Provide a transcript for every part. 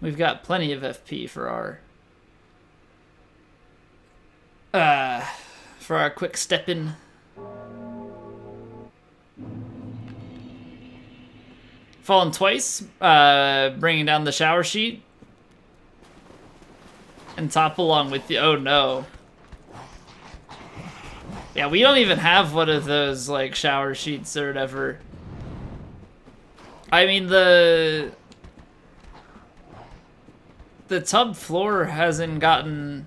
We've got plenty of FP for our quick step in. Fallen twice, bringing down the shower sheet. And top along with the, oh no. Yeah, we don't even have one of those, like, shower sheets or whatever. I mean, the tub floor hasn't gotten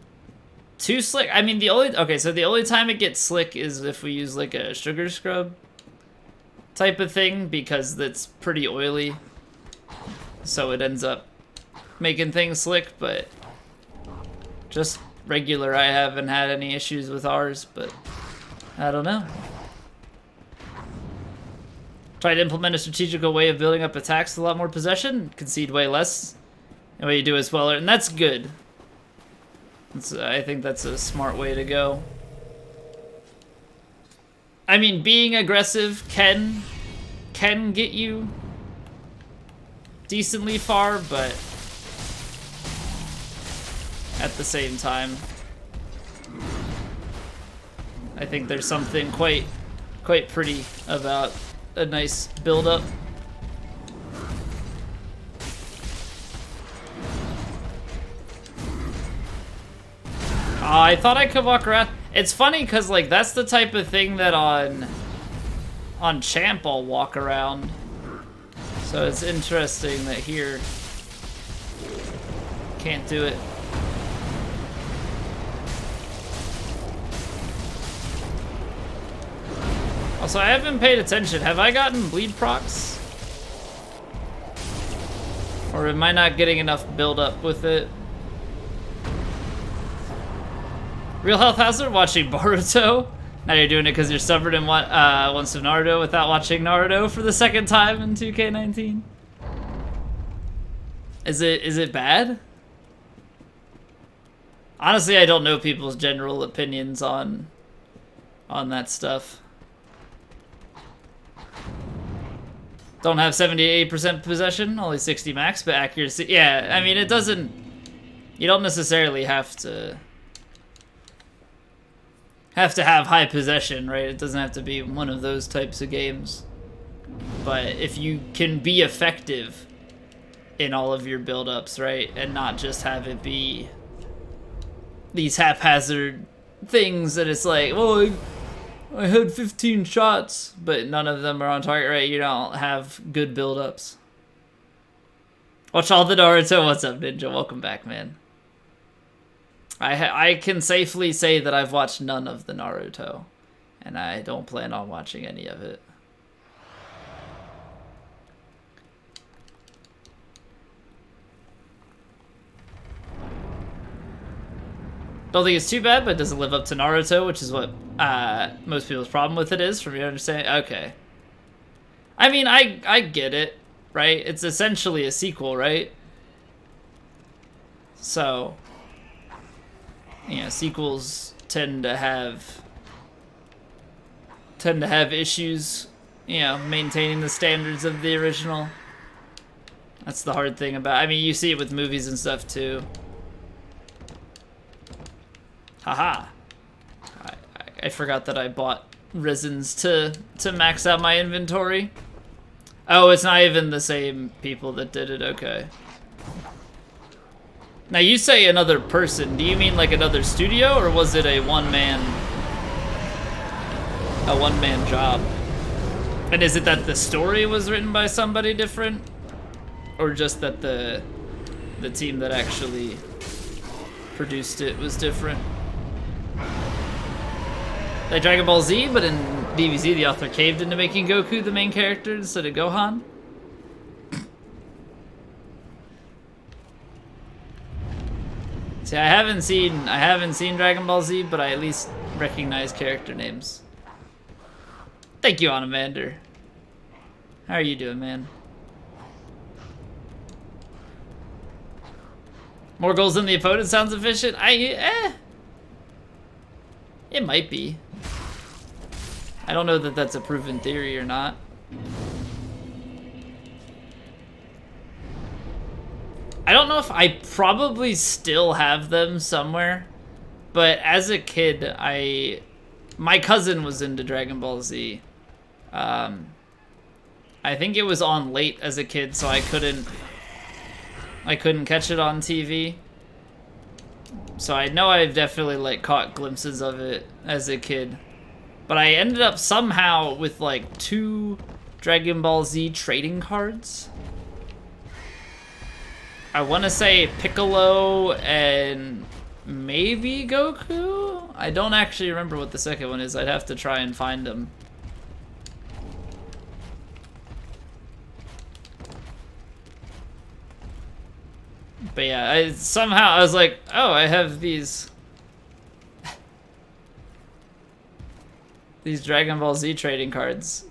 too slick. I mean, the only time it gets slick is if we use, like, a sugar scrub type of thing, because that's pretty oily. So it ends up making things slick, but just regular, I haven't had any issues with ours, but I don't know. Try to implement a strategical way of building up attacks with a lot more possession, concede way less, and what you do as well, and that's good. I think that's a smart way to go. I mean, being aggressive can get you decently far, but at the same time, I think there's something quite pretty about a nice build-up. I thought I could walk around. It's funny because, like, that's the type of thing that on Champ I'll walk around. So it's interesting that here can't do it. Also, I haven't paid attention. Have I gotten bleed procs? Or am I not getting enough build up with it? Real Health Hazard watching Boruto. Now you're doing it because you're stubborn and want some Naruto without watching Naruto for the second time in 2K19. Is it bad? Honestly, I don't know people's general opinions on that stuff. Don't have 78% possession, only 60 max, but accuracy. Yeah, I mean, it doesn't. You don't necessarily have to have high possession, right? It doesn't have to be one of those types of games. But if you can be effective in all of your build-ups, right, and not just have it be these haphazard things that it's like, well, I had 15 shots, but none of them are on target, right? You don't have good build-ups. Watch all the Naruto. What's up, Ninja? Welcome back, man. I can safely say that I've watched none of the Naruto, and I don't plan on watching any of it. Don't think it's too bad, but it doesn't live up to Naruto, which is what most people's problem with it is, from your understanding. Okay. I mean, I get it, right? It's essentially a sequel, right? So, you know, sequels tend to have issues, you know, maintaining the standards of the original. That's the hard thing about. I mean, you see it with movies and stuff too. Haha. I forgot that I bought Risens to max out my inventory. Oh, it's not even the same people that did it. Okay. Now you say another person. Do you mean like another studio, or was it a one-man job? And is it that the story was written by somebody different, or just that the team that actually produced it was different? Like Dragon Ball Z, but in DBZ the author caved into making Goku the main character instead of Gohan. See, I haven't seen Dragon Ball Z, but I at least recognize character names. Thank you, Onamander. How are you doing, man? More goals than the opponent sounds efficient? It might be. I don't know that that's a proven theory or not. I don't know if I probably still have them somewhere, but as a kid, my cousin was into Dragon Ball Z. I think it was on late as a kid, so I couldn't catch it on TV. So I know I've definitely like caught glimpses of it as a kid. But I ended up somehow with like 2 Dragon Ball Z trading cards. I want to say Piccolo and maybe Goku? I don't actually remember what the second one is. I'd have to try and find them. But yeah, somehow I was like, oh, I have these Dragon Ball Z trading cards.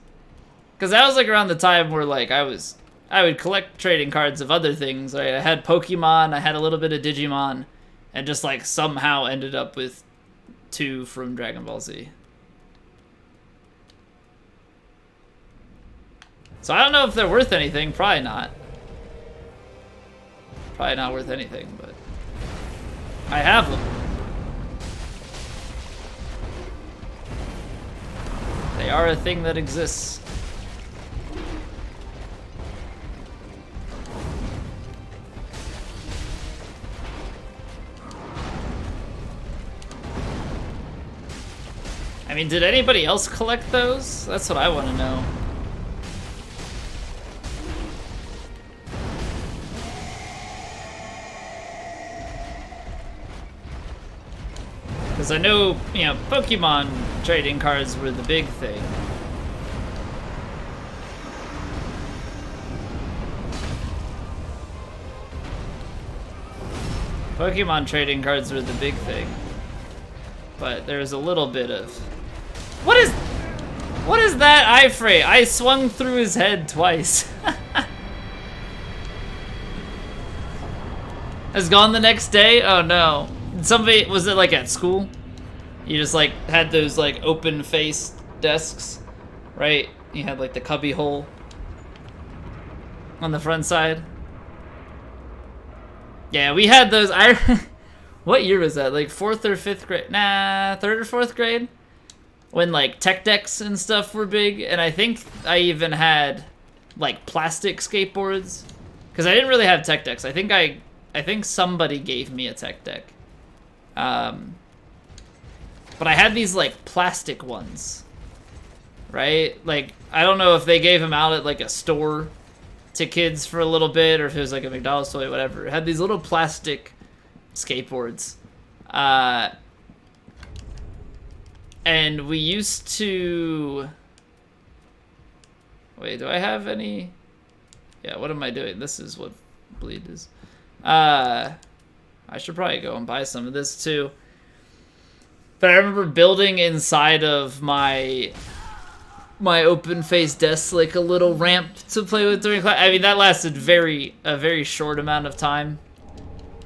Because that was like around the time where like I would collect trading cards of other things. Right? I had Pokemon, I had a little bit of Digimon, and just like somehow ended up with 2 from Dragon Ball Z. So I don't know if they're worth anything, probably not. Probably not worth anything, but I have them. They are a thing that exists. I mean, did anybody else collect those? That's what I want to know. Because I know, you know, Pokemon trading cards were the big thing. Pokemon trading cards were the big thing. But there's a little bit of... What is that ifray? I swung through his head twice. Has gone the next day? Oh no. Somebody, was it like at school? You just like had those like open face desks, right? You had like the cubby hole on the front side. Yeah, we had those. What year was that? Like 4th or 5th grade? Nah, 3rd or 4th grade? When like tech decks and stuff were big, and I think I even had like plastic skateboards. Because I didn't really have tech decks. I think somebody gave me a tech deck. But I had these like plastic ones, right? Like, I don't know if they gave them out at like a store to kids for a little bit, or if it was like a McDonald's toy, whatever. It had these little plastic skateboards. And we used to... Wait, do I have any? Yeah, what am I doing? This is what bleed is. I should probably go and buy some of this too. But I remember building inside of my open face desk like a little ramp to play with during class. I mean, that lasted a very short amount of time.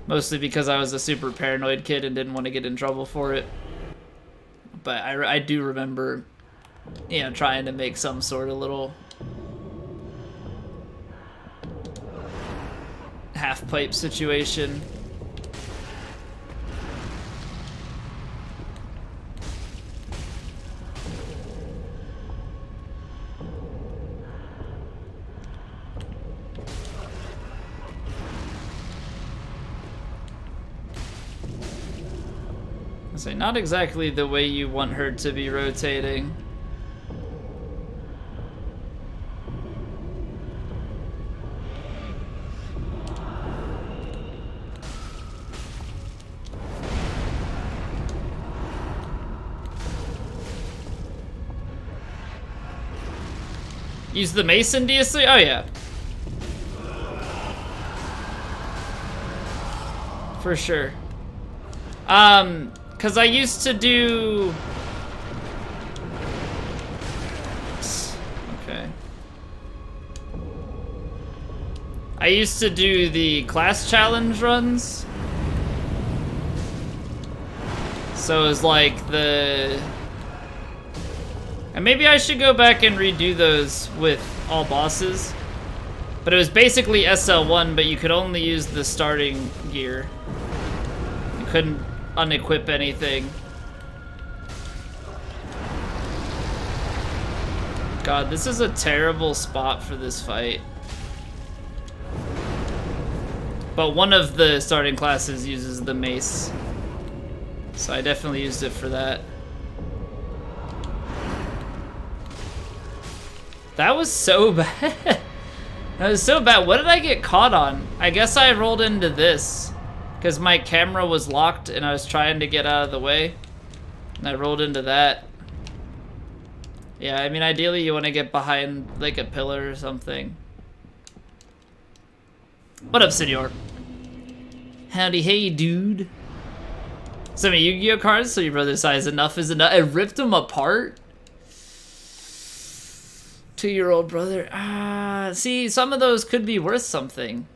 Mostly because I was a super paranoid kid and didn't want to get in trouble for it. But I do remember, you know, trying to make some sort of little half-pipe situation. I say, not exactly the way you want her to be rotating. Use the Mason DS3? Oh yeah. For sure. Cause I used to do... Okay. I used to do the class challenge runs. So it was like the... And maybe I should go back and redo those with all bosses. But it was basically SL1, but you could only use the starting gear. You couldn't unequip anything. God, this is a terrible spot for this fight. But one of the starting classes uses the mace. So I definitely used it for that. That was so bad. That was so bad. What did I get caught on? I guess I rolled into this. Because my camera was locked and I was trying to get out of the way. And I rolled into that. Yeah, I mean, ideally you want to get behind like a pillar or something. What up, senor? Howdy, hey, dude. So many Yu-Gi-Oh cards, so your brother's size enough is enough. I ripped them apart. 2-year-old brother. See, some of those could be worth something.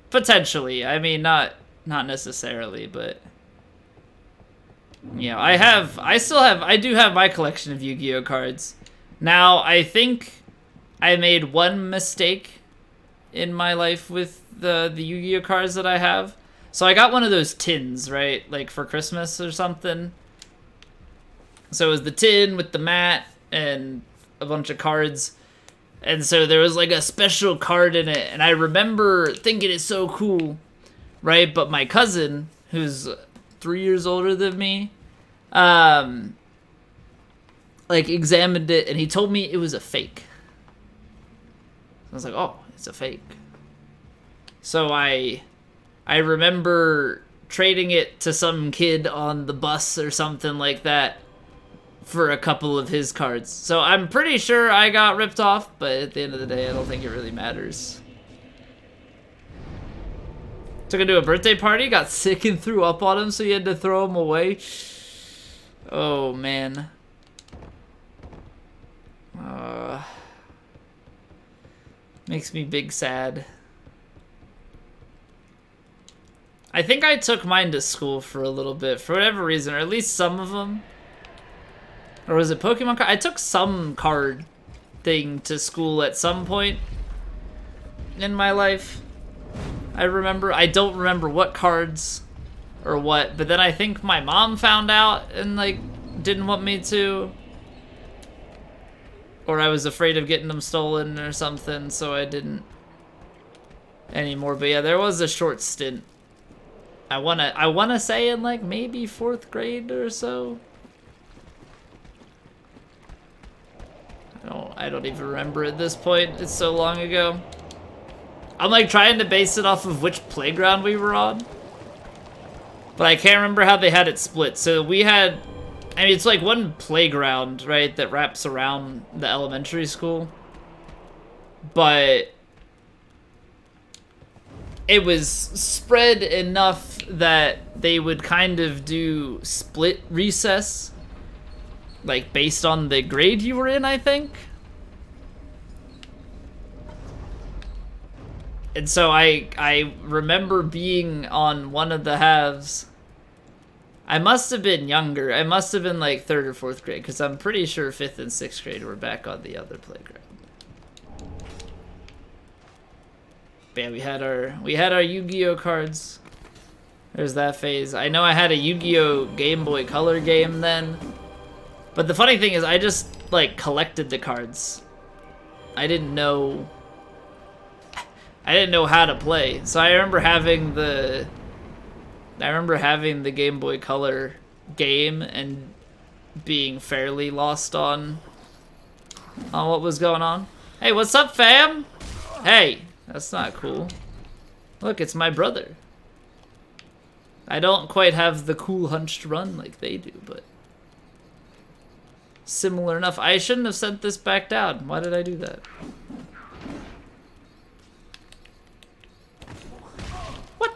Potentially. I mean, not necessarily, but you know, I do have my collection of Yu-Gi-Oh cards. Now, I think I made one mistake in my life with the Yu-Gi-Oh cards that I have. So I got one of those tins, right? Like for Christmas or something. So it was the tin with the mat and a bunch of cards. And so there was like a special card in it. And I remember thinking it's so cool, right? But my cousin, who's 3 years older than me, like examined it and he told me it was a fake. I was like, oh, it's a fake. So I remember trading it to some kid on the bus or something like that for a couple of his cards. So I'm pretty sure I got ripped off, but at the end of the day, I don't think it really matters. Took him to a birthday party, got sick and threw up on him, so you had to throw him away. Oh, man. Makes me big sad. I think I took mine to school for a little bit, for whatever reason, or at least some of them. Or was it Pokemon card? I took some card thing to school at some point in my life. I don't remember what cards or what, but then I think my mom found out and like didn't want me to. Or I was afraid of getting them stolen or something, so I didn't anymore. But yeah, there was a short stint. I wanna say in like maybe 4th grade or so. I don't even remember at this point. It's so long ago. I'm like trying to base it off of which playground we were on. But I can't remember how they had it split. So we had, I mean, it's like one playground, right, that wraps around the elementary school. But it was spread enough that they would kind of do split recess. Like, based on the grade you were in, I think. And so I remember being on one of the halves. I must have been younger. I must have been like 3rd or 4th grade, because I'm pretty sure 5th and 6th grade were back on the other playground. But yeah, we had our Yu-Gi-Oh cards. There's that phase. I know I had a Yu-Gi-Oh Game Boy Color game then. But the funny thing is, I just, like, collected the cards. I didn't know how to play. So I remember having the Game Boy Color game and being fairly lost on what was going on. Hey, what's up, fam? Hey, that's not cool. Look, it's my brother. I don't quite have the cool hunched run like they do, but similar enough. I shouldn't have sent this back down. Why did I do that? What?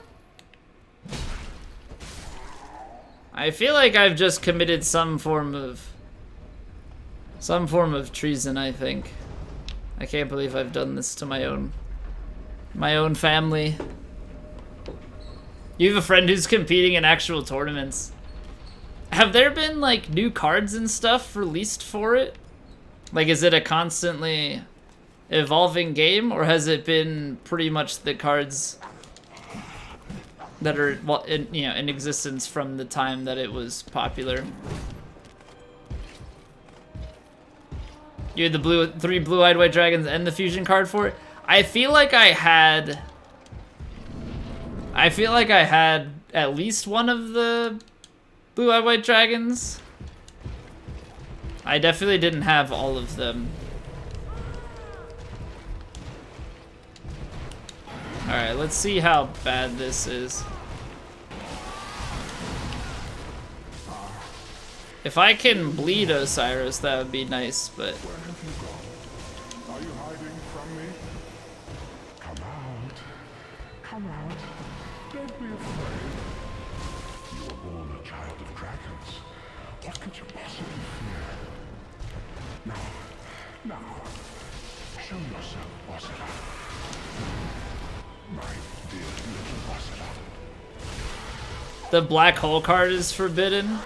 I feel like I've just committed some form of treason, I think. I can't believe I've done this to my own family. You have a friend who's competing in actual tournaments. Have there been, like, new cards and stuff released for it? Like, is it a constantly evolving game, or has it been pretty much the cards that are in existence from the time that it was popular? You had the three blue-eyed white dragons and the fusion card for it. I feel like I had at least one of the blue-eyed white dragons. I definitely didn't have all of them. All right, let's see how bad this is. If I can bleed Osiris, that would be nice, but... Where have you gone? Are you hiding from me? Come out. Come out. Don't be afraid. You were born a child of dragons. What could you possibly fear? Now, show yourself, Ocelot. My dear little Ocelot. The black hole card is forbidden.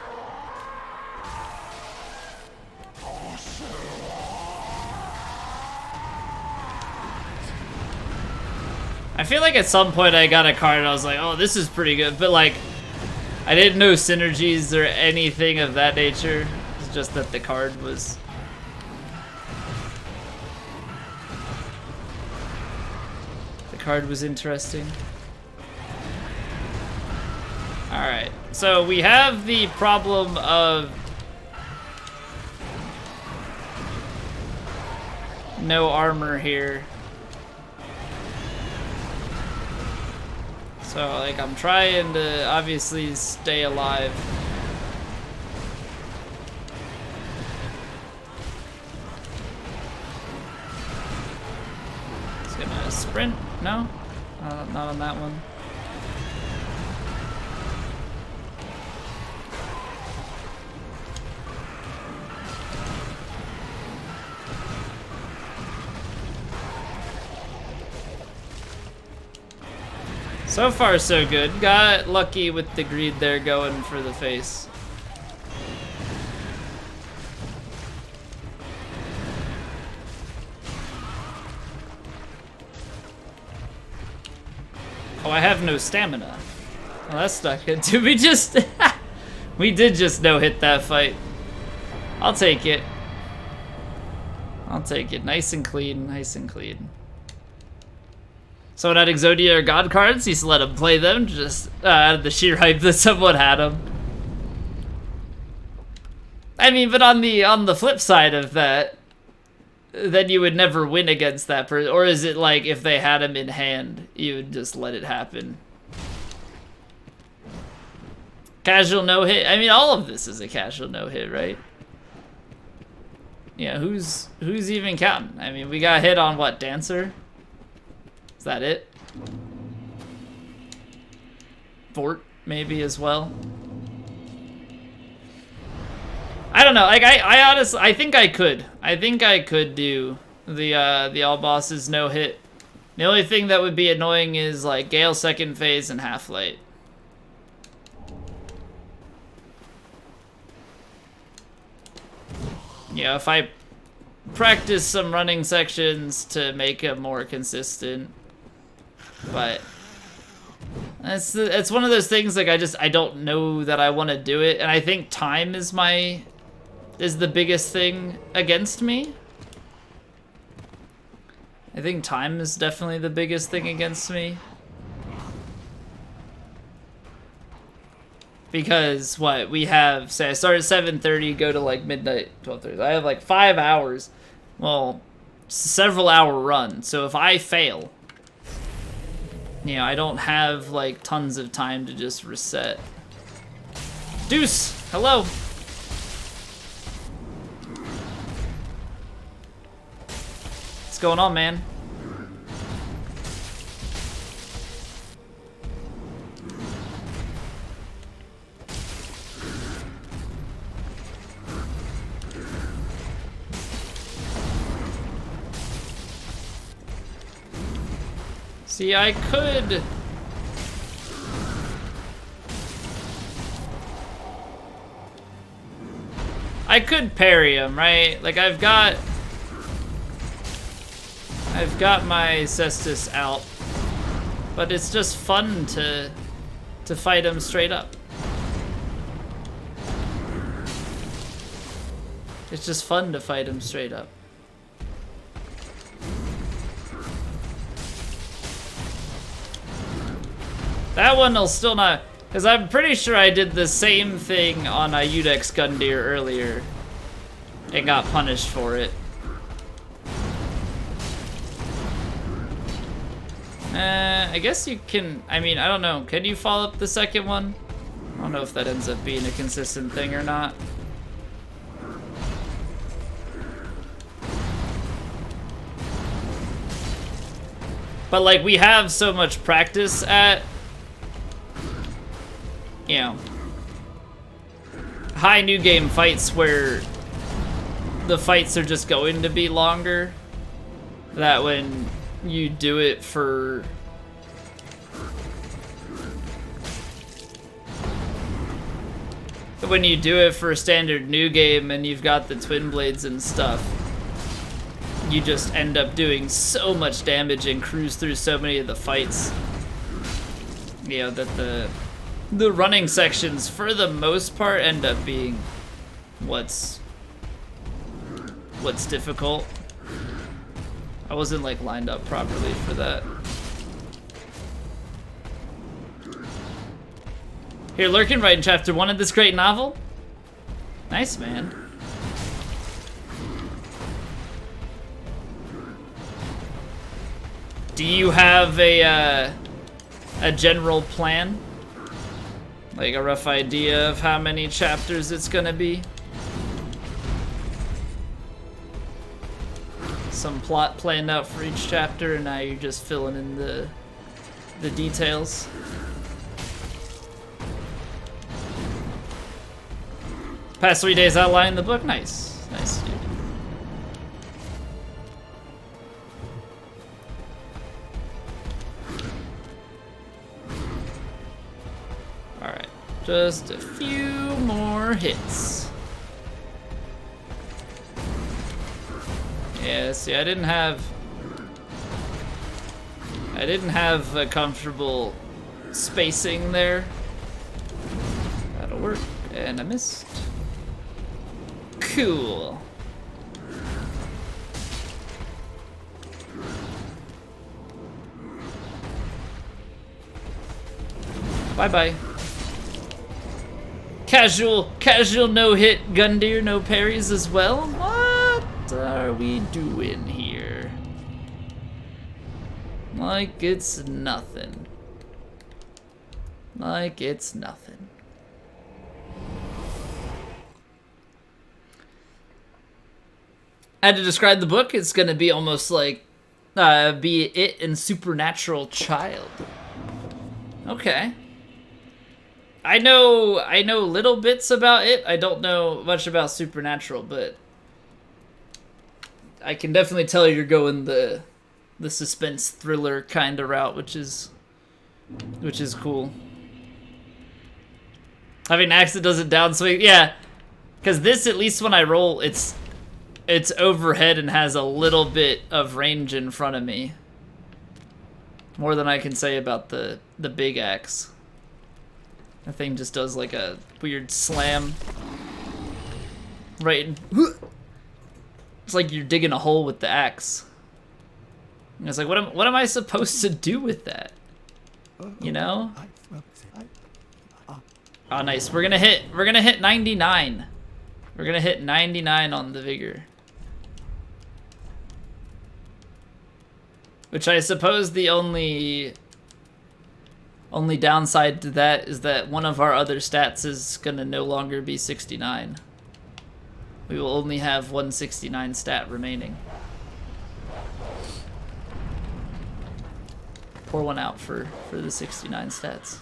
I feel like at some point I got a card and I was like, oh, this is pretty good, but like, I didn't know synergies or anything of that nature. It's just that the card was... The card was interesting. Alright, so we have the problem of no armor here. So, like, I'm trying to obviously stay alive. Just gonna sprint? No? Not on that one. So far, so good. Got lucky with the greed there going for the face. Oh, I have no stamina. Well, that's not good too. We just... we did just no-hit that fight. I'll take it. I'll take it. Nice and clean, nice and clean. Someone had Exodia or God cards, he just let him play them, just out of the sheer hype that someone had them. I mean, but on the flip side of that, then you would never win against that person. Or is it like if they had him in hand, you would just let it happen? Casual no-hit? I mean, all of this is a casual no-hit, right? Yeah, who's even counting? I mean, we got hit on what, Dancer? Is that it? Fort, maybe, as well? I don't know, like, I honestly, I think I could. I think I could do the all bosses no hit. The only thing that would be annoying is, like, Gale second phase and Half-Light. Yeah, if I practice some running sections to make it more consistent. But it's one of those things, like, I don't know that I want to do it, and I think time is the biggest thing against me. I think time is definitely the biggest thing against me. Because what we have, say I start at 7:30, go to like midnight, 12:30. I have like 5 hours. Well, several hour run. So if I fail, you know, I don't have like tons of time to just reset. Deuce, hello. What's going on, man? See, I could parry him, right? Like, I've got I've got my Cestus out, but it's just fun to fight him straight up. It's just fun to fight him straight up. That one will still not, because I'm pretty sure I did the same thing on Iudex Gundyr earlier and got punished for it. I guess you can, I mean, I don't know. Can you follow up the second one? I don't know if that ends up being a consistent thing or not. But like, we have so much practice at, you know, high new game fights where the fights are just going to be longer, that when you do it for a standard new game and you've got the twin blades and stuff, you just end up doing so much damage and cruise through so many of the fights, you know, that the running sections for the most part end up being what's difficult. I wasn't like lined up properly for that. Here, lurking right in chapter 1 of this great novel. Nice, man. Do you have a general plan? Like a rough idea of how many chapters it's gonna be? Some plot planned out for each chapter, and now you're just filling in the details. Past 3 days outlining the book. Nice, nice, dude. All right, just a few more hits. Yeah, see, I didn't have a comfortable spacing there. That'll work, and I missed. Cool. Bye-bye. Casual no-hit Gundyr, no parries as well? What are we doing here? Like it's nothing. Like it's nothing. I had to describe the book. It's gonna be almost like be it and Supernatural Child. Okay. I know little bits about it. I don't know much about Supernatural, but I can definitely tell you're going the suspense thriller kind of route, which is cool. Having an axe that doesn't downswing, yeah, because this, at least when I roll, it's overhead and has a little bit of range in front of me. More than I can say about the big axe. That thing just does like a weird slam. Right in, it's like you're digging a hole with the axe. And it's like, what am I supposed to do with that? You know? Oh, nice. We're gonna hit 99. We're gonna hit 99 on the vigor. Which I suppose the only downside to that is that one of our other stats is gonna no longer be 69. We will only have 169 stat remaining. Pour one out for the 69 stats.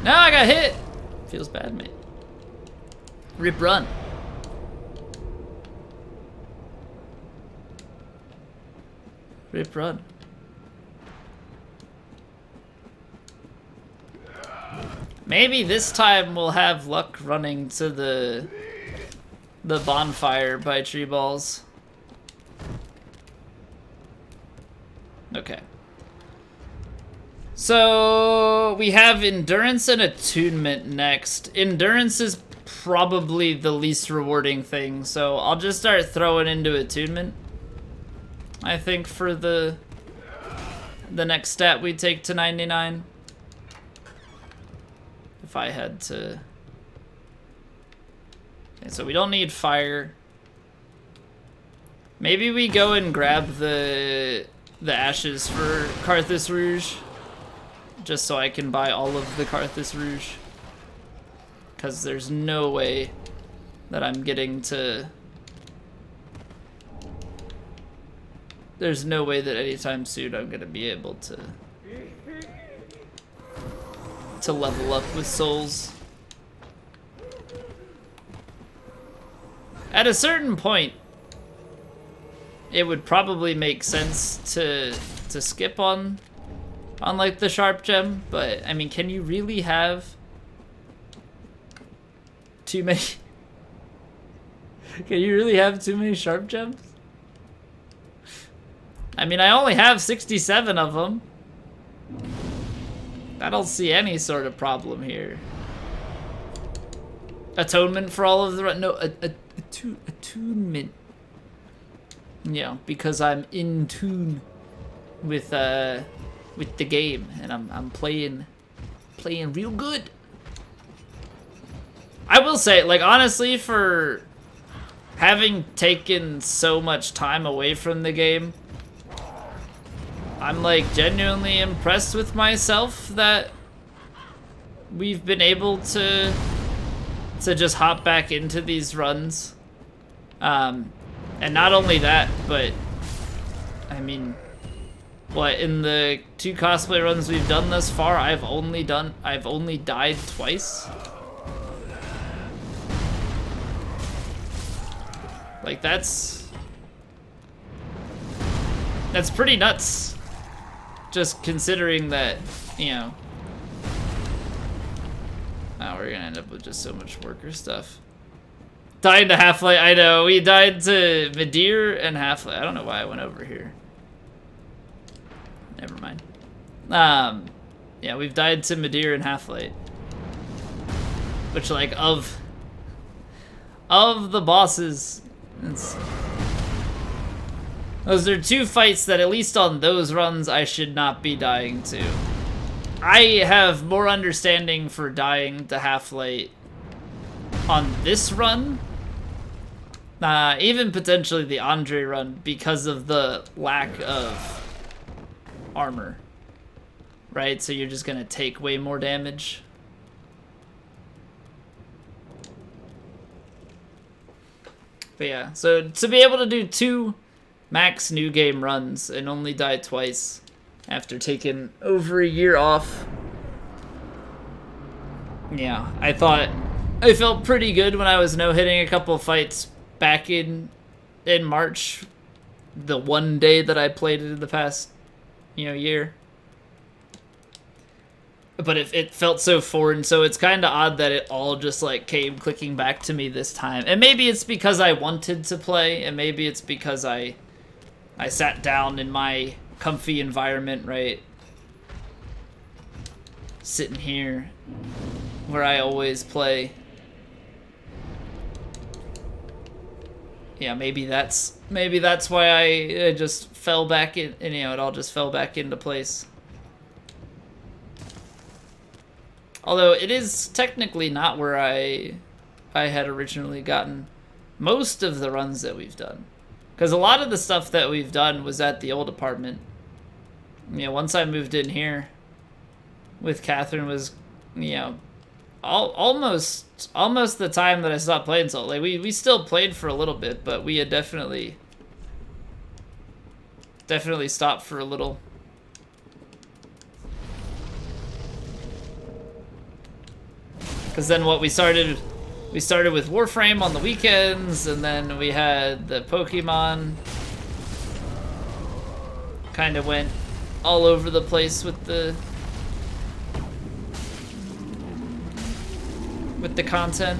No, I got hit! Feels bad, mate. Rip run. Rip run. Maybe this time we'll have luck running to the the bonfire by tree balls. Okay. So we have endurance and attunement next. Endurance is probably the least rewarding thing, so I'll just start throwing into attunement. I think for the next stat we take to 99. If I had to. Okay, so we don't need fire. Maybe we go and grab the ashes for Carthus Rouge, just so I can buy all of the Carthus Rouge. Because there's no way that I'm getting to... There's no way that anytime soon I'm gonna be able to level up with souls. At a certain point, it would probably make sense to skip on like the sharp gem, but I mean, can you really have too many? Can you really have too many sharp gems? I mean, I only have 67 of them. I don't see any sort of problem here. Atonement for all of the... No, attunement. Yeah, because I'm in tune with the game, and I'm playing real good. I will say, like, honestly, for having taken so much time away from the game, I'm like genuinely impressed with myself that we've been able to just hop back into these runs. And not only that, but I mean, what, in the 2 cosplay runs we've done thus far, I've only died twice. Like, that's pretty nuts. Just considering that, you know, oh, we're gonna end up with just so much worker stuff. Died to Half-Light, I know, we died to Midir and Half-Light. I don't know why I went over here. Never mind. Yeah, we've died to Midir and Half-Light. Which, like, of the bosses, those are 2 fights that, at least on those runs, I should not be dying to. I have more understanding for dying to Half-Light on this run, even potentially the Andre run, because of the lack of armor, right? So you're just gonna take way more damage. But yeah, so to be able to do 2 max new game runs and only die twice after taking over a year off, yeah, I felt pretty good when I was no-hitting a couple fights back in March, the one day that I played it in the past, you know, year. But it felt so foreign, so it's kind of odd that it all just like came clicking back to me this time. And maybe it's because I wanted to play, and maybe it's because I sat down in my comfy environment, right? Sitting here where I always play. Yeah, maybe that's why I just fell back in, and, you know, it all just fell back into place. Although it is technically not where I had originally gotten most of the runs that we've done. Because a lot of the stuff that we've done was at the old apartment. You know, once I moved in here with Catherine was, you know, almost the time that I stopped playing. So like we still played for a little bit, but we had definitely stopped for a little. Because then what we started with Warframe on the weekends, and then we had the Pokemon. Kind of went all over the place with the content.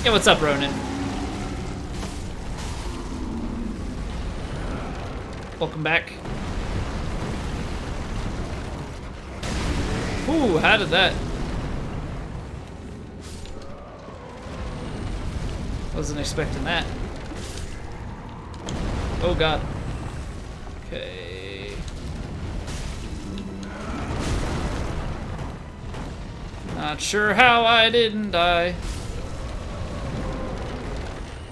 Yeah, what's up, Ronan? Welcome back. Ooh, how did that? Wasn't expecting that. Oh god. Okay. Not sure how I didn't die.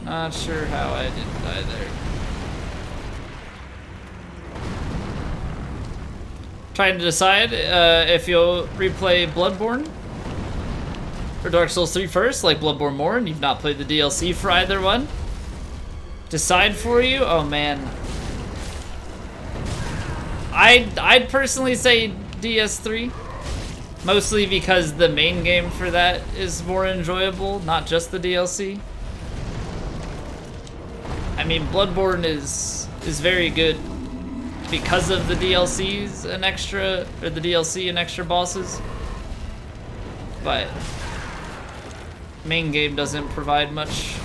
Not sure how I didn't die there. Trying to decide if you'll replay Bloodborne or Dark Souls 3 first, like Bloodborne more, and you've not played the DLC for either one. Decide for you? Oh man. I'd personally say DS3. Mostly because the main game for that is more enjoyable, not just the DLC. I mean, Bloodborne is very good because of the DLCs and extra, or the DLC and extra bosses. But main game doesn't provide much,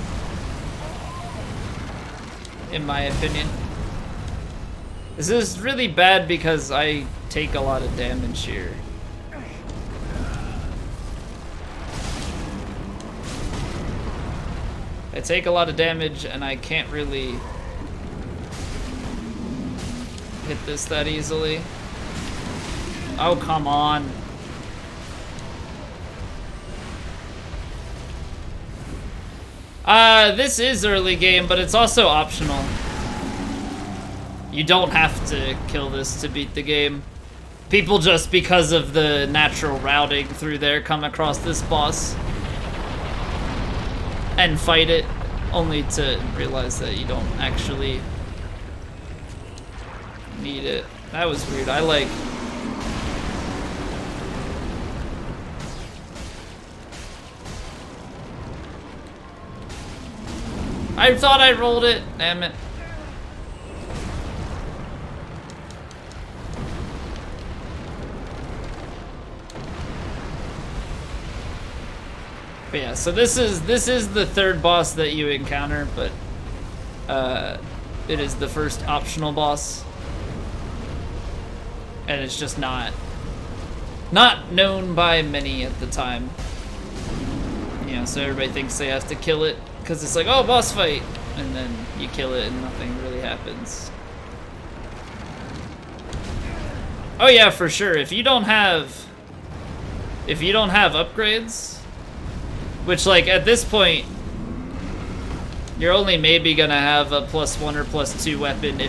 in my opinion. This is really bad because I take a lot of damage here. I take a lot of damage and I can't really hit this that easily. Oh, come on. This is early game, but it's also optional. You don't have to kill this to beat the game. People just, because of the natural routing through there, come across this boss and fight it, only to realize that you don't actually need it. That was weird. I thought I rolled it. Damn it. But yeah, so this is the third boss that you encounter, but it is the first optional boss, and it's just not known by many at the time. You know, so everybody thinks they have to kill it because it's like, oh, boss fight, and then you kill it and nothing really happens. Oh yeah, for sure. If you don't have upgrades. Which, like, at this point, you're only maybe gonna have a +1 or +2 weapon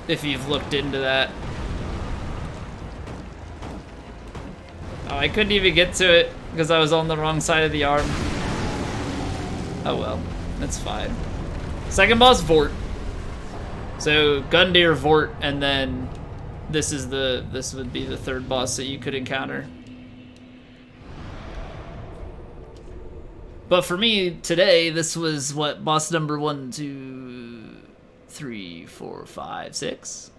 if you've looked into that. Oh, I couldn't even get to it because I was on the wrong side of the arm. Oh well, that's fine. Second boss, Vort. So Gundyr, Vort, and then this would be the third boss that you could encounter. But for me, today, this was, what, boss number 1, 2, 3, 4, 5, 6?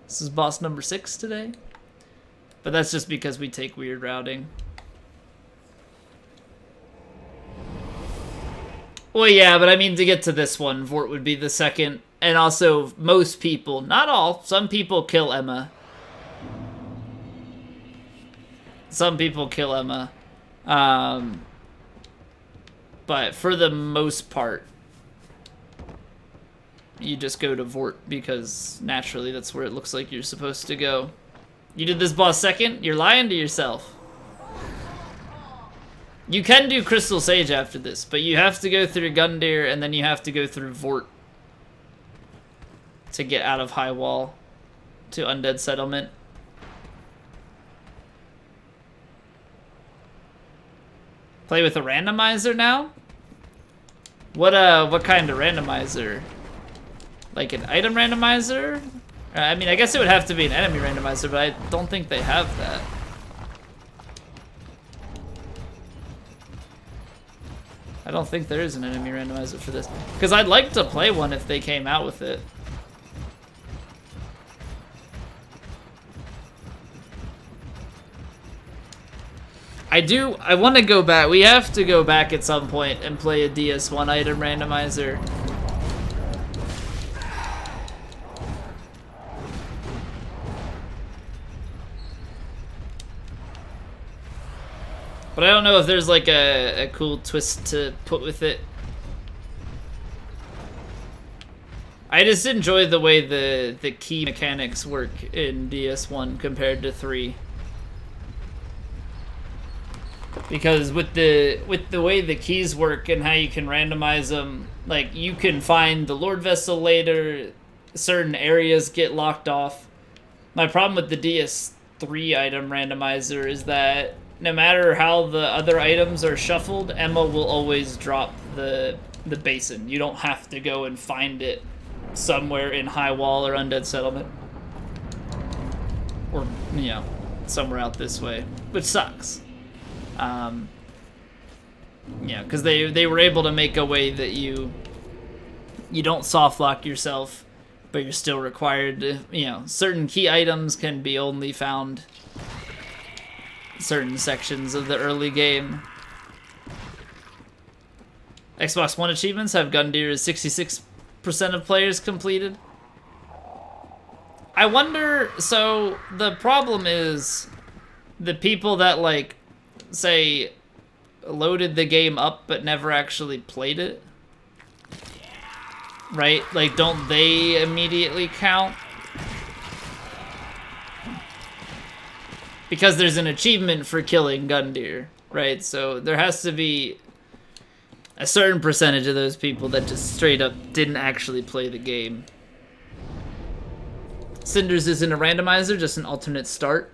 This is boss number 6 today. But that's just because we take weird routing. Well, yeah, but I mean, to get to this one, Vort would be the second. And also, most people, not all, some people kill Emma. Some people kill Emma. But for the most part, you just go to Vort because naturally that's where it looks like you're supposed to go. You did this boss second? You're lying to yourself. You can do Crystal Sage after this, but you have to go through Gundyr and then you have to go through Vort to get out of High Wall to Undead Settlement. Play with a randomizer now? What kind of randomizer? Like an item randomizer? I mean, I guess it would have to be an enemy randomizer, but I don't think they have that. I don't think there is an enemy randomizer for this. Because I'd like to play one if they came out with it. I want to go back. We have to go back at some point and play a DS1 item randomizer. But I don't know if there's like a cool twist to put with it. I just enjoy the way the key mechanics work in DS1 compared to 3. Because with the way the keys work and how you can randomize them, like you can find the Lord Vessel later, certain areas get locked off. My problem with the DS3 item randomizer is that no matter how the other items are shuffled, Emma will always drop the basin. You don't have to go and find it somewhere in High Wall or Undead Settlement. Or, you know, somewhere out this way. Which sucks. Yeah, because they were able to make a way that you don't soft lock yourself, but you're still required to, you know, certain key items can be only found certain sections of the early game. Xbox One achievements have Gundyr 66% of players completed. I wonder, so the problem is the people that, like, say, loaded the game up but never actually played it, right? Like, don't they immediately count? Because there's an achievement for killing Gundyr, right? So there has to be a certain percentage of those people that just straight up didn't actually play the game. Cinders isn't a randomizer, just an alternate start.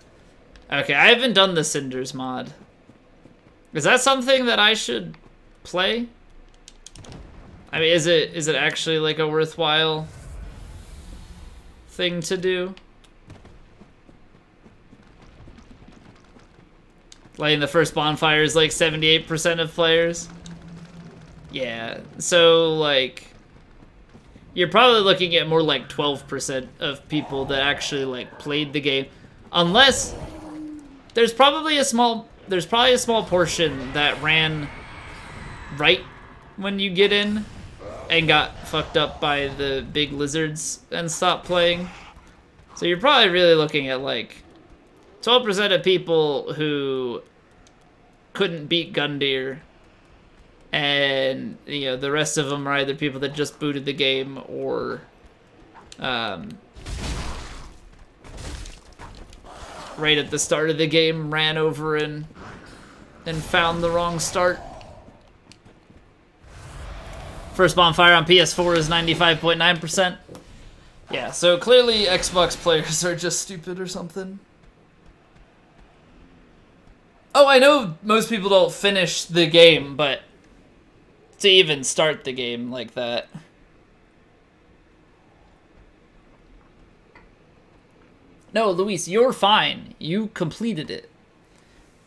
Okay, I haven't done the Cinders mod. Is that something that I should play? I mean, is it actually like a worthwhile thing to do? Lighting the first bonfire is like 78% of players. Yeah, so like you're probably looking at more like 12% of people that actually like played the game, unless there's probably a small portion that ran right when you get in and got fucked up by the big lizards and stopped playing. So you're probably really looking at like 12% of people who couldn't beat Gundyr, and you know the rest of them are either people that just booted the game or right at the start of the game ran over and found the wrong start. First bonfire on PS4 is 95.9%. Yeah, so clearly Xbox players are just stupid or something. Oh, I know most people don't finish the game, but to even start the game like that. No, Luis, you're fine. You completed it.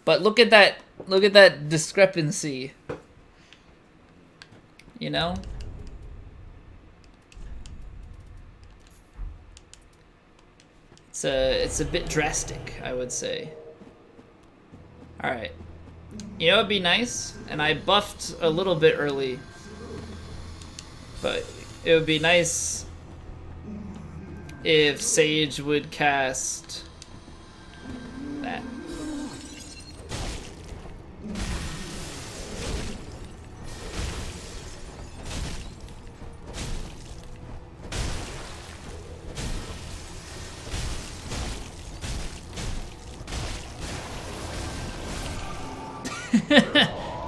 But look at that discrepancy. You know? It's a bit drastic, I would say. Alright. You know, it'd be nice, and I buffed a little bit early, but it would be nice if Sage would cast that.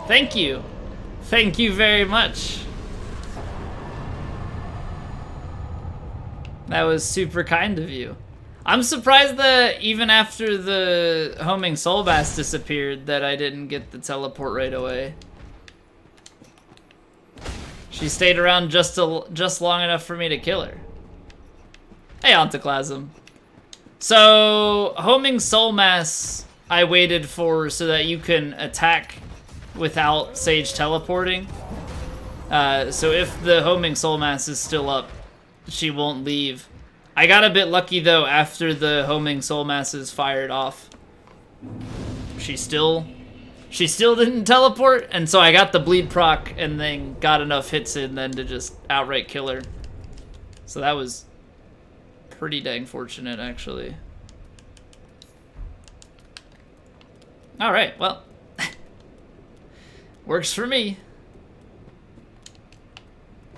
Thank you. Thank you very much. That was super kind of you. I'm surprised that even after the homing soul bass disappeared that I didn't get the teleport right away. She stayed around just long enough for me to kill her. Hey, Ontoclasm. So, homing soul mass I waited for so that you can attack without Sage teleporting. So if the homing soul mass is still up, she won't leave. I got a bit lucky though after the homing soul mass is fired off. She still didn't teleport, and so I got the bleed proc and then got enough hits in then to just outright kill her. So that was pretty dang fortunate actually. Alright, well, Works for me.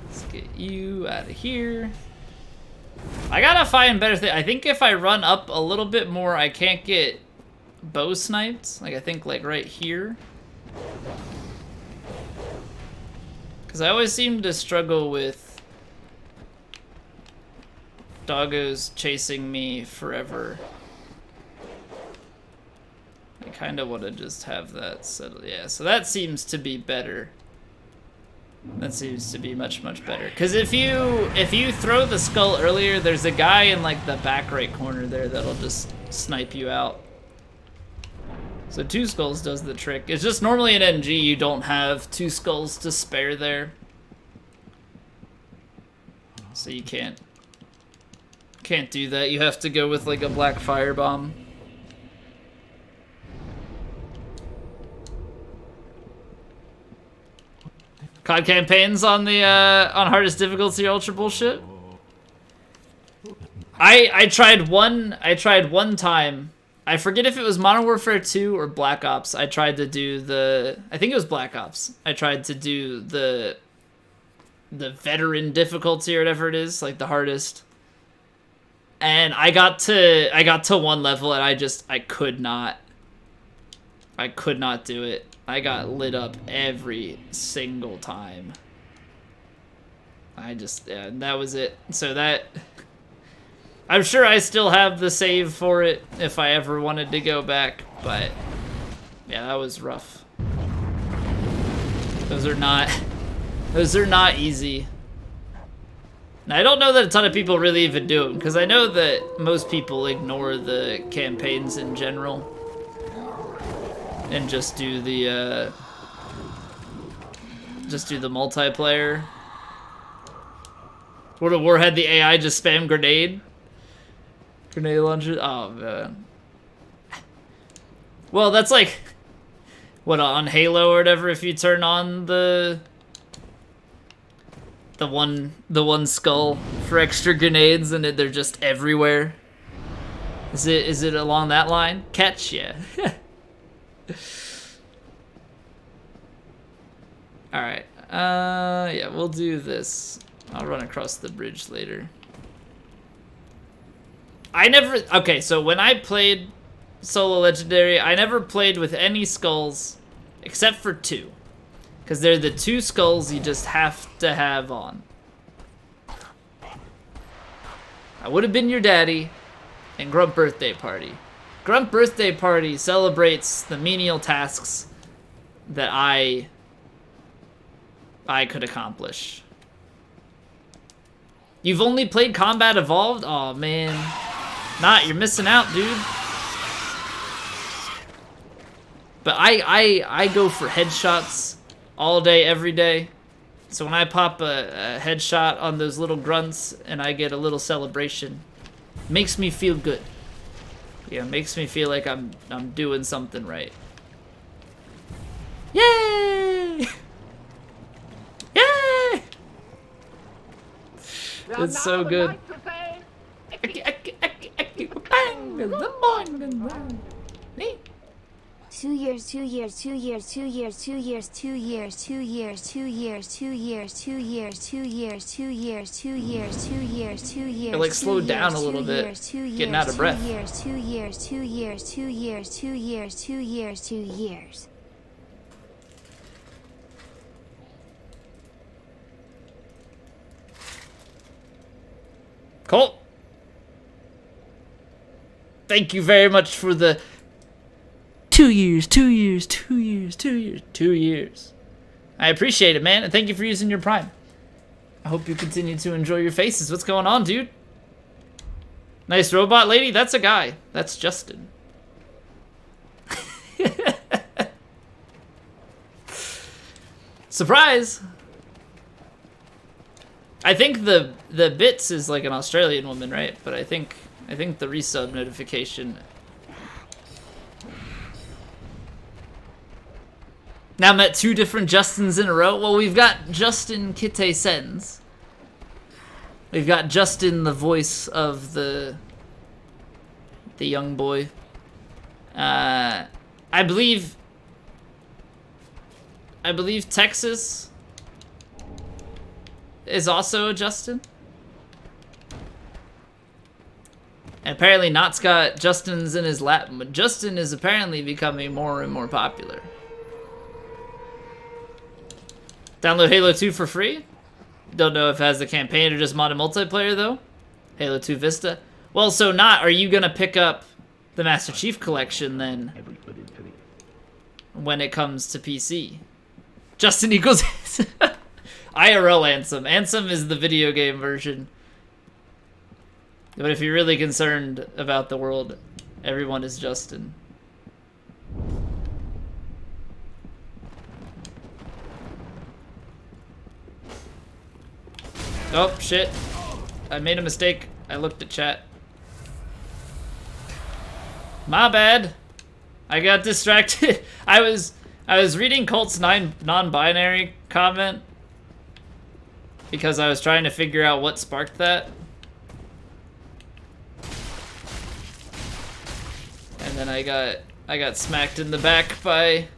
Let's get you out of here. I gotta find better things. I think if I run up a little bit more, I can't get bow sniped. Like, I think, like, right here. Because I always seem to struggle with doggos chasing me forever. I kind of want to just have that settled. Yeah, so that seems to be better. That seems to be much, much better. Because if you throw the skull earlier, there's a guy in like the back right corner there that'll just snipe you out. So 2 skulls does the trick. It's just normally in NG you don't have 2 skulls to spare there. So you can't do that. You have to go with like a black firebomb. COD campaigns on the on hardest difficulty ultra bullshit. I tried one time. I forget if it was Modern Warfare 2 or Black Ops. I tried to do I think it was Black Ops. I tried to do the veteran difficulty or whatever it is, like the hardest. And I got to one level and I could not do it. I got lit up every single time. Yeah, that was it. So that, I'm sure I still have the save for it if I ever wanted to go back, but yeah, that was rough. Those are not easy. And I don't know that a ton of people really even do them, because I know that most people ignore the campaigns in general. And just do the multiplayer. World of War had the AI just spam grenade launcher. Oh man. Well, that's like what on Halo or whatever. If you turn on the one skull for extra grenades, and they're just everywhere. Is it along that line? Catch, yeah. Alright, yeah, we'll do this. I'll run across the bridge later. Okay, so when I played Solo Legendary, I never played with any skulls except for 2. Because they're the 2 skulls you just have to have on. I would have been your daddy and Grump Birthday Party. Grump Birthday Party celebrates the menial tasks that I could accomplish. You've only played Combat Evolved? Aw, man. You're missing out, dude. But I go for headshots all day, every day. So when I pop a headshot on those little grunts and I get a little celebration, makes me feel good. Yeah, makes me feel like I'm doing something right. Yay! Yay! It's so good. Two years, 2 years, 2 years, 2 years, 2 years, 2 years, 2 years, 2 years, 2 years, 2 years, 2 years, 2 years, 2 years, 2 years, 2 years. It like slowed down a little bit, getting out of breath. 2 years, 2 years, 2 years, 2 years, 2 years, 2 years, 2 years. Colt, thank you very much for the 2 years, 2 years, 2 years, 2 years, 2 years. I appreciate it, man, and thank you for using your Prime. I hope you continue to enjoy your faces. What's going on, dude? Nice robot lady? That's a guy. That's Justin. Surprise! I think the bits is like an Australian woman, right? But I think the resub notification. Now met 2 different Justins in a row. Well, we've got Justin Kite Sens. We've got Justin, the voice of the young boy. I believe I believe Texas is also a Justin. And apparently Knott's got Justins in his lap, but Justin is apparently becoming more and more popular. Download Halo 2 for free? Don't know if it has the campaign or just modded multiplayer though. Halo 2 Vista. Well, so Knott, are you gonna pick up the Master Chief Collection then when it comes to PC? Justin equals IRL Ansem. Ansem is the video game version. But if you're really concerned about the world, everyone is Justin. Oh, shit. I made a mistake. I looked at chat. My bad. I got distracted. I was reading Colt's non-binary comment because I was trying to figure out what sparked that. And then I got smacked in the back by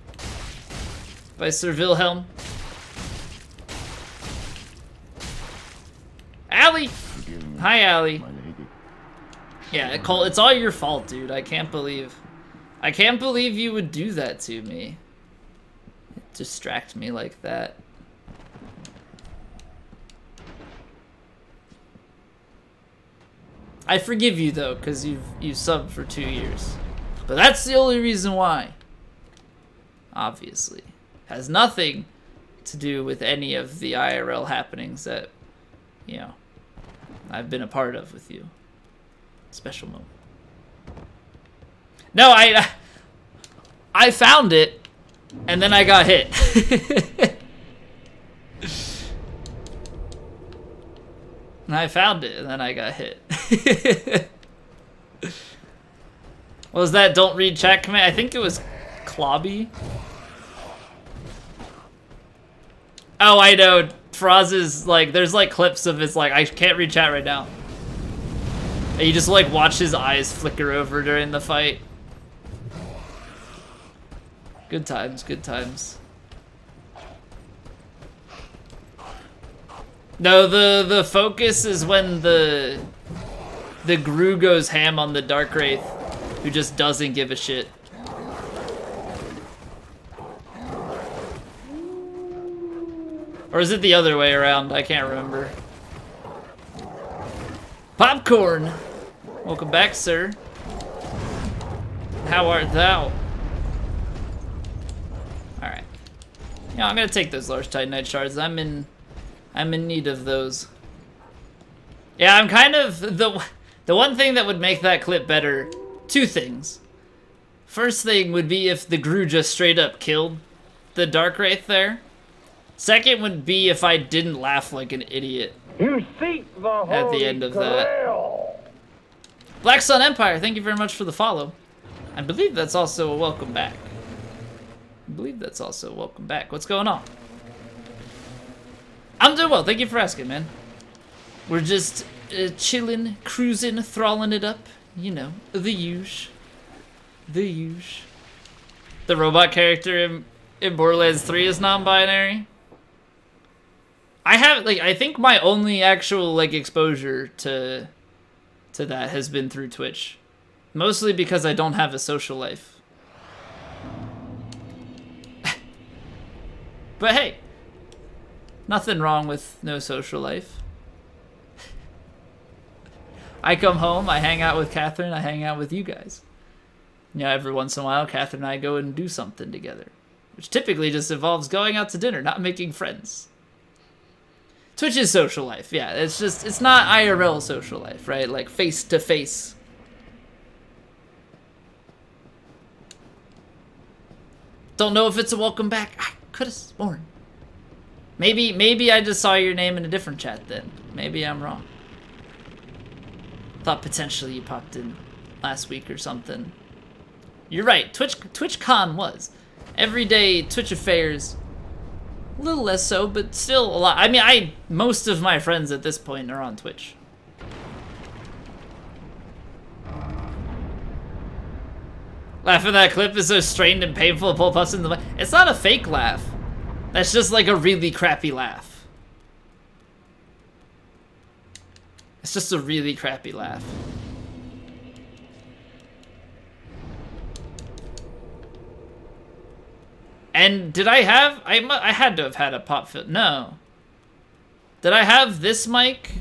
Sir Wilhelm. Allie! Hi, Allie. Yeah, Colt, it's all your fault, dude. I can't believe you would do that to me. Distract me like that. I forgive you though, because you've subbed for 2 years. But that's the only reason why. Obviously. Has nothing to do with any of the IRL happenings that, you know, I've been a part of with you. Special moment. No, I found it, and then I got hit. And I found it, and then I got hit. What was that? Don't read chat command? I think it was Clobby. Oh, I know. Froz is like, there's like clips of his like, I can't read chat right now. And you just like watch his eyes flicker over during the fight. Good times, good times. No, the focus is when the Gru goes ham on the Dark Wraith, who just doesn't give a shit. Or is it the other way around? I can't remember. Popcorn! Welcome back, sir. How art thou? Alright. Yeah, I'm gonna take those large Titanite shards. I'm in need of those. Yeah, I'm kind of the one thing that would make that clip better, two things. First thing would be if the Gru just straight up killed the Dark Wraith there. Second would be if I didn't laugh like an idiot at the end of that. Black Sun Empire, thank you very much for the follow. I believe that's also a welcome back. What's going on? I'm doing well, thank you for asking, man. We're just chilling, cruising, thralling it up. You know, the usual. The robot character in Borderlands 3 is non-binary. I think my only actual like exposure to that has been through Twitch. Mostly because I don't have a social life. But hey, nothing wrong with no social life. I come home, I hang out with Catherine, I hang out with you guys. You know, every once in a while, Catherine and I go and do something together. Which typically just involves going out to dinner, not making friends. Twitch is social life, yeah. It's not IRL social life, right? Like face to face. Don't know if it's a welcome back. I could have sworn. Maybe I just saw your name in a different chat then. Maybe I'm wrong. Thought potentially you popped in last week or something. You're right, TwitchCon was. Everyday Twitch affairs. A little less so, but still a lot. I mean, most of my friends at this point are on Twitch. Laughing at that clip is so strained and painful. Pull puffs in the. It's not a fake laugh. That's just like a really crappy laugh. It's just a really crappy laugh. And did I have... I had to have had a pop filter. No. Did I have this mic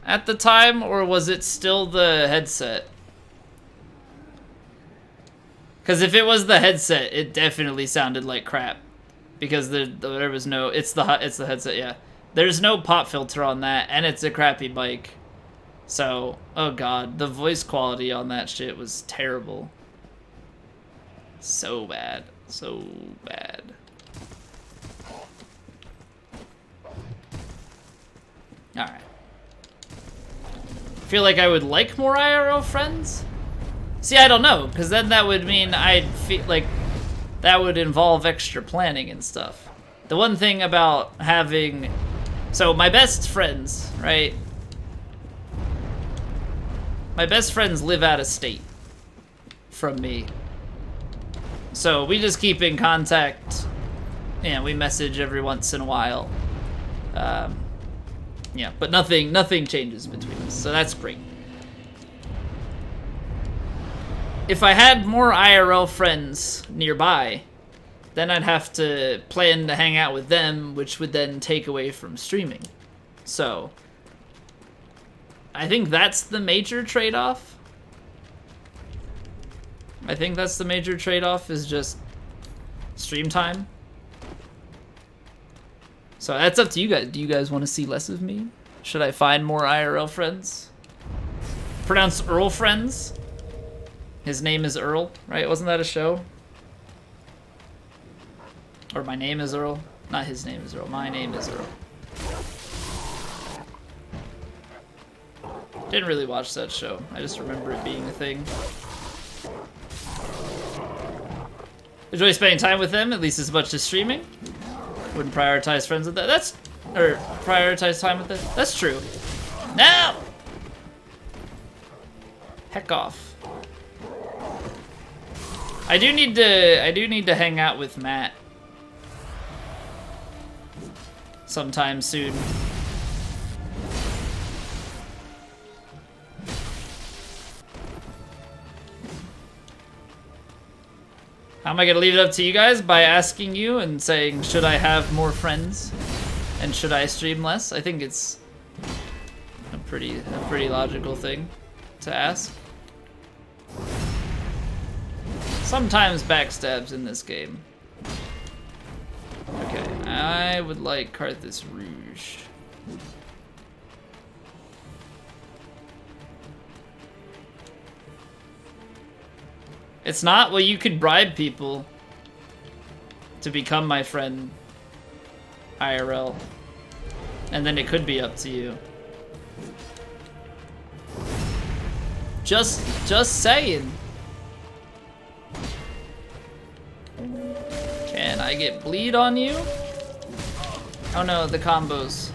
at the time, or was it still the headset? Because if it was the headset, it definitely sounded like crap. Because there was no... It's the headset, yeah. There's no pop filter on that, and it's a crappy mic. So, oh god, the voice quality on that shit was terrible. So bad. So bad. Alright. Feel like I would like more IRL friends? See, I don't know, because then that would mean I'd feel like that would involve extra planning and stuff. The one thing about having... So, my best friends, right? My best friends live out of state from me. So we just keep in contact. Yeah, we message every once in a while. Yeah, but nothing changes between us, so that's great. If I had more IRL friends nearby, then I'd have to plan to hang out with them, which would then take away from streaming. So I think that's the major trade-off. I think that's the major trade-off, is just stream time. So that's up to you guys. Do you guys want to see less of me? Should I find more IRL friends? Pronounced Earl friends? His name is Earl, right? Wasn't that a show? Or my name is Earl? Not his name is Earl. My name is Earl. Didn't really watch that show. I just remember it being a thing. Enjoy spending time with them, at least as much as streaming. Wouldn't prioritize friends with that. Or prioritize time with them. That's true. No! Heck off. I do need to hang out with Matt sometime soon. How am I gonna leave it up to you guys? By asking you and saying, should I have more friends? And should I stream less? I think it's a pretty logical thing to ask. Sometimes backstabs in this game. Okay, I would like Carthus Rouge. It's not? Well, you could bribe people to become my friend IRL. And then it could be up to you. Just saying. Can I get bleed on you? Oh no, the combos.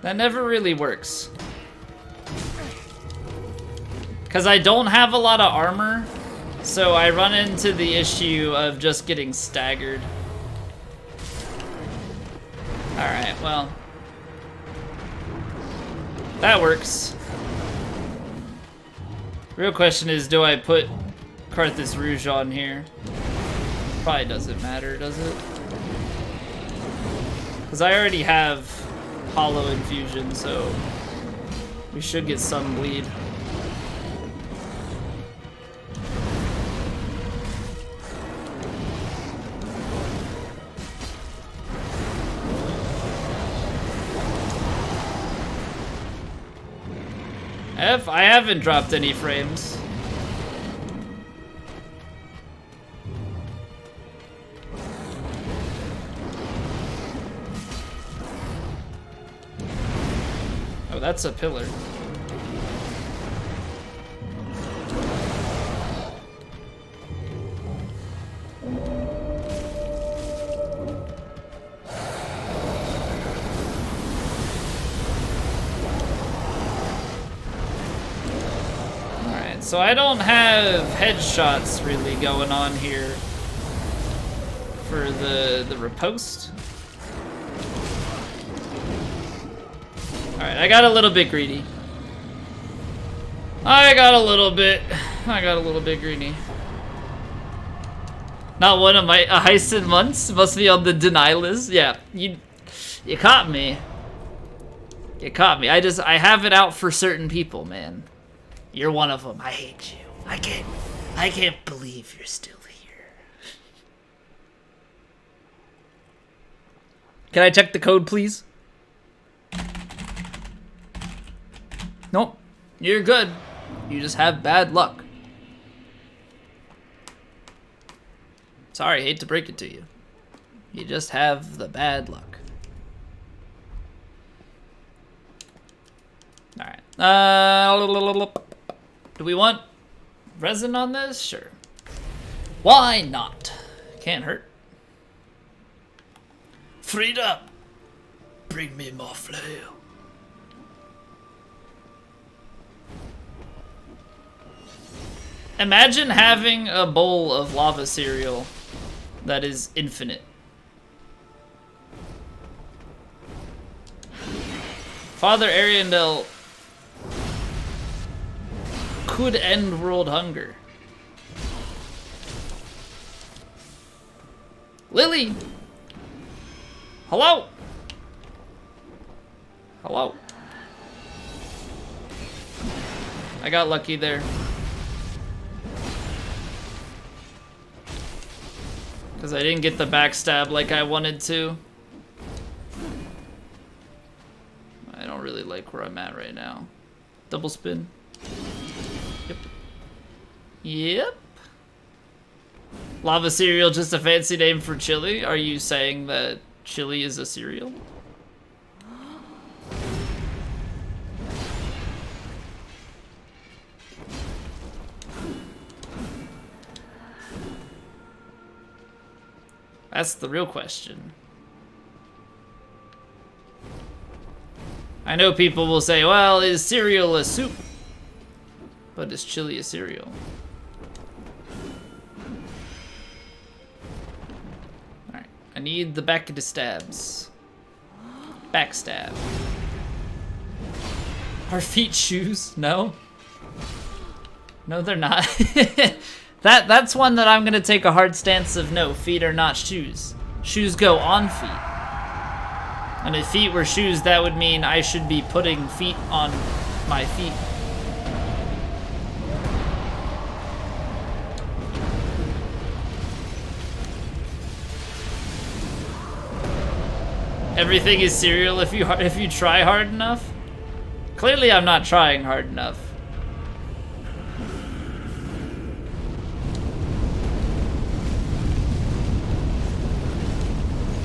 That never really works. Because I don't have a lot of armor, so I run into the issue of just getting staggered. Alright, well. That works. Real question is, do I put Carthus Rouge on here? Probably doesn't matter, does it? Because I already have Hollow Infusion, so we should get some bleed. I haven't dropped any frames. Oh, that's a pillar. So I don't have headshots really going on here for the riposte. Alright, I got a little bit greedy. I got a little bit greedy. Not one of my heists in months? Must be on the deny list? Yeah, you caught me. You caught me. I have it out for certain people, man. You're one of them. I hate you. I can't believe you're still here. Can I check the code, please? Nope. You're good. You just have bad luck. Sorry, hate to break it to you. You just have the bad luck. Alright. Do we want resin on this? Sure. Why not? Can't hurt. Freed up. Bring me more flail. Imagine having a bowl of lava cereal that is infinite. Father Ariandel could end world hunger. Lily! Hello? Hello? I got lucky there. Because I didn't get the backstab like I wanted to. I don't really like where I'm at right now. Double spin. Yep. Yep. Lava cereal, just a fancy name for chili? Are you saying that chili is a cereal? That's the real question. I know people will say, well, is cereal a soup? But is chili a cereal? Alright, I need the back of the stabs. Backstab. Are feet shoes? No? No, they're not. That's one that I'm gonna take a hard stance of no, feet are not shoes. Shoes go on feet. And if feet were shoes, that would mean I should be putting feet on my feet. Everything is cereal if you try hard enough? Clearly I'm not trying hard enough.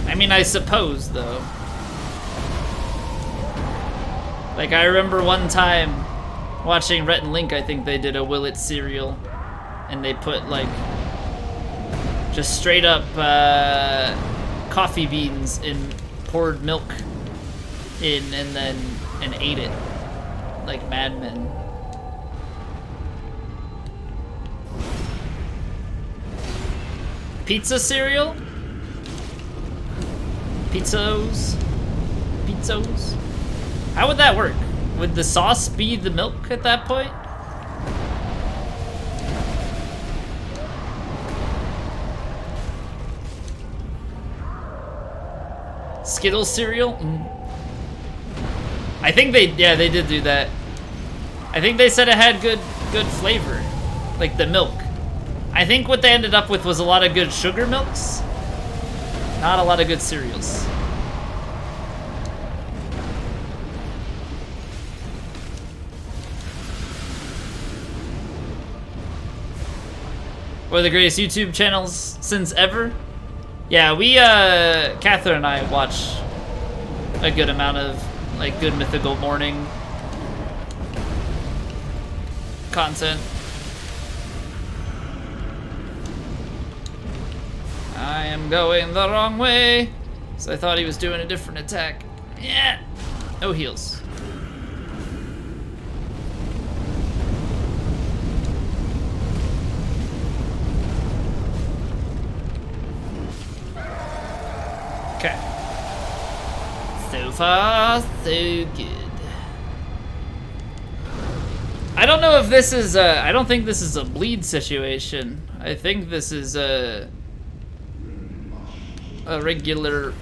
I mean, I suppose, though. Like, I remember one time watching Rhett and Link, I think they did a Will It cereal. And they put, like, just straight up coffee beans in poured milk in and ate it. Like Mad Men. Pizza cereal? Pizzos? How would that work? Would the sauce be the milk at that point? Skittles cereal? I think they did do that. I think they said it had good flavor. Like the milk. I think what they ended up with was a lot of good sugar milks. Not a lot of good cereals. One of the greatest YouTube channels since ever. Yeah, we, Catherine and I watch a good amount of, like, good mythical morning content. I am going the wrong way. So I thought he was doing a different attack. Yeah. No heals. Okay. So far, so good. I don't know if this is I don't think this is a bleed situation. I think this is a regular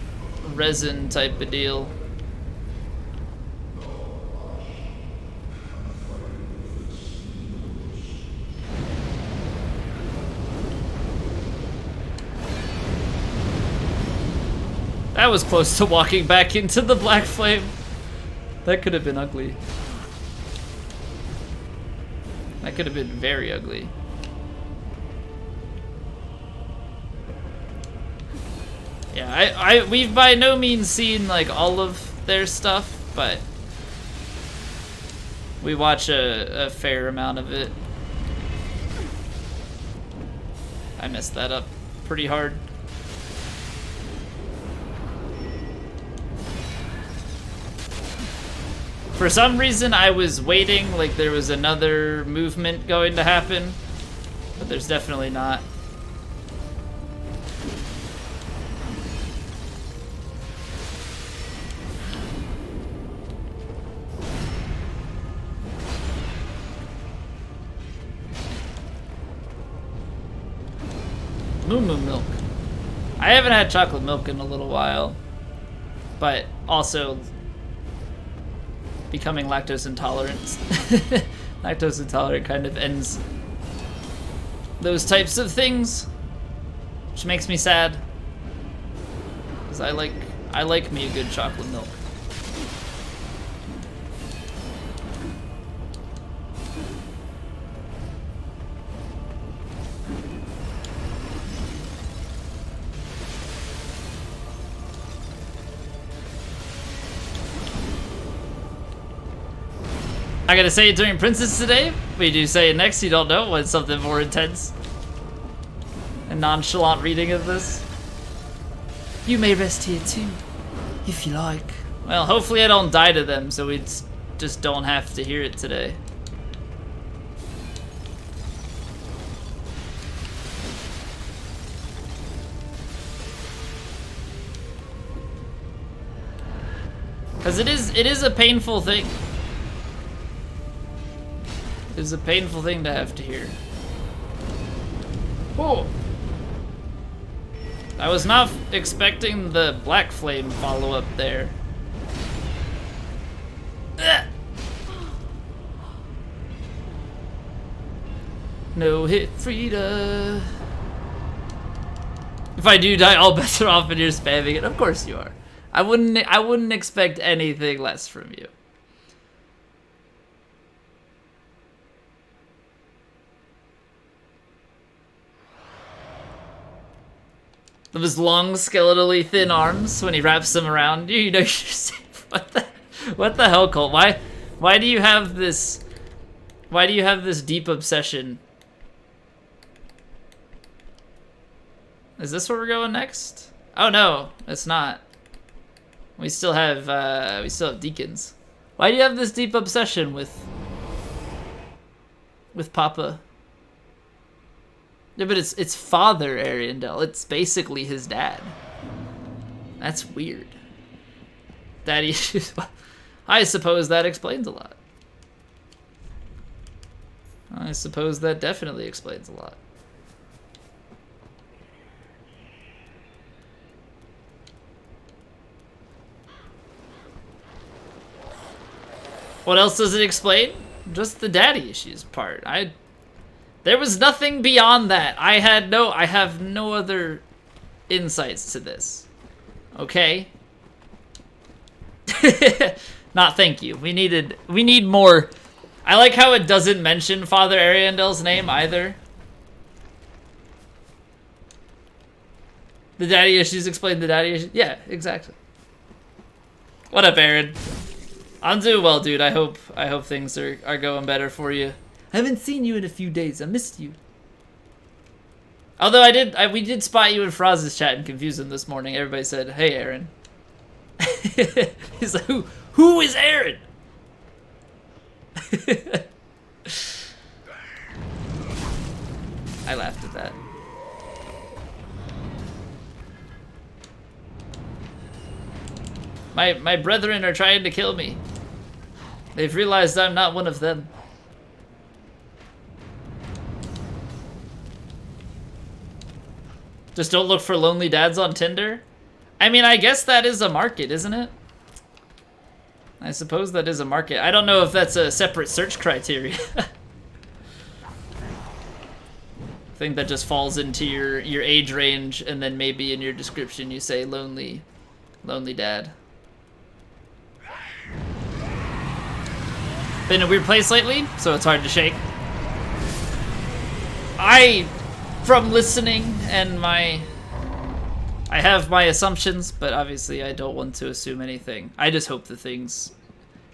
resin type of deal. That was close to walking back into the black flame. That could have been ugly. That could have been very ugly. Yeah, we've by no means seen like all of their stuff, but we watch a fair amount of it. I messed that up pretty hard. For some reason, I was waiting like there was another movement going to happen, but there's definitely not. Moo Moo milk. I haven't had chocolate milk in a little while, but also becoming lactose intolerant. Lactose intolerant kind of ends those types of things, which makes me sad, because I like me a good chocolate milk. I gotta say it during Princess today, but you do say it next, you don't know when something more intense. A nonchalant reading of this. You may rest here too, if you like. Well, hopefully I don't die to them, so we just don't have to hear it today. Because it is a painful thing. It's a painful thing to have to hear. Oh! I was not expecting the black flame follow-up there. Ugh. No hit Frida. If I do die, all bets are off and you're spamming it. Of course you are. I wouldn't expect anything less from you. Of his long, skeletally thin arms when he wraps them around you, you know you're safe. What the hell, Colt? Why do you have this? Why do you have this deep obsession? Is this where we're going next? Oh no, it's not. We still have deacons. Why do you have this deep obsession with Papa? Yeah, but it's Father Ariandel. It's basically his dad. That's weird. Daddy issues. I suppose that explains a lot. I suppose that definitely explains a lot. What else does it explain? Just the daddy issues part. There was nothing beyond that. I have no other insights to this. Okay? Not thank you. We need more. I like how it doesn't mention Father Ariandel's name either. The daddy issues explain the daddy issues. Yeah, exactly. What up, Aaron? I'm doing well, dude. I hope things are going better for you. I haven't seen you in a few days. I missed you. Although we did spot you in Fraz's chat and confuse him this morning. Everybody said, "Hey, Aaron." He's like, "Who is Aaron?" I laughed at that. My brethren are trying to kill me. They've realized I'm not one of them. Just don't look for lonely dads on Tinder? I mean, I guess that is a market, isn't it? I suppose that is a market. I don't know if that's a separate search criteria. I think that just falls into your age range, and then maybe in your description you say lonely dad. Been in a weird place lately, so it's hard to shake. From listening and I have my assumptions, but obviously I don't want to assume anything. I just hope the things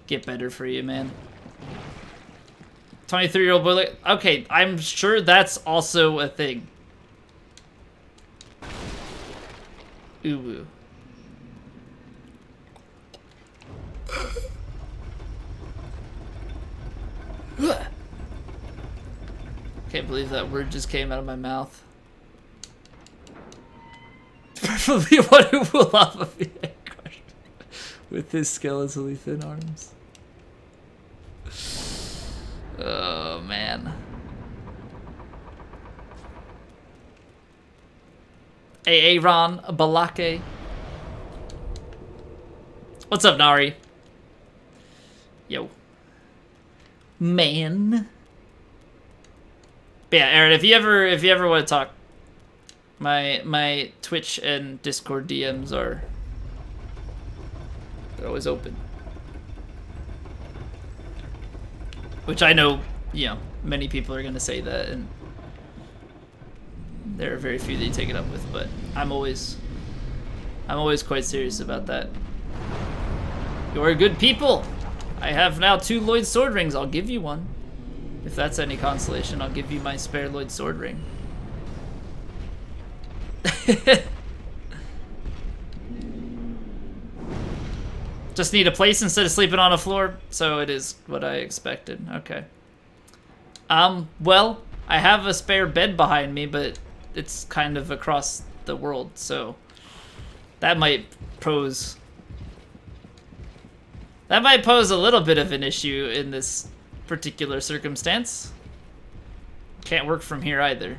get better for you, man. 23-year-old boy. Okay, I'm sure that's also a thing. Ooh. Can't believe that word just came out of my mouth. Preferably one who will lava me with his skeletally thin arms. Oh man. Aaron Balake. What's up, Nari? Yo. Man. But yeah, Aaron, if you ever want to talk, my Twitch and Discord DMs they're always open. Which I know, you know, many people are gonna say that, and there are very few that you take it up with, but I'm always quite serious about that. You're good people. I have now 2 Lloyd sword rings. I'll give you one. If that's any consolation, I'll give you my spare Lloyd sword ring. Just need a place instead of sleeping on a floor, so it is what I expected. Okay. Well, I have a spare bed behind me, but it's kind of across the world, so that might pose a little bit of an issue in this particular circumstance. Can't work from here either.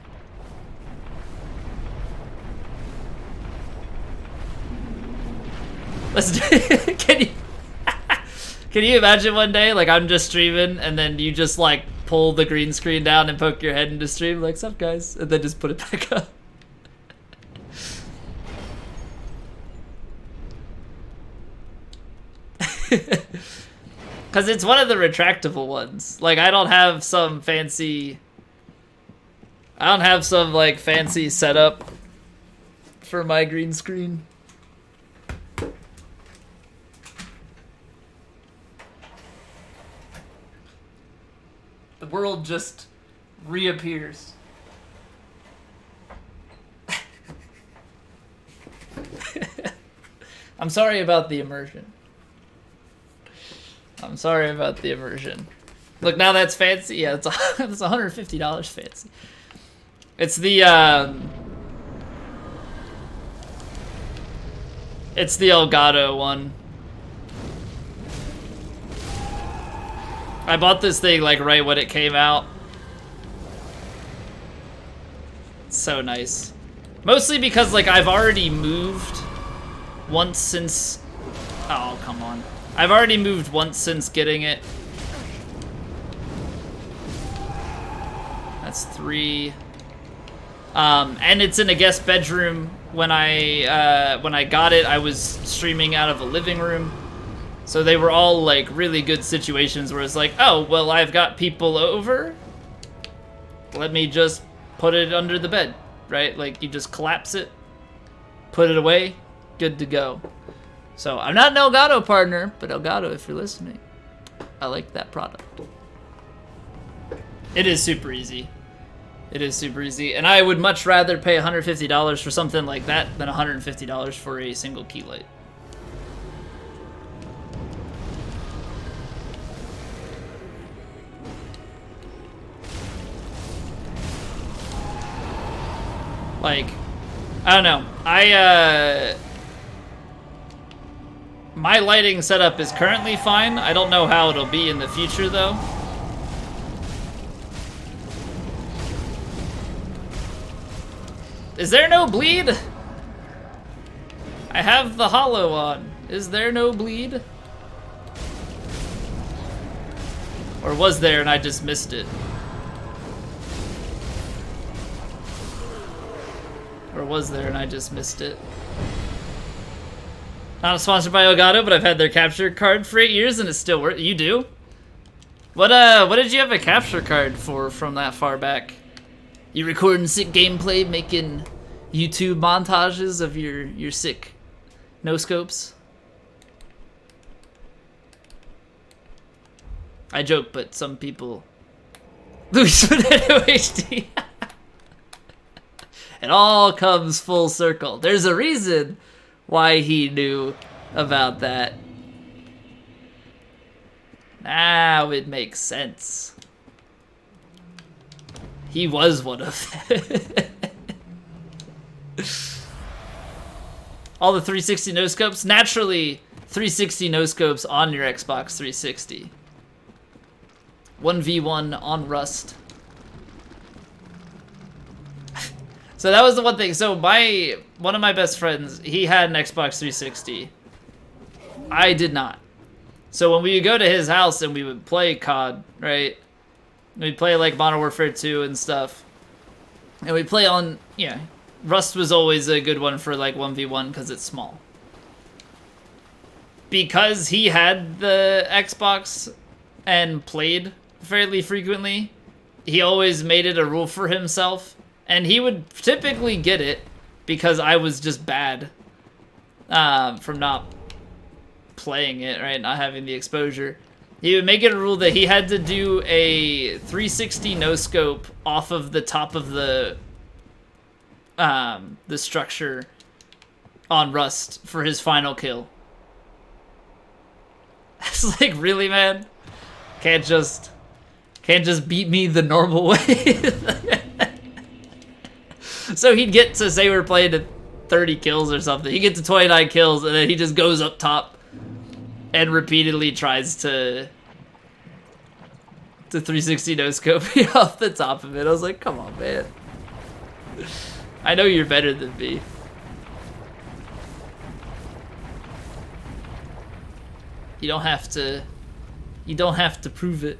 Let's do it. Can you imagine one day, like, I'm just streaming and then you just like pull the green screen down and poke your head into stream like, sup guys, and then just put it back up. Cause it's one of the retractable ones. Like, I don't have some like fancy setup for my green screen. The world just reappears. I'm sorry about the immersion. I'm sorry about the immersion. Look, now that's fancy. Yeah, it's $150 fancy. It's the Elgato one. I bought this thing like right when it came out. It's so nice. Mostly because like I've already moved once since... Oh, come on. I've already moved once since getting it. That's 3. And it's in a guest bedroom. When I got it, I was streaming out of a living room. So they were all like really good situations where it's like, oh, well, I've got people over. Let me just put it under the bed, right? Like you just collapse it, put it away, good to go. So I'm not an Elgato partner, but Elgato, if you're listening, I like that product. It is super easy. It is super easy. And I would much rather pay $150 for something like that than $150 for a single key light. Like, I don't know. My lighting setup is currently fine. I don't know how it'll be in the future, though. Is there no bleed? I have the hollow on. Is there no bleed? Or was there and I just missed it? Or was there and I just missed it? Not sponsored by Elgato, but I've had their capture card for 8 years and it's still worth. You do? What did you have a capture card for from that far back? You recording sick gameplay, making YouTube montages of your sick no scopes? I joke, but some people. Luis Bonetto HD. It all comes full circle. There's a reason why he knew about that. Now it makes sense. He was one of them. All the 360 no scopes. Naturally, 360 no scopes on your Xbox 360. 1v1 on Rust. So that was the one thing. So one of my best friends, he had an Xbox 360. I did not. So when we would go to his house and we would play COD, right? We'd play like Modern Warfare 2 and stuff. And we'd play on, yeah, Rust was always a good one for like 1v1 because it's small. Because he had the Xbox and played fairly frequently, he always made it a rule for himself. And he would typically get it because I was just bad from not playing it, right? Not having the exposure. He would make it a rule that he had to do a 360 no scope off of the top of the structure on Rust for his final kill. It's like, really, man? Can't just beat me the normal way. So he'd get to, say we're playing to 30 kills or something. He gets to 29 kills and then he just goes up top and repeatedly tries to 360 no scope me off the top of it. I was like, come on, man. I know you're better than me. You don't have to prove it.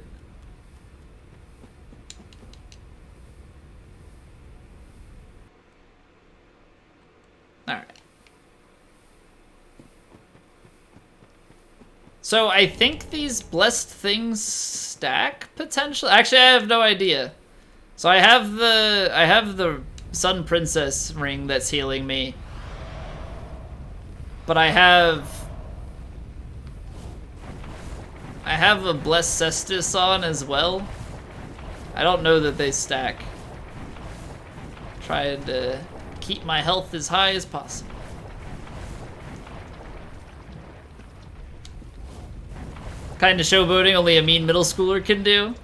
Alright. So I think these blessed things stack potentially. Actually, I have no idea. So I have the Sun Princess ring that's healing me. But I have a Blessed Cestus on as well. I don't know that they stack. Trying to keep my health as high as possible. Kind of showboating only a mean middle schooler can do.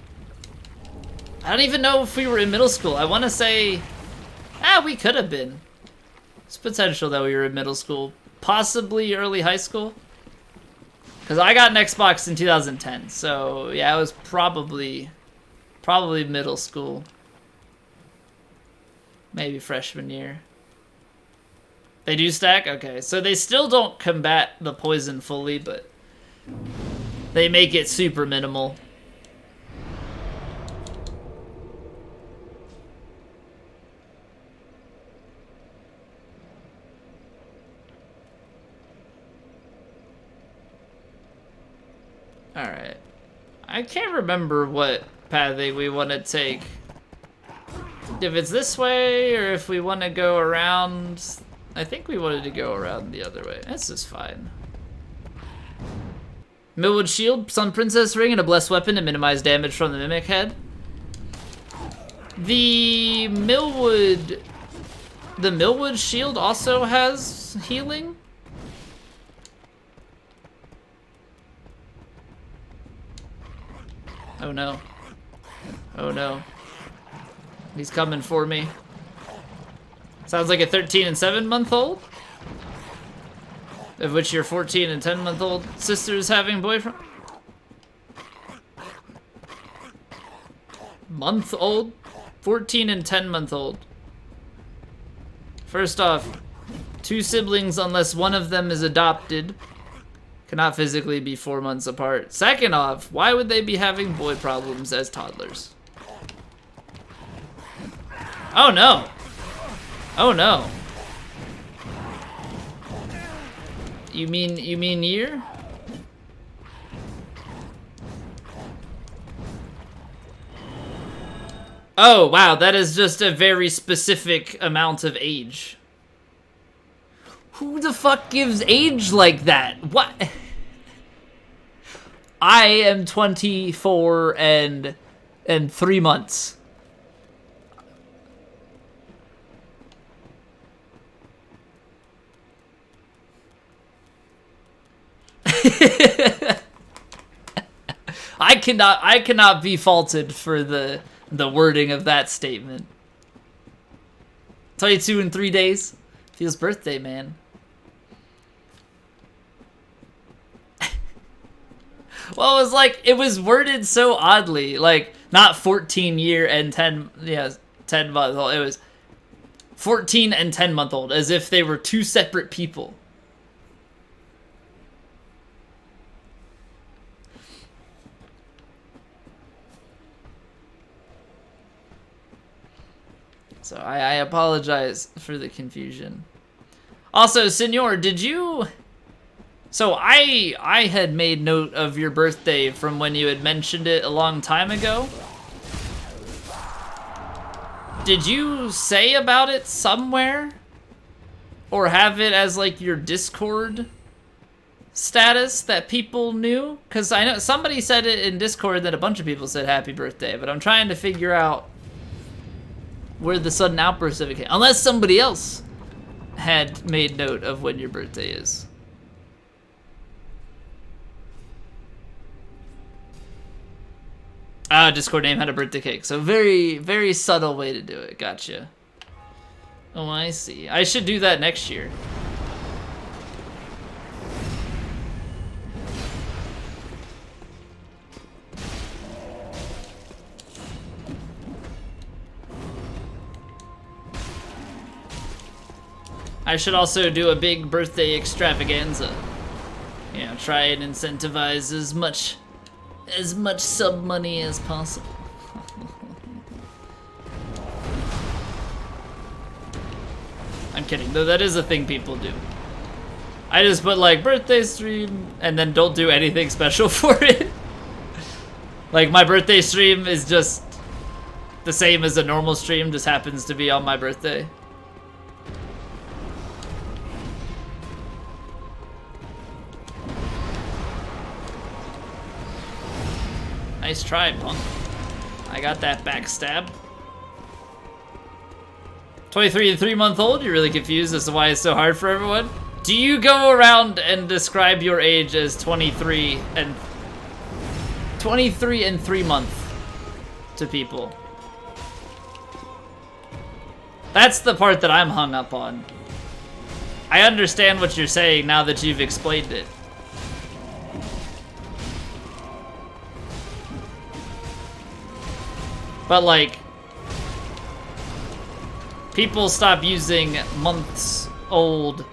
I don't even know if we were in middle school. I want to say, we could have been. It's potential that we were in middle school, possibly early high school. Because I got an Xbox in 2010, so yeah, it was probably middle school. Maybe freshman year. They do stack? Okay, so they still don't combat the poison fully, but they make it super minimal. Alright. I can't remember what pathing we want to take. If it's this way, or if we want to go around. I think we wanted to go around the other way. This is fine. Millwood Shield, Sun Princess Ring, and a Blessed Weapon to minimize damage from the Mimic Head. The Millwood Shield also has healing. Oh no. Oh no. He's coming for me. Sounds like a 13 and 7 month old. Of which your 14 and 10-month-old sister is having boyfriend? Month-old? 14 and 10-month-old. First off, 2 siblings, unless one of them is adopted, cannot physically be 4 months apart. Second off, why would they be having boy problems as toddlers? Oh no! Oh no! You mean year? Oh wow, that is just a very specific amount of age. Who the fuck gives age like that? What? I am 24 and 3 months. I cannot be faulted for the wording of that statement. 22 in 3 days. Feels birthday, man. Well, it was like, it was worded so oddly, like not 14 year and 10 month old. It was 14 and 10-month old, as if they were 2 separate people. So I apologize for the confusion. Also, Senor, did you... So I had made note of your birthday from when you had mentioned it a long time ago. Did you say about it somewhere? Or have it as like your Discord status that people knew? Because I know somebody said it in Discord that a bunch of people said happy birthday, but I'm trying to figure out where the sudden outburst of it came. Unless somebody else had made note of when your birthday is. Ah, Discord name had a birthday cake. So very, very subtle way to do it. Gotcha. Oh, I see. I should do that next year. I should also do a big birthday extravaganza. You know, try and incentivize as much sub money as possible. I'm kidding, though that is a thing people do. I just put like birthday stream and then don't do anything special for it. Like my birthday stream is just the same as a normal stream, just happens to be on my birthday. Nice try, punk. I got that backstab. 23 and 3-month-old? You're really confused as to why it's so hard for everyone? Do you go around and describe your age as 23 and 3 months to people? That's the part that I'm hung up on. I understand what you're saying now that you've explained it. But like, people stop using months old.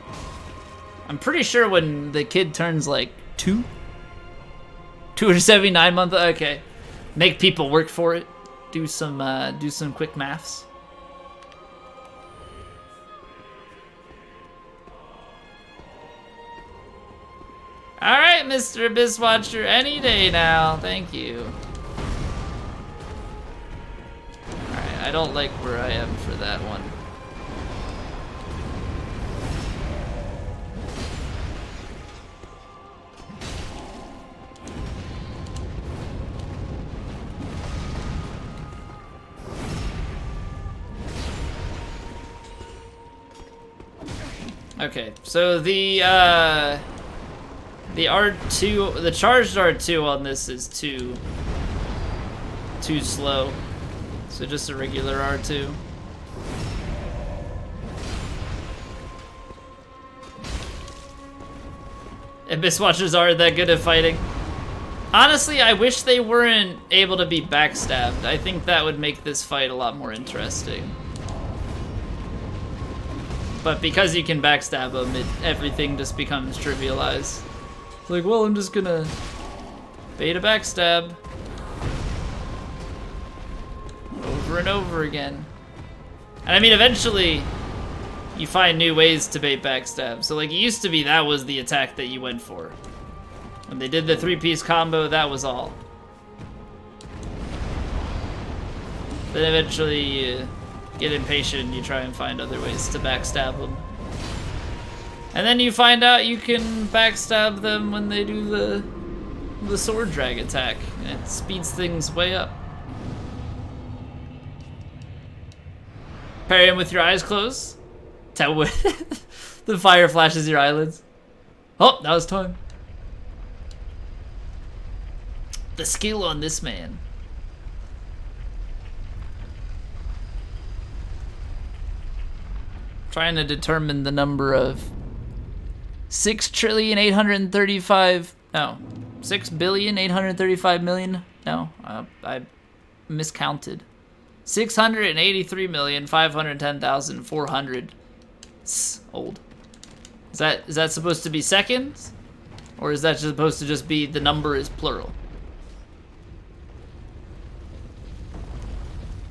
I'm pretty sure when the kid turns like 2 or 79 months. Okay, make people work for it. Do some quick maths. All right, Mr. Abyss Watcher, any day now. Thank you. I don't like where I am for that one. Okay, so the R2, the charged R2 on this is too slow. So just a regular R2. Abyss Watchers aren't that good at fighting. Honestly, I wish they weren't able to be backstabbed. I think that would make this fight a lot more interesting. But because you can backstab them, everything just becomes trivialized. It's like, well, I'm just gonna bait a backstab. Over and over again. And I mean, eventually, you find new ways to bait backstab. So like, it used to be that was the attack that you went for. When they did the 3-piece combo, that was all. Then eventually you get impatient and you try and find other ways to backstab them. And then you find out you can backstab them when they do the sword drag attack. And it speeds things way up. Parry him with your eyes closed. Tell when the fire flashes your eyelids. Oh, that was time. The skill on this man. Trying to determine the number of 6,835,000,000. No, I miscounted. 683,510,400. Old. Is that supposed to be seconds? Or is that supposed to just be the number is plural?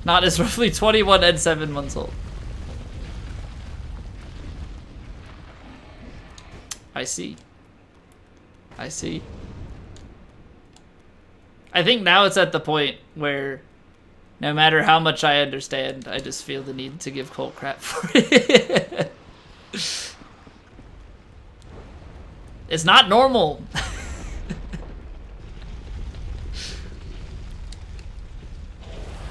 Not as roughly 21 and 7 months old. I see. I see. I think now it's at the point where no matter how much I understand, I just feel the need to give Colt crap for it. It's not normal.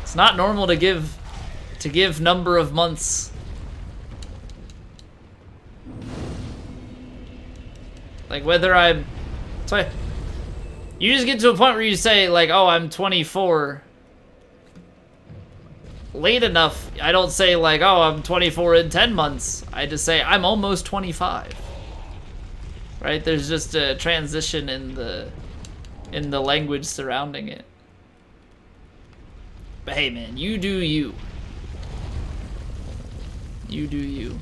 It's not normal to give number of months. Like whether I'm, so you just get to a point where you say like, oh, I'm 24. Late enough, I don't say like, oh, I'm 24 in 10 months. I just say I'm almost 25. Right? There's just a transition in the language surrounding it. But hey, man, you do you. You do you.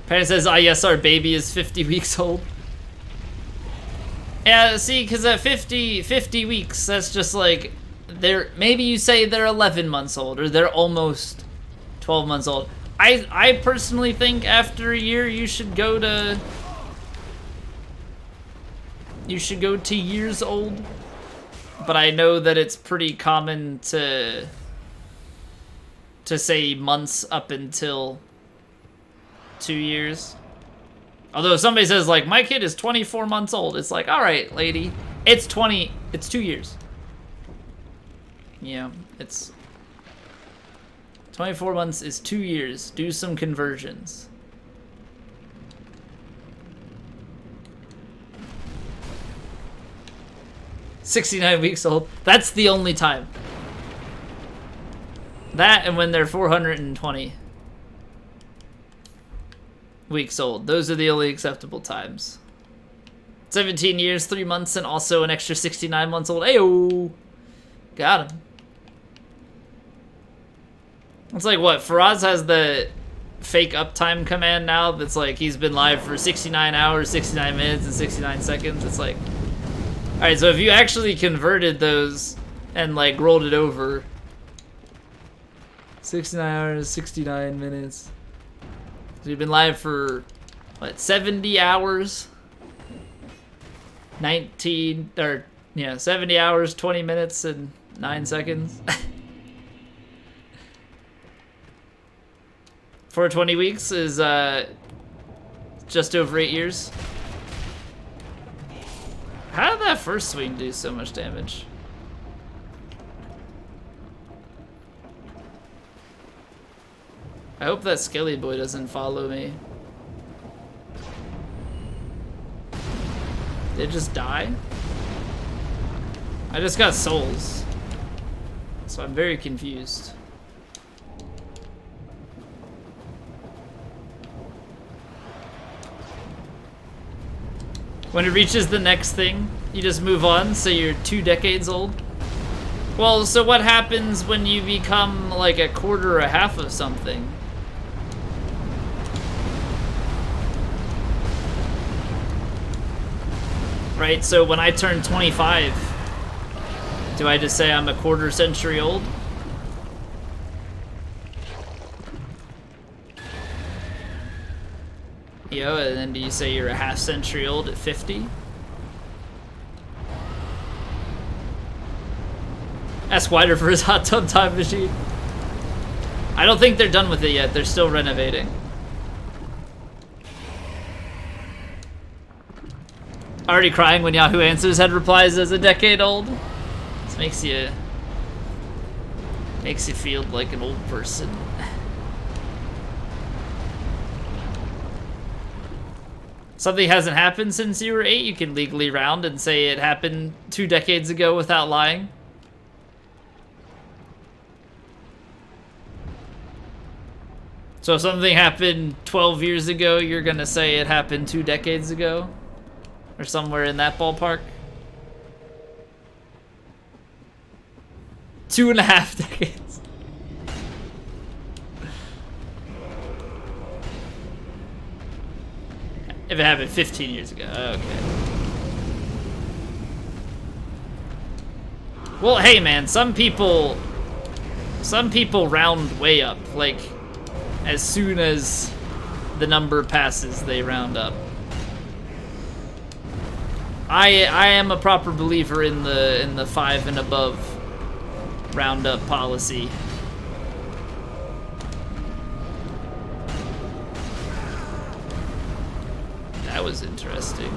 Parent says, ah, yes, our baby is 50 weeks old. Yeah, see, because at 50 weeks, that's just like, maybe you say they're 11 months old, or they're almost 12 months old. I personally think after a year, you should go to years old. But I know that it's pretty common to say months up until 2 years. Although if somebody says like, my kid is 24 months old, it's like, all right, lady, it's 2 years. Yeah, it's 24 months is 2 years. Do some conversions. "69 weeks old. That's the only time. That and when they're 420 weeks old. Those are the only acceptable times. 17 years, 3 months, and also an extra 69 months old. Ayo! Got him. It's like what? Faraz has the fake uptime command now that's like he's been live for 69 hours, 69 minutes, and 69 seconds. It's like, alright, so if you actually converted those and like rolled it over, 69 hours, 69 minutes. So you've been live for, what, 70 hours? 70 hours, 20 minutes, and 9 seconds. 420 weeks is just over 8 years. How did that first swing do so much damage? I hope that Skelly boy doesn't follow me. Did it just die? I just got souls. So I'm very confused. When it reaches the next thing, you just move on, so you're 2 decades old. Well, so what happens when you become like a quarter or a half of something? Right, so when I turn 25, do I just say I'm a quarter century old? Yo, and then do you say you're a half century old at 50? Ask Wider for his hot tub time machine. I don't think they're done with it yet. They're still renovating. Already crying when Yahoo Answers had replies as a decade old. This makes you feel like an old person. Something hasn't happened since you were 8, you can legally round and say it happened 2 decades ago without lying. So if something happened 12 years ago, you're gonna say it happened 2 decades ago? Or somewhere in that ballpark? 2.5 decades. If it happened 15 years ago, okay. Well, hey man, some people round way up. Like, as soon as the number passes, they round up. I am a proper believer in the 5 and above roundup policy. That was interesting.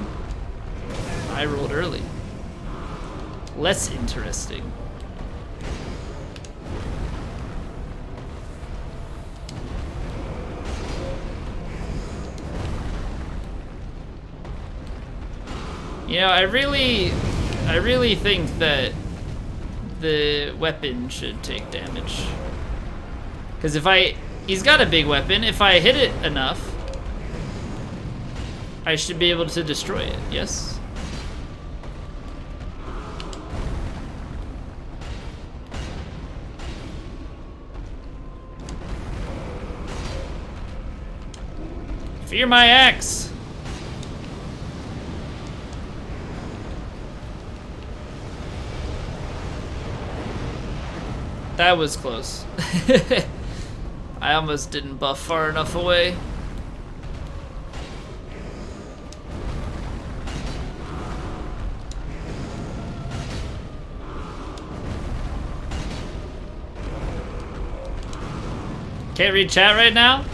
I rolled early. Less interesting. You know, I really think that the weapon should take damage. Because he's got a big weapon. If I hit it enough, I should be able to destroy it, yes? Fear my axe! That was close. I almost didn't buff far enough away. Can't read chat right now?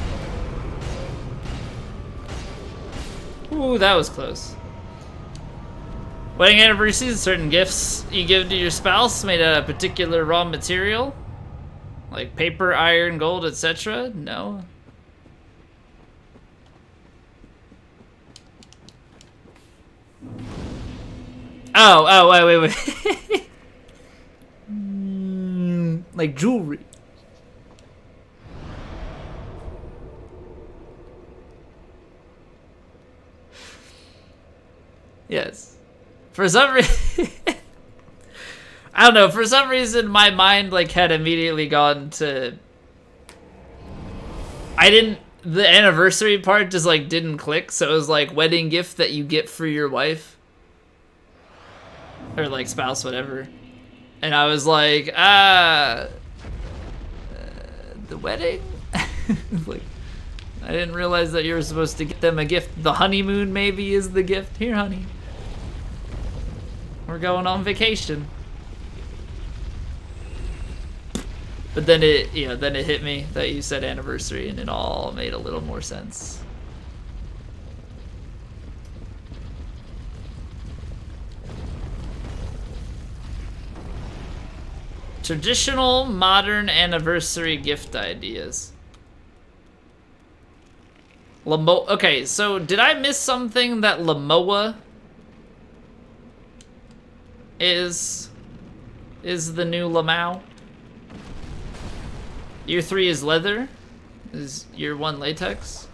Ooh, that was close. Wedding anniversaries, certain gifts you give to your spouse made out of particular raw material? Like paper, iron, gold, etc.? No. Oh, wait. Like jewelry. Yes. For some reason, I don't know, for some reason my mind like had immediately gone to, the anniversary part just like didn't click, so it was like wedding gift that you get for your wife. Or like spouse, whatever. And I was like, the wedding? Like, I didn't realize that you were supposed to get them a gift. The honeymoon maybe is the gift. Here, honey. We're going on vacation. But then it hit me that you said anniversary, and it all made a little more sense. Traditional modern anniversary gift ideas. Okay, so did I miss something that Lamoa is the new Lamau? Year 3 is leather. Is year 1 latex?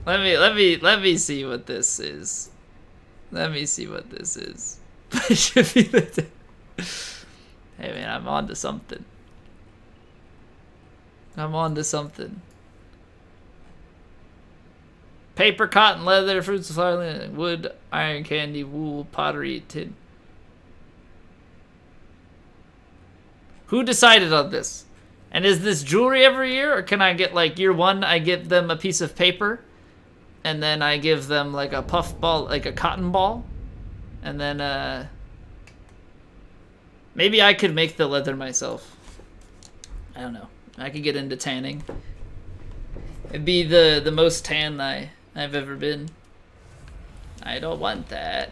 Let me see what this is. Let me see what this is. It should be the. Hey man, I'm on to something. I'm on to something. Paper, cotton, leather, fruits, flour, wood, iron, candy, wool, pottery, tin. Who decided on this? And is this jewelry every year, or can I get like year 1? I give them a piece of paper, and then I give them like a puff ball, like a cotton ball, and then maybe I could make the leather myself. I don't know. I could get into tanning. It'd be the most tan I've ever been. I don't want that.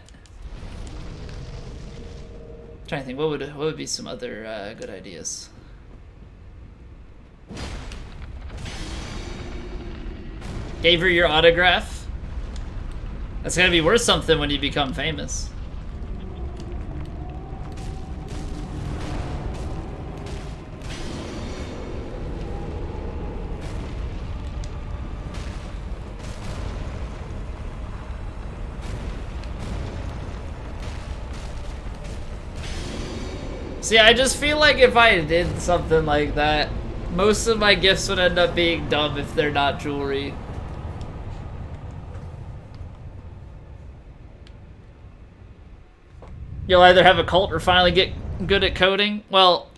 I'm trying to think, what would be some other good ideas? Gave her your autograph? That's gonna be worth something when you become famous. See, I just feel like if I did something like that, most of my gifts would end up being dumb if they're not jewelry. You'll either have a cult or finally get good at coding. Well,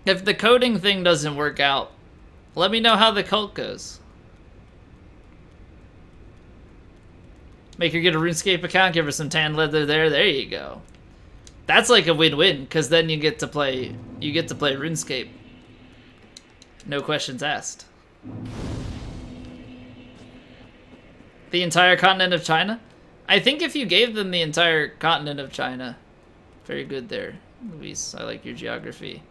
if the coding thing doesn't work out, let me know how the cult goes. Make her get a RuneScape account, give her some tan leather there. There you go. That's like a win-win, because then you get to play RuneScape. No questions asked. The entire continent of China? I think if you gave them the entire continent of China, very good there, Luis. I like your geography.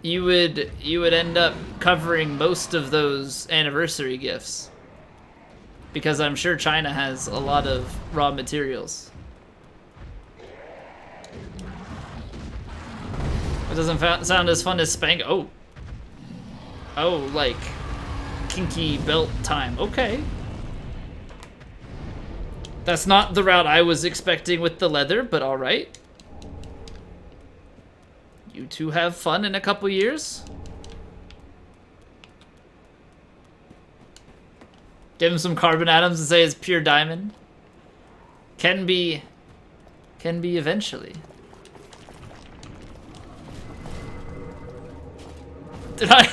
You would end up covering most of those anniversary gifts, because I'm sure China has a lot of raw materials. It doesn't sound as fun as spank. Oh, like kinky belt time. Okay. That's not the route I was expecting with the leather, but all right. You two have fun in a couple years. Give him some carbon atoms and say it's pure diamond. Can be eventually. Did I?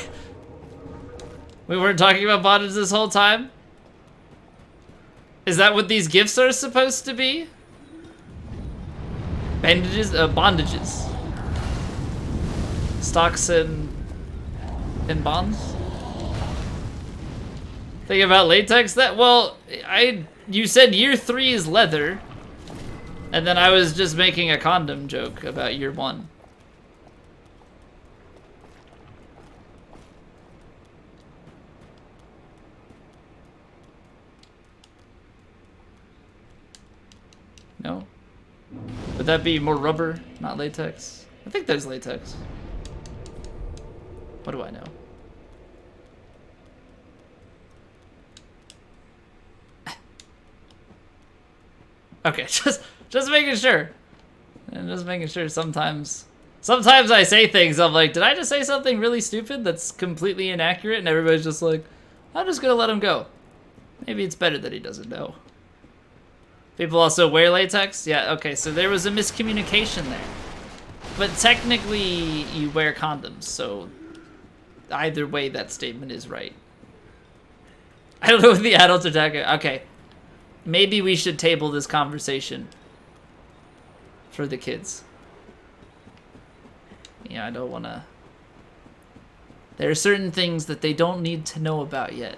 We weren't talking about bondage this whole time? Is that what these gifts are supposed to be? Bandages? Bondages. Stocks and bonds? Think about latex? You said year 3 is leather, and then I was just making a condom joke about year 1. No? Would that be more rubber, not latex? I think there's latex. What do I know? Okay, just making sure. And just making sure sometimes I say things, I'm like, did I just say something really stupid that's completely inaccurate? And everybody's just like, I'm just gonna let him go. Maybe it's better that he doesn't know. People also wear latex? Yeah, okay, so there was a miscommunication there. But technically, you wear condoms, so either way, that statement is right. I don't know what the adults are talking about. Okay, maybe we should table this conversation for the kids. Yeah, I don't want to... There are certain things that they don't need to know about yet.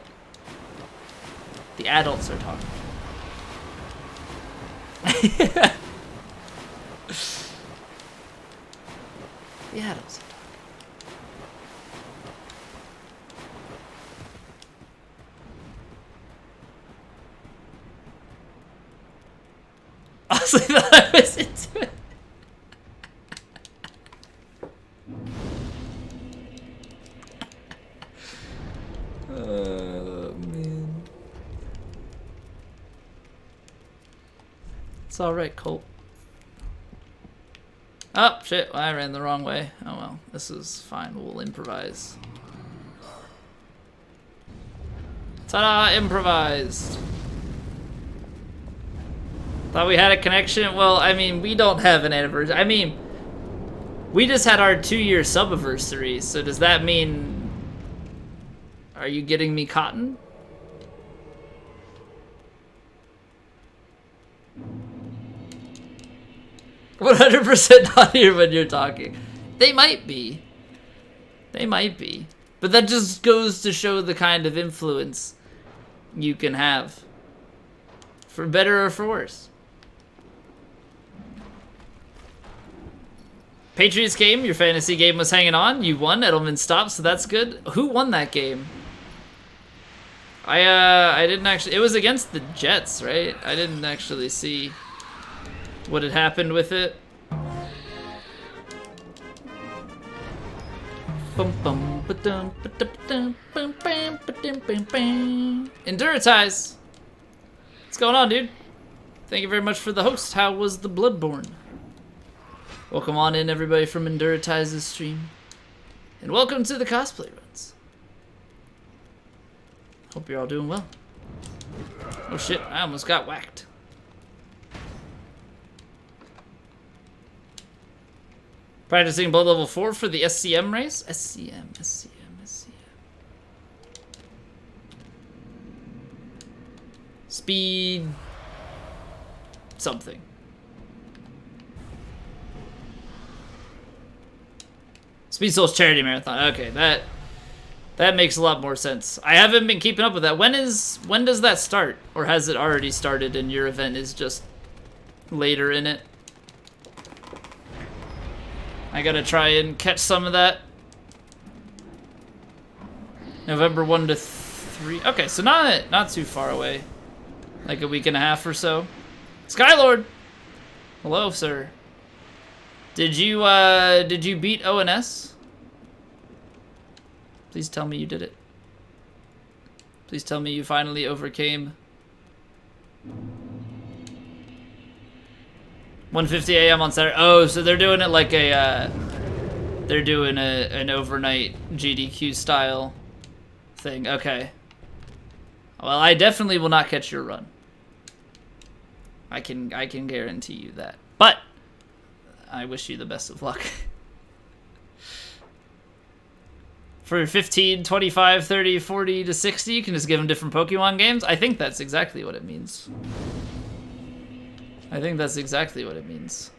The adults are talking. The adults. honestly thought I was into it. Oh, man. It's alright, Colt. Oh, shit. I ran the wrong way. Oh, well. This is fine. We'll improvise. Ta-da! Improvised. Thought we had a connection? Well, I mean, we don't have an anniversary. I mean, we just had our 2-year subiversary, so does that mean... Are you getting me cotton? "100% not here when you're talking." They might be. They might be. But that just goes to show the kind of influence you can have. For better or for worse. Patriots game, your fantasy game was hanging on. You won, Edelman stopped, so that's good. Who won that game? I didn't actually... It was against the Jets, right? I didn't actually see what had happened with it. Enduritize! What's going on, dude? Thank you very much for the host. How was the Bloodborne? Welcome on in, everybody, from Enduritize's stream. And welcome to the Cosplay Runs. Hope you're all doing well. Oh shit, I almost got whacked. Practicing Blood level 4 for the SCM race? SCM. Speed... something. Speed Soul's charity marathon. Okay, that makes a lot more sense. I haven't been keeping up with that. When does that start? Or has it already started and your event is just later in it? I gotta try and catch some of that. November 1 to 3. Okay, so not too far away. Like a week and a half or so. Skylord! Hello, sir. Did you beat ONS? Please tell me you did it. Please tell me you finally overcame. 1:50 a.m. on Saturday. Oh, so they're doing it like a they're doing an overnight GDQ style thing. Okay. Well, I definitely will not catch your run. I can guarantee you that. But I wish you the best of luck. For 15, 25, 30, 40 to 60, you can just give them different Pokemon games. I think that's exactly what it means. I think that's exactly what it means.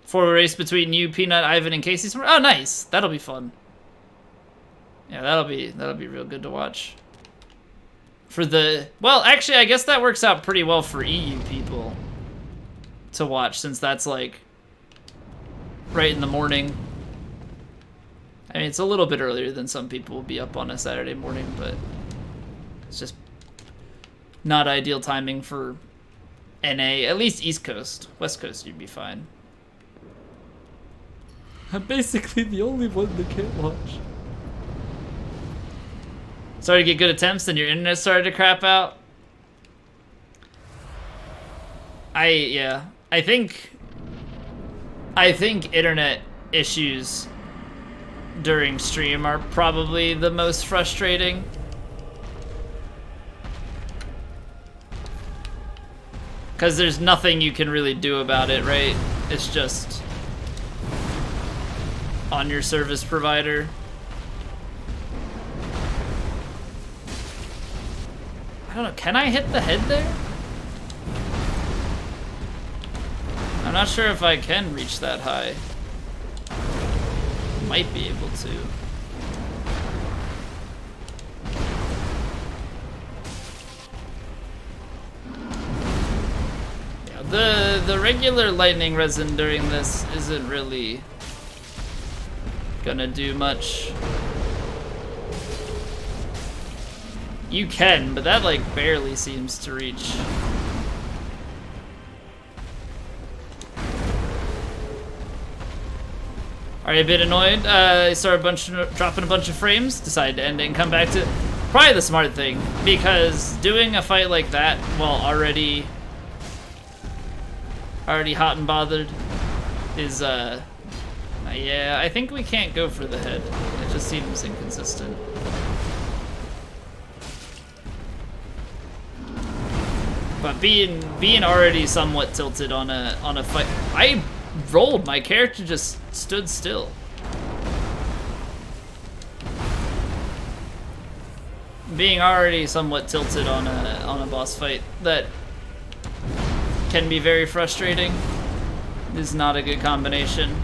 For a race between you, Peanut, Ivan, and Casey. Oh, nice. That'll be fun. Yeah, that'll be real good to watch. For the... Well, actually, I guess that works out pretty well for EU people to watch, since that's, like, right in the morning. I mean, it's a little bit earlier than some people will be up on a Saturday morning, but it's just not ideal timing for NA. At least East Coast. West Coast, you'd be fine. I'm basically the only one that can't watch. Started to get good attempts, and your internet started to crap out. I think internet issues during stream are probably the most frustrating. Because there's nothing you can really do about it, right? It's just on your service provider. I don't know, can I hit the head there? I'm not sure if I can reach that high. Might be able to. Yeah, the regular lightning resin during this isn't really gonna do much. You can, but that like barely seems to reach Already a bit annoyed. I started dropping a bunch of frames. Decided to end it and come back to probably the smart thing, because doing a fight like that while already hot and bothered is yeah, I think we can't go for the head. It just seems inconsistent. But being already somewhat tilted on a fight, I rolled. My character just stood still. Being already somewhat tilted on a boss fight that can be very frustrating is not a good combination.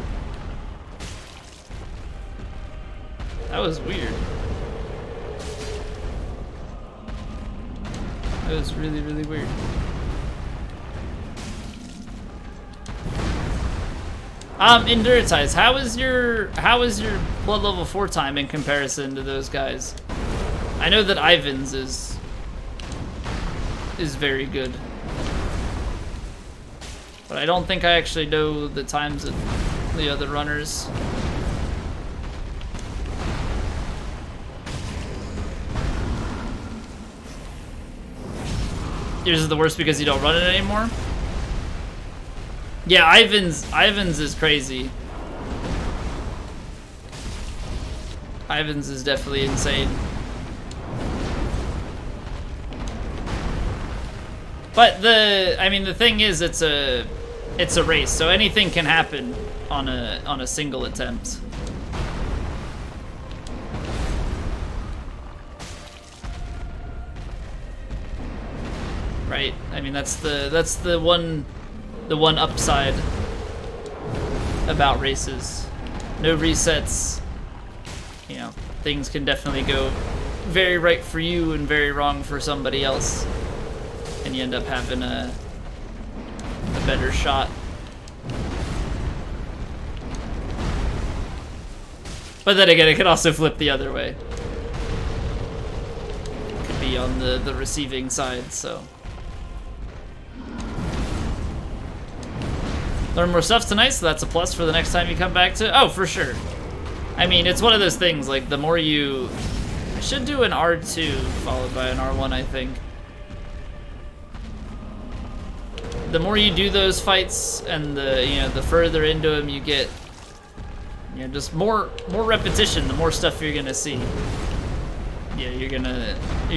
That was weird. That was really, really weird. Enduritize, how is your blood level 4 time in comparison to those guys? I know that Ivan's is very good, but I don't think I actually know the times of the other runners. Yours is the worst because you don't run it anymore? Yeah, Ivan's is crazy. Ivan's is definitely insane. But the thing is, it's a race, so anything can happen on a single attempt. Right? I mean, that's the one upside about races. No resets. You know, things can definitely go very right for you and very wrong for somebody else, and you end up having a better shot. But then again, it could also flip the other way. Could be on the receiving side, so. Learn more stuff tonight, so that's a plus for the next time you come back to. Oh, for sure. I mean, it's one of those things, like, the more you... I should do an R2 followed by an R1, I think. The more you do those fights, and the further into them you get, just more repetition, the more stuff you're gonna see. Yeah, you're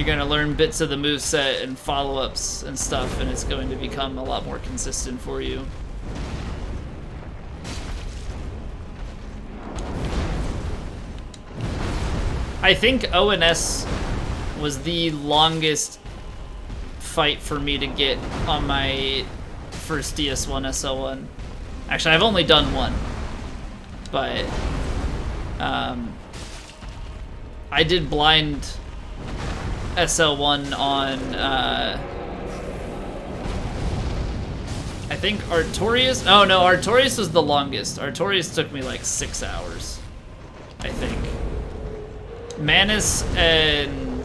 gonna learn bits of the moveset and follow-ups and stuff, and it's going to become a lot more consistent for you. I think ONS was the longest fight for me to get on my first DS1 SL1. Actually, I've only done one, but I did blind SL1 on I think Artorias. Oh no, Artorias was the longest. Artorias took me like 6 hours, I think. Manus and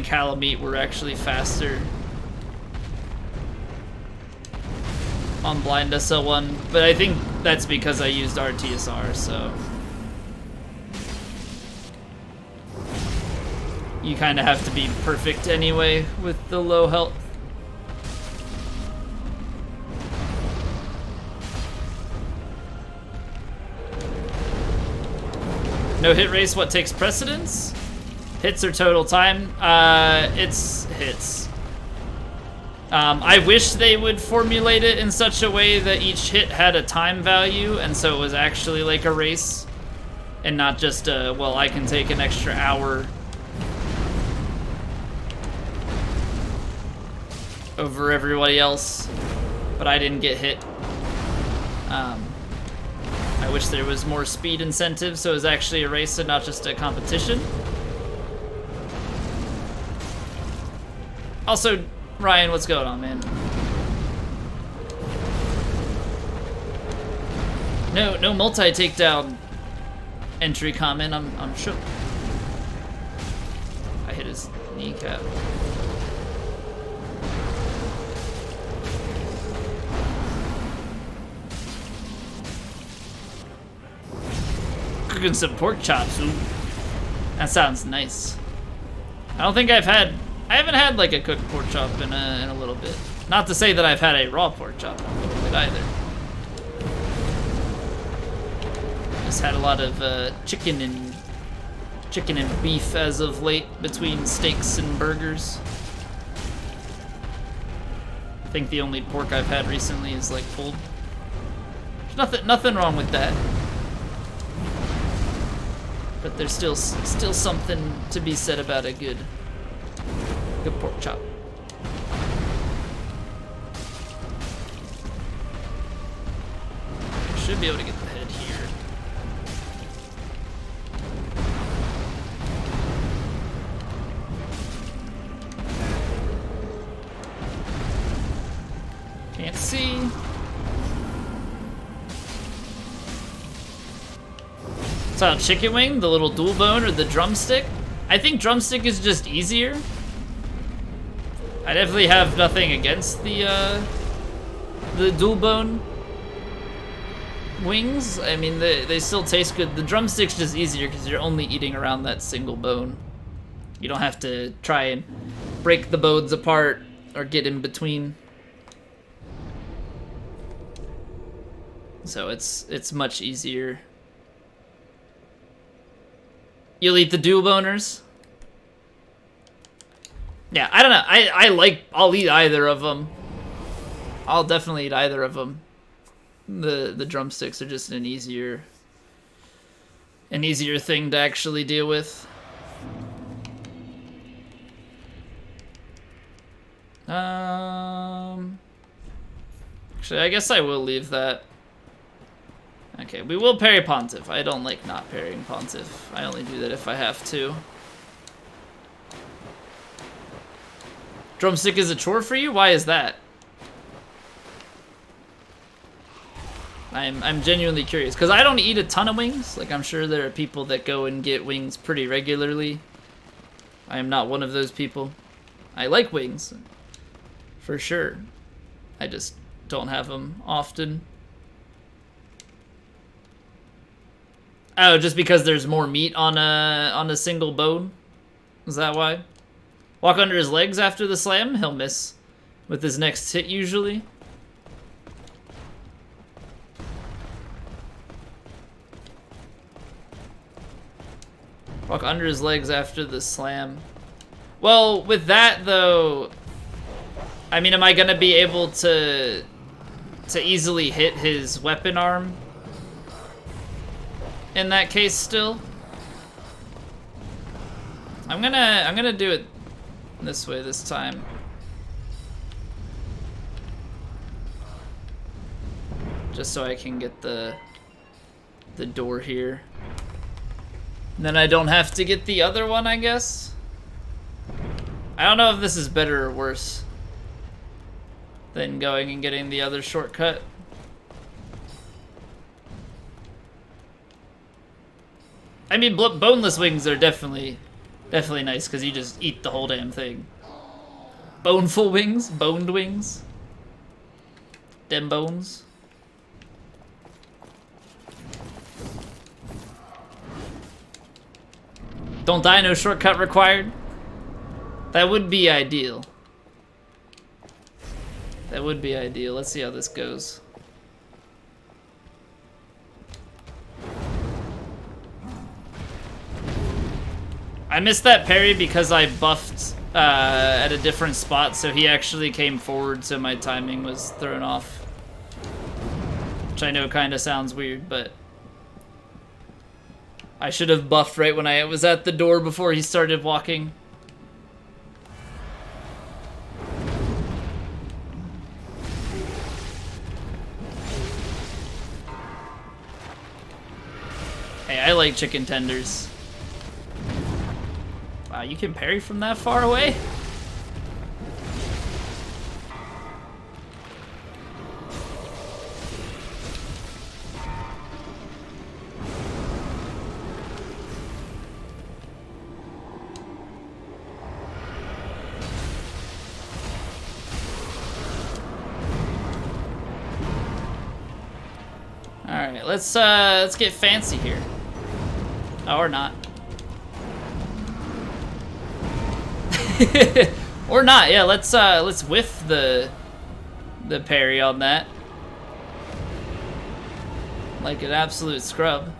Calamite were actually faster on blind SL1, but I think that's because I used RTSR, so you kind of have to be perfect anyway with the low health. No hit race, what takes precedence? Hits or total time? It's hits. I wish they would formulate it in such a way that each hit had a time value, and so it was actually like a race, and not just a, well, I can take an extra hour over everybody else, but I didn't get hit. I wish there was more speed incentive, so it was actually a race and not just a competition. Also, Ryan, what's going on, man? No multi-takedown entry comment. I'm shook. I hit his kneecap. cooking some pork chops. Ooh. That sounds nice. I don't think I haven't had like a cooked pork chop in a little bit. Not to say that I've had a raw pork chop in a little bit either. Just had a lot of chicken and beef as of late between steaks and burgers. I think the only pork I've had recently is like pulled. There's nothing wrong with that. But there's still something to be said about a good pork chop. Should be able to get the head here. Can't see. So chicken wing, the little dual bone, or the drumstick? I think drumstick is just easier. I definitely have nothing against the dual bone wings. I mean, they still taste good. The drumstick's just easier because you're only eating around that single bone. You don't have to try and break the bones apart or get in between. So it's much easier. You'll eat the dual boners? Yeah, I don't know. I'll eat either of them. I'll definitely eat either of them. The drumsticks are just an easier thing to actually deal with. Actually, I guess I will leave that. Okay, we will parry Pontiff. I don't like not parrying Pontiff. I only do that if I have to. Drumstick is a chore for you? Why is that? I'm genuinely curious, because I don't eat a ton of wings. Like, I'm sure there are people that go and get wings pretty regularly. I am not one of those people. I like wings, for sure. I just don't have them often. Oh, just because there's more meat on a single bone? Is that why? Walk under his legs after the slam? He'll miss with his next hit usually. Walk under his legs after the slam. Well, with that though, I mean, am I gonna be able to easily hit his weapon arm in that case still? I'm gonna do it this way this time. Just so I can get the door here. And then I don't have to get the other one, I guess. I don't know if this is better or worse than going and getting the other shortcut. I mean, boneless wings are definitely nice because you just eat the whole damn thing. Boneful wings, boned wings, dem bones. Don't die, no shortcut required. That would be ideal. That would be ideal. Let's see how this goes. I missed that parry because I buffed at a different spot, so he actually came forward, so my timing was thrown off. Which I know kind of sounds weird, but I should have buffed right when I was at the door before he started walking. Hey, I like chicken tenders. Wow, you can parry from that far away? Alright, let's get fancy here. Oh, or not. Or not, yeah, let's whiff the parry on that. Like an absolute scrub.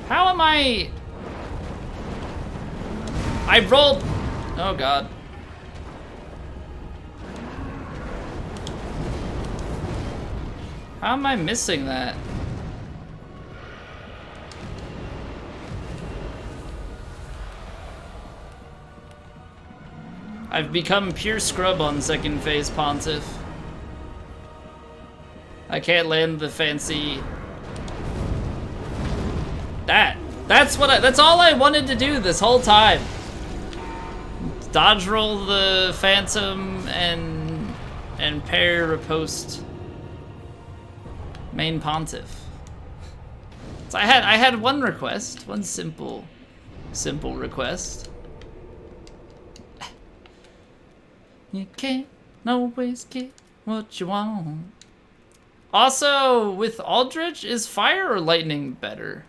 How am I rolled. Oh god. How am I missing that? I've become pure scrub on second phase Pontiff. I can't land the fancy. That's all I wanted to do this whole time. Dodge roll the Phantom and pair riposte main Pontiff. So I had one request, one simple request. You can't always get what you want. Also, with Aldrich, is fire or lightning better?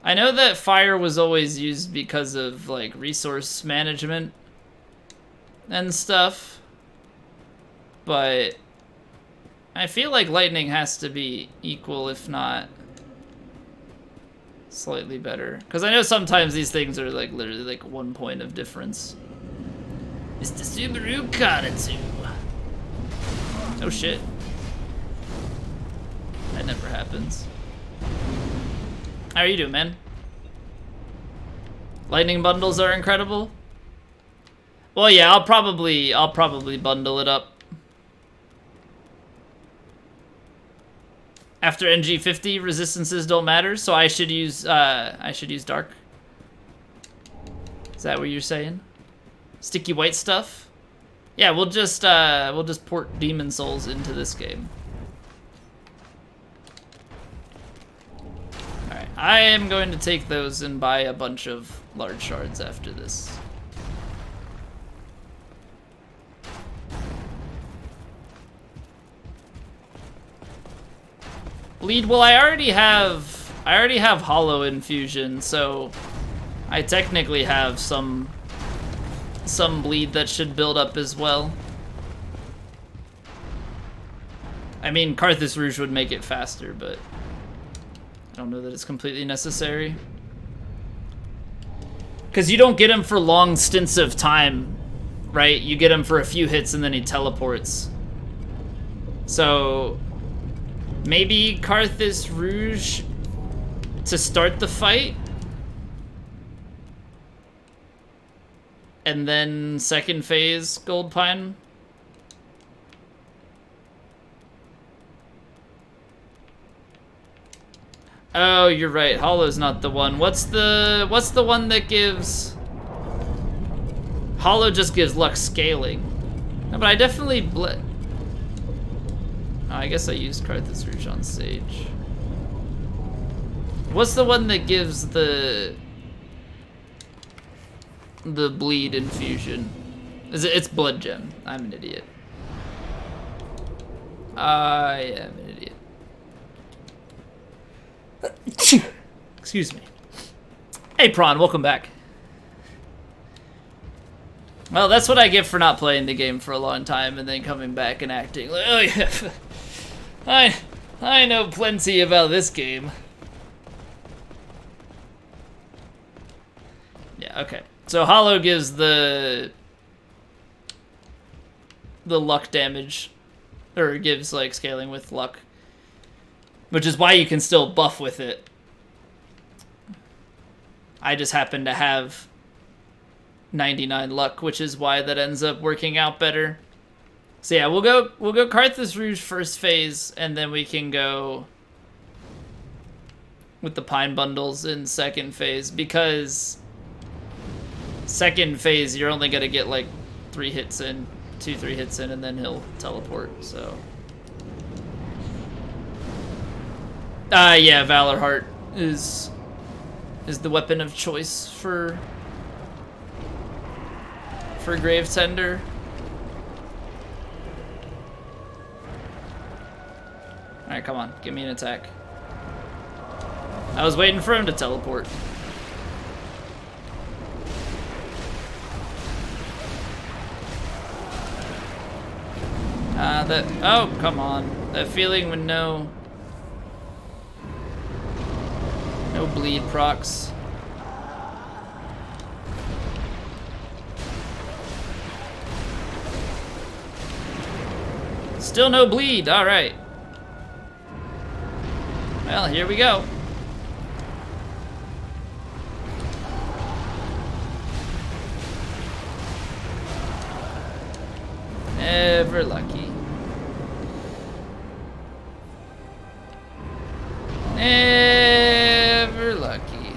I know that fire was always used because of like resource management and stuff, but I feel like lightning has to be equal, if not slightly better. Because I know sometimes these things are like literally like 1 point of difference. It's the Subaru Kanatsu. Oh shit. That never happens. How are you doing, man? Lightning bundles are incredible. Well, yeah, I'll probably bundle it up. After NG50, resistances don't matter, so I should use dark. Is that what you're saying? Sticky white stuff? Yeah, we'll just port Demon Souls into this game. Alright, I am going to take those and buy a bunch of large shards after this. Bleed, well, I already have hollow infusion, so I technically have some bleed that should build up as well. I mean, Carthus Rouge would make it faster, but I don't know that it's completely necessary. Because you don't get him for long stints of time, right? You get him for a few hits and then he teleports. So maybe Carthus Rouge to start the fight? And then second phase Gold Pine? Oh, you're right. Hollow's not the one. What's the one that gives? Hollow just gives luck scaling. No, but I definitely Oh, I guess I used Carthus Rouge on stage. What's the one that gives the bleed infusion? It's Blood Gem. I'm an idiot. I am an idiot. Excuse me. Hey Prawn, welcome back. Well, that's what I get for not playing the game for a long time and then coming back and acting like, oh yeah, I know plenty about this game. Yeah, okay. So Hollow gives the luck damage, or gives like scaling with luck, which is why you can still buff with it. I just happen to have 99 luck, which is why that ends up working out better. So yeah, we'll go Carthus Rouge first phase, and then we can go with the Pine bundles in second phase, because second phase you're only gonna get like 3 hits in, 2-3 hits in, and then he'll teleport. So yeah, Valor Heart is is the weapon of choice for Grave Tender. Alright, come on. Give me an attack. I was waiting for him to teleport. Oh, come on. That feeling with no bleed procs. Still no bleed, alright. Well, here we go. Never lucky. Never lucky.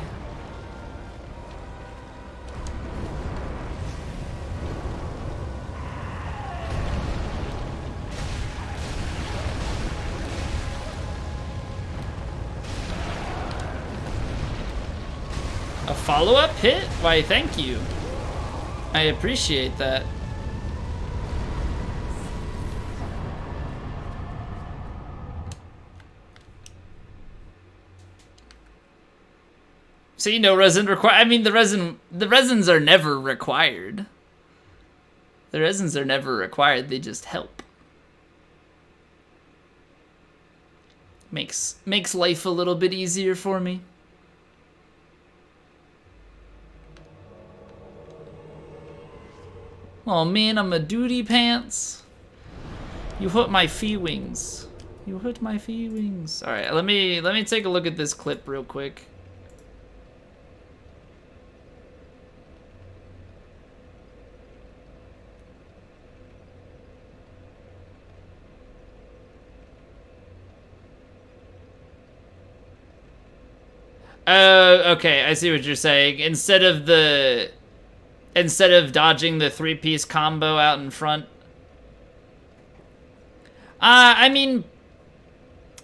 A follow-up hit? Why, thank you. I appreciate that. See, no resin required. I mean, the resins are never required. The resins are never required. They just help. Makes life a little bit easier for me. Oh man, I'm a duty pants. You hurt my feelings. You hurt my feelings. All right, let me take a look at this clip real quick. Okay, I see what you're saying. Instead of dodging the 3-piece combo out in front. I mean,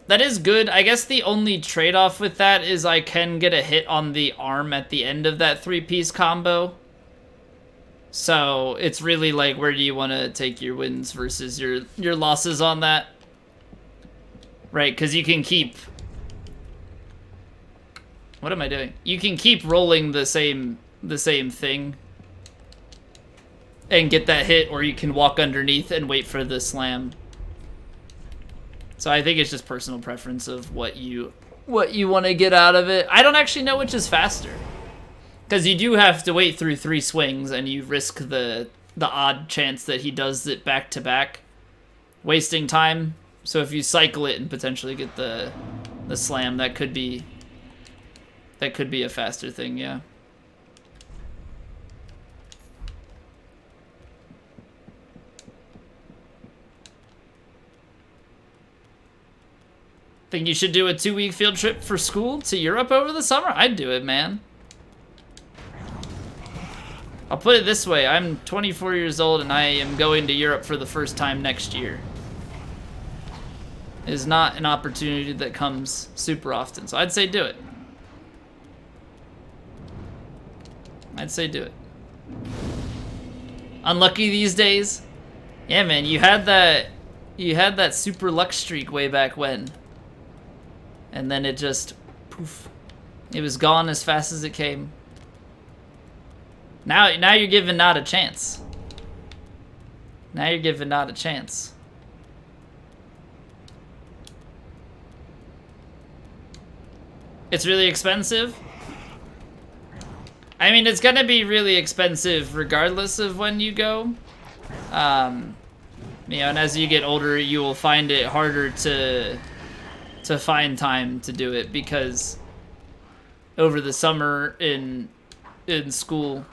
that is good. I guess the only trade-off with that is I can get a hit on the arm at the end of that 3-piece combo. So it's really like, where do you want to take your wins versus your losses on that? Right, because you can keep... What am I doing? You can keep rolling the same thing and get that hit, or you can walk underneath and wait for the slam. So I think it's just personal preference of what you want to get out of it. I don't actually know which is faster, because you do have to wait through 3 swings, and you risk the odd chance that he does it back to back, wasting time. So if you cycle it and potentially get the slam, that could be a faster thing, yeah. Think you should do a 2-week field trip for school to Europe over the summer? I'd do it, man. I'll put it this way. I'm 24 years old and I am going to Europe for the first time next year. It is not an opportunity that comes super often, so I'd say do it. I'd say do it. Unlucky these days? Yeah, man, you had that super luck streak way back when. And then it just poof. It was gone as fast as it came. Now you're giving Nod a chance. Now you're giving Nod a chance. It's really expensive? I mean, it's gonna be really expensive regardless of when you go. You know, and as you get older, you will find it harder to find time to do it, because over the summer in school,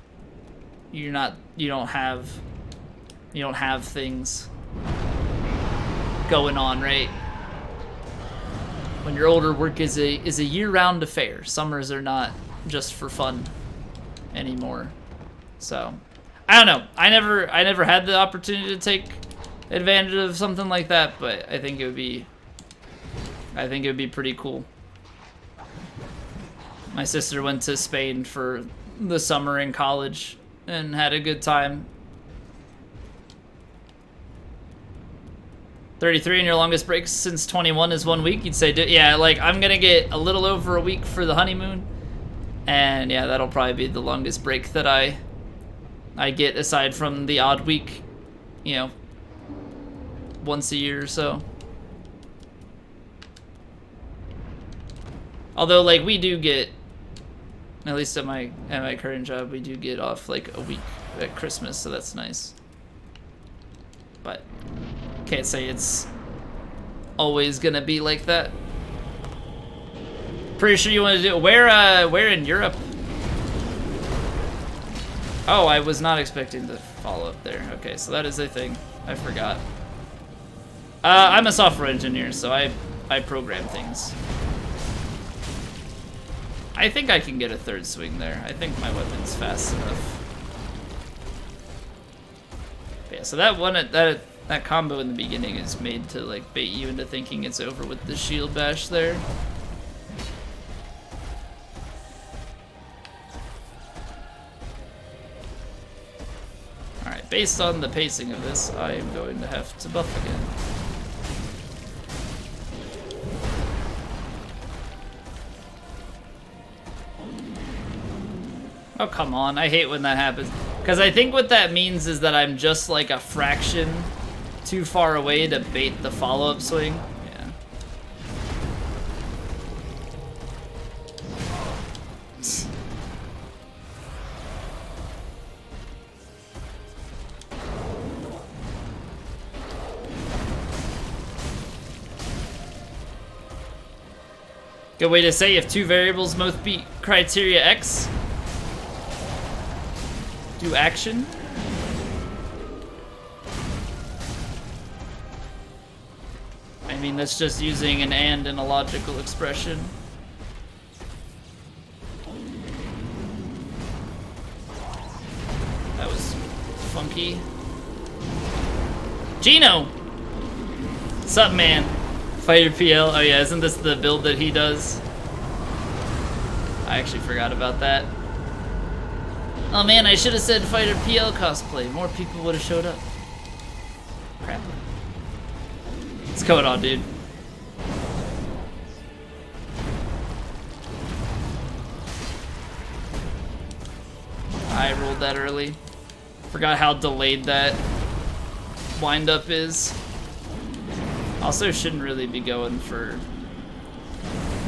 you don't have things going on, right? When you're older, work is a year-round affair. Summers are not just for fun anymore. So I don't know. I never had the opportunity to take advantage of something like that, but I think it would be pretty cool. My sister went to Spain for the summer in college and had a good time. 33 and your longest break since 21 is 1 week. You'd say, yeah, like I'm gonna get a little over a week for the honeymoon, and yeah, that'll probably be the longest break that I get, aside from the odd week, you know, once a year or so. Although, like, we do get, at least at my current job, we do get off like a week at Christmas, so that's nice. But can't say it's always gonna be like that. Pretty sure you want to do where in Europe? Oh, I was not expecting to follow up there. Okay, so that is a thing. I forgot. I'm a software engineer, so I program things. I think I can get a third swing there. I think my weapon's fast enough. But yeah, so that combo in the beginning is made to like bait you into thinking it's over with the shield bash there. Alright, based on the pacing of this, I am going to have to buff again. Oh, come on. I hate when that happens. Because I think what that means is that I'm just like a fraction too far away to bait the follow-up swing. Yeah. Good way to say if two variables both beat criteria X. Do action. I mean, that's just using an and in a logical expression. That was funky. Gino! Sup, man? Fighter PL. Oh yeah, isn't this the build that he does? I actually forgot about that. Oh man, I should have said Fighter PL cosplay. More people would have showed up. Crap. What's going on, dude? I rolled that early. Forgot how delayed that wind-up is. Also shouldn't really be going for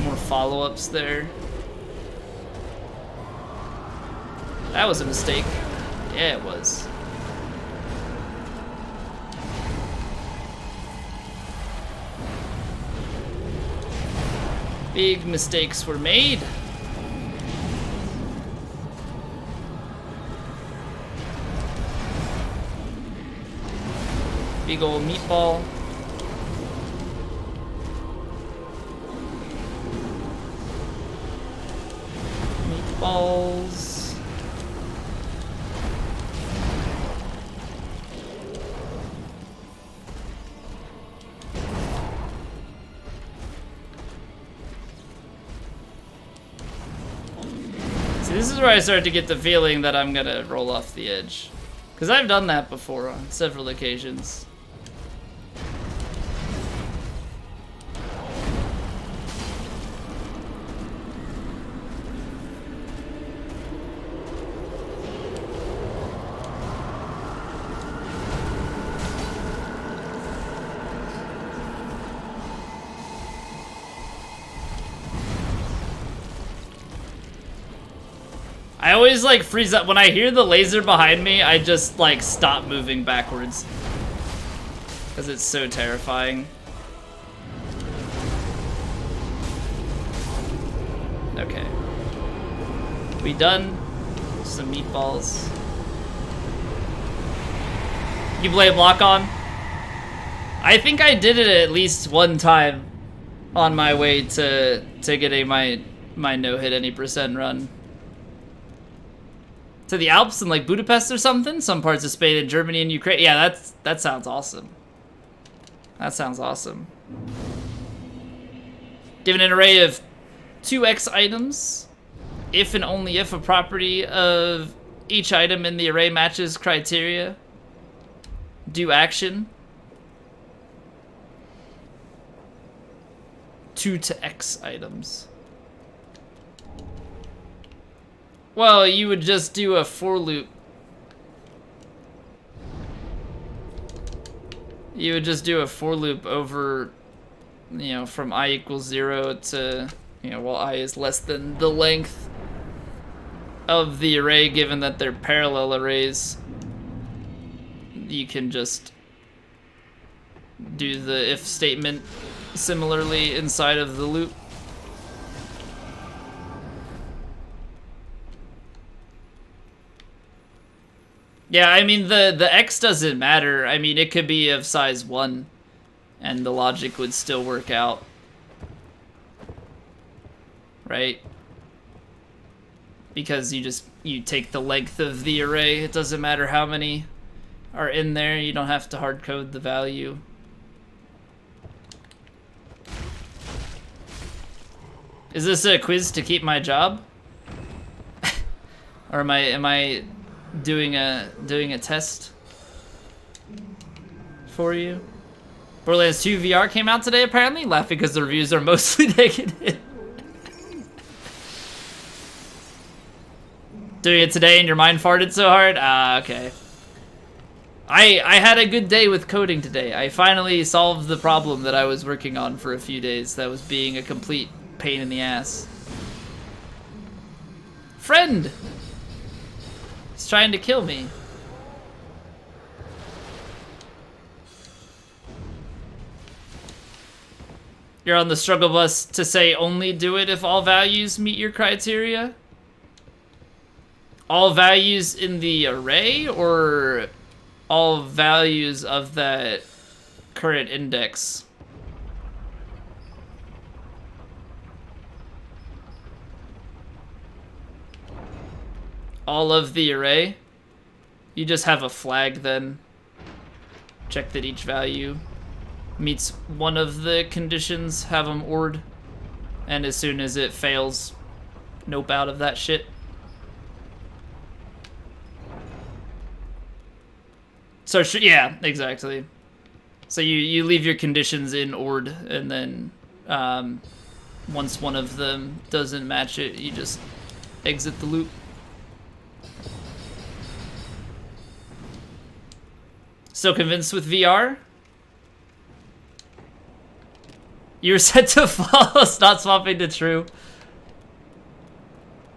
more follow-ups there. That was a mistake. Yeah, it was. Big mistakes were made. Big ol' meatball. Meatballs. This is where I start to get the feeling that I'm gonna roll off the edge. Because I've done that before on several occasions. I always like freeze up when I hear the laser behind me. I just like stop moving backwards because it's so terrifying. Okay, we done. Some meatballs. You play block on? I think I did it at least one time on my way to getting my no hit any percent run. To the Alps and like Budapest or something? Some parts of Spain and Germany and Ukraine. Yeah, that sounds awesome. That sounds awesome. Given an array of 2x items, if and only if a property of each item in the array matches criteria, do action 2 to X items. Well, you would just do a for loop. You would just do a for loop over, you know, from I equals 0 to, you know, well, I is less than the length of the array, given that they're parallel arrays. You can just do the if statement similarly inside of the loop. Yeah, I mean, the X doesn't matter. I mean, it could be of size 1, and the logic would still work out. Right? Because you take the length of the array. It doesn't matter how many are in there. You don't have to hard code the value. Is this a quiz to keep my job? Or am I doing a test for you? Borderlands 2 VR came out today, apparently. Laughing because the reviews are mostly negative. Doing it today and your mind farted so hard? Ah, okay. I had a good day with coding today. I finally solved the problem that I was working on for a few days that was being a complete pain in the ass. Friend! He's trying to kill me. You're on the struggle bus to say only do it if all values meet your criteria? All values in the array, or all values of that current index? All of the array? You just have a flag then. Check that each value meets one of the conditions, have them OR'd, and as soon as it fails, nope out of that shit. So yeah, exactly. So you leave your conditions in OR'd, and then once one of them doesn't match it, you just exit the loop. Still convinced with VR? You were set to false, not swapping to true.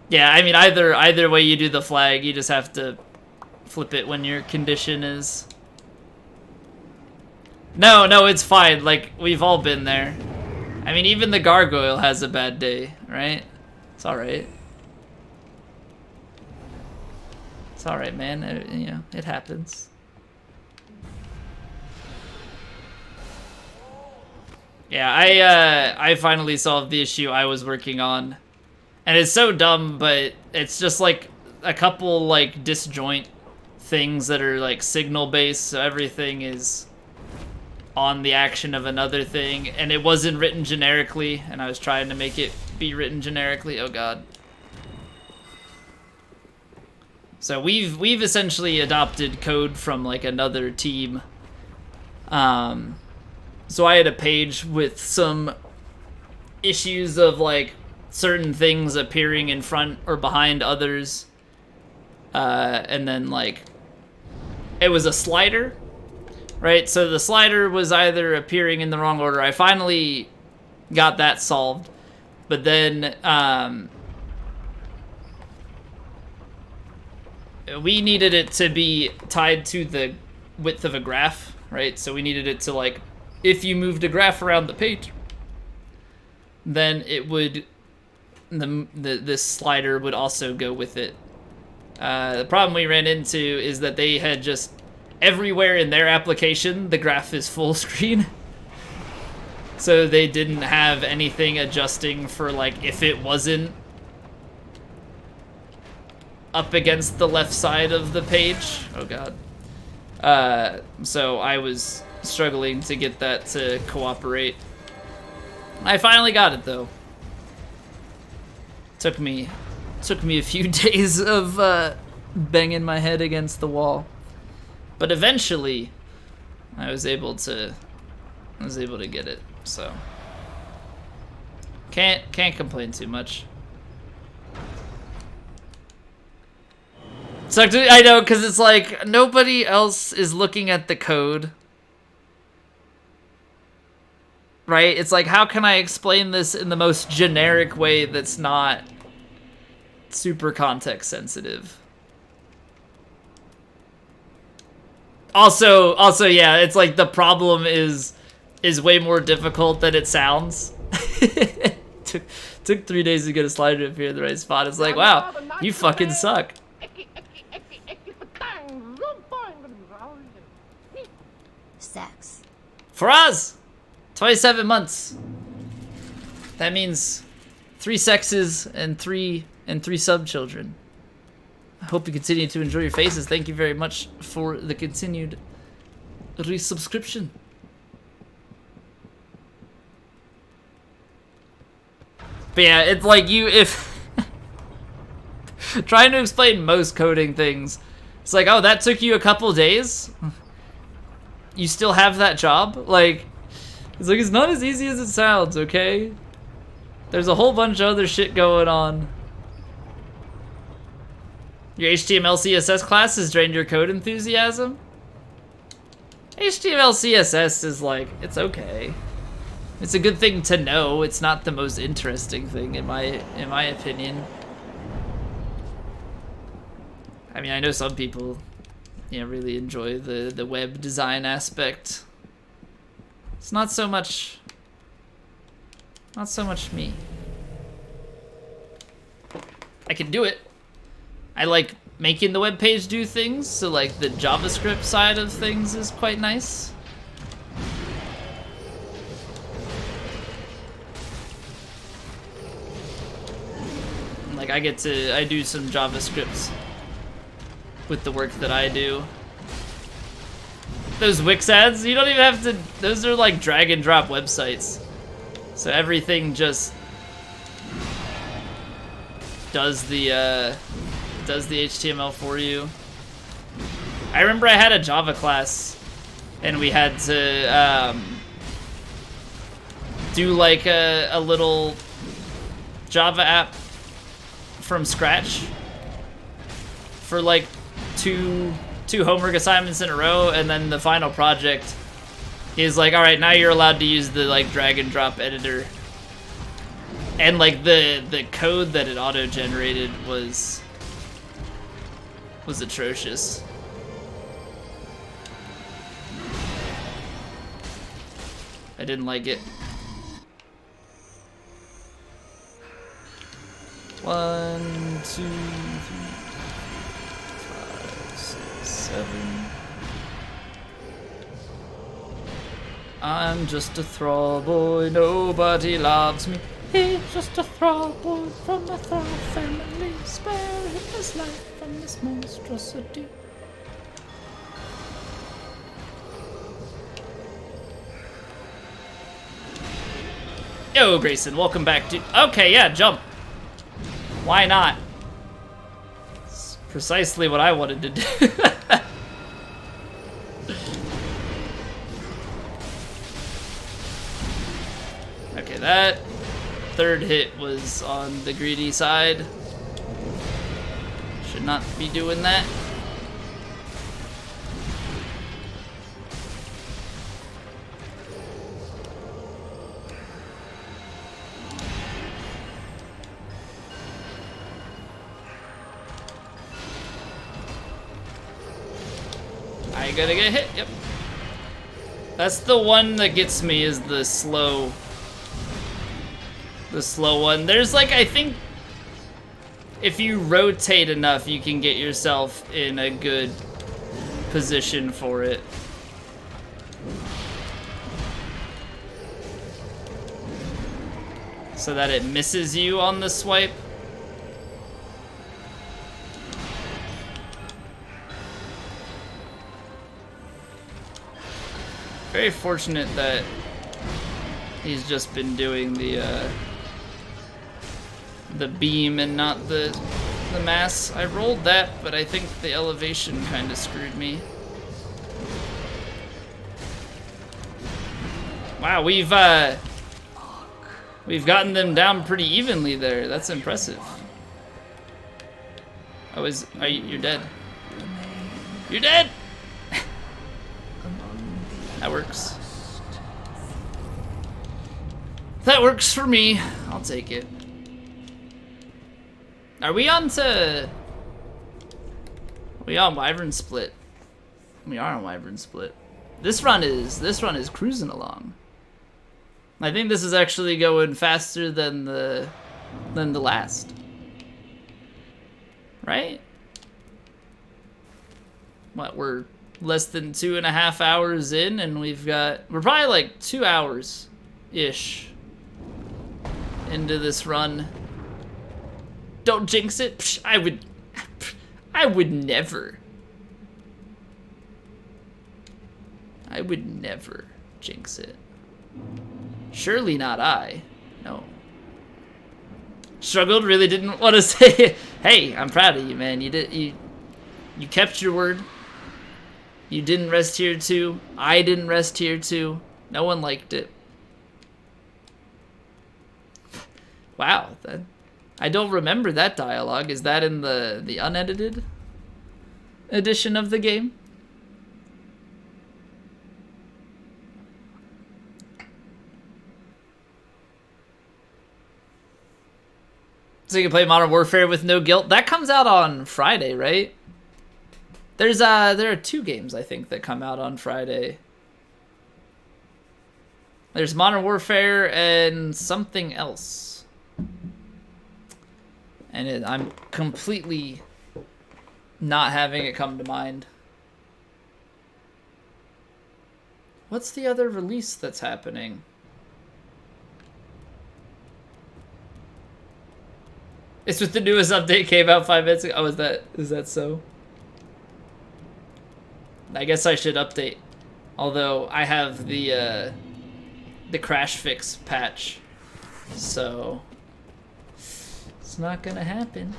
Yeah, I mean, either way you do the flag, you just have to flip it when your condition is... No, it's fine. Like, we've all been there. I mean, even the gargoyle has a bad day, right? It's alright. It's alright, man. You know, it happens. Yeah, I finally solved the issue I was working on. And it's so dumb, but it's just like a couple like disjoint things that are like signal based, so everything is on the action of another thing, and it wasn't written generically, and I was trying to make it be written generically. Oh god. So we've essentially adopted code from like another team. So I had a page with some issues of like certain things appearing in front or behind others. And then like, it was a slider, right? So the slider was either appearing in the wrong order. I finally got that solved. But then we needed it to be tied to the width of a graph, right? So we needed it to like, if you moved a graph around the page, then it would, this slider would also go with it. The problem we ran into is that they had just, everywhere in their application, the graph is full screen. So they didn't have anything adjusting for like, if it wasn't up against the left side of the page. Oh god. So I was struggling to get that to cooperate. I finally got it though. Took me Took me a few days of banging my head against the wall, but eventually I was able to get it. So can't complain too much. Sucked. I know, because it's like nobody else is looking at the code. Right? It's like, how can I explain this in the most generic way that's not super context sensitive? Also, yeah, it's like the problem is way more difficult than it sounds. took 3 days to get a slider to appear in the right spot. It's like, wow, you fucking suck. Sex. For us, 27 months. That means 3 sexes and three sub-children. I hope you continue to enjoy your faces. Thank you very much for the continued resubscription. But yeah, it's like if trying to explain most coding things, it's like, oh, that took you a couple days? You still have that job? Like, it's like, it's not as easy as it sounds, okay? There's a whole bunch of other shit going on. Your HTML CSS class has drained your code enthusiasm? HTML CSS is like, it's okay. It's a good thing to know. It's not the most interesting thing in my opinion. I mean, I know some people, you know, really enjoy the web design aspect. It's not so much me. I can do it. I like making the web page do things, so like the JavaScript side of things is quite nice. Like I do some JavaScript with the work that I do. Those Wix ads, you don't even have to, those are like drag and drop websites. So everything just does the HTML for you. I remember I had a Java class and we had to do like a little Java app from scratch for like two homework assignments in a row, and then the final project is like, all right, now you're allowed to use the like drag and drop editor. And like the code that it auto generated was atrocious. I didn't like it. 1, 2, 3, 5, 6, 7. I'm just a thrall boy, nobody loves me. He's just a thrall boy from a thrall family, sparing his life from this monstrosity. Yo, Grayson, welcome back to... Okay, yeah, jump. Why not? It's precisely what I wanted to do. Okay, that third hit was on the greedy side. Should not be doing that. I gotta get hit, yep. That's the one that gets me, is the slow one. There's like, I think if you rotate enough, you can get yourself in a good position for it. So that it misses you on the swipe. Very fortunate that he's just been doing the the beam and not the mass. I rolled that, but I think the elevation kind of screwed me. Wow, we've gotten them down pretty evenly there. That's impressive. You're dead. You're dead! That works. That works for me. I'll take it. Are we on Wyvern Split? We are on Wyvern Split. This run is cruising along. I think this is actually going faster than the last. Right? What, we're less than 2.5 hours in and we're probably like 2 hours-ish into this run. Don't jinx it. Psh, I would never. I would never jinx it. Surely not I. No. Struggled, really didn't want to say it. Hey, I'm proud of you, man. You kept your word. You didn't rest here too. I didn't rest here too. No one liked it. Wow, I don't remember that dialogue. Is that in the unedited edition of the game? So you can play Modern Warfare with no guilt. That comes out on Friday, right? There are 2 games I think that come out on Friday. There's Modern Warfare and something else. And I'm completely not having it come to mind. What's the other release that's happening? It's with the newest update came out 5 minutes ago. Oh, is that so? I guess I should update. Although I have the crash fix patch, so it's not gonna happen.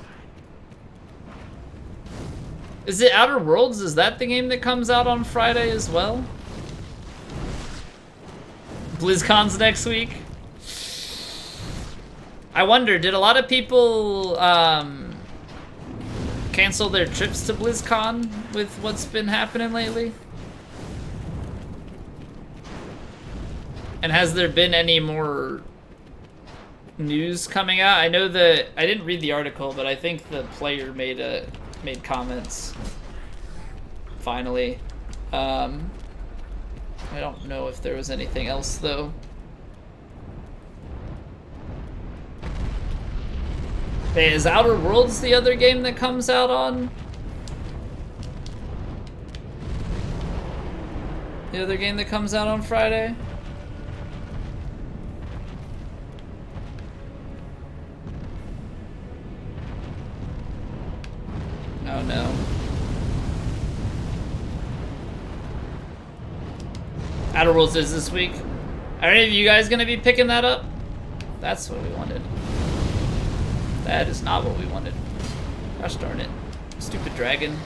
Is it Outer Worlds? Is that the game that comes out on Friday as well? BlizzCon's next week. I wonder, did a lot of people cancel their trips to BlizzCon with what's been happening lately? And has there been any more news coming out? I know that I didn't read the article, but I think the player made comments. Finally, I don't know if there was anything else though. Hey, is Outer Worlds the other game that comes out on? The other game that comes out on Friday? Oh no. Outer Worlds is this week. Are any of you guys gonna be picking that up? That's what we wanted. That is not what we wanted. Gosh darn it. Stupid dragon.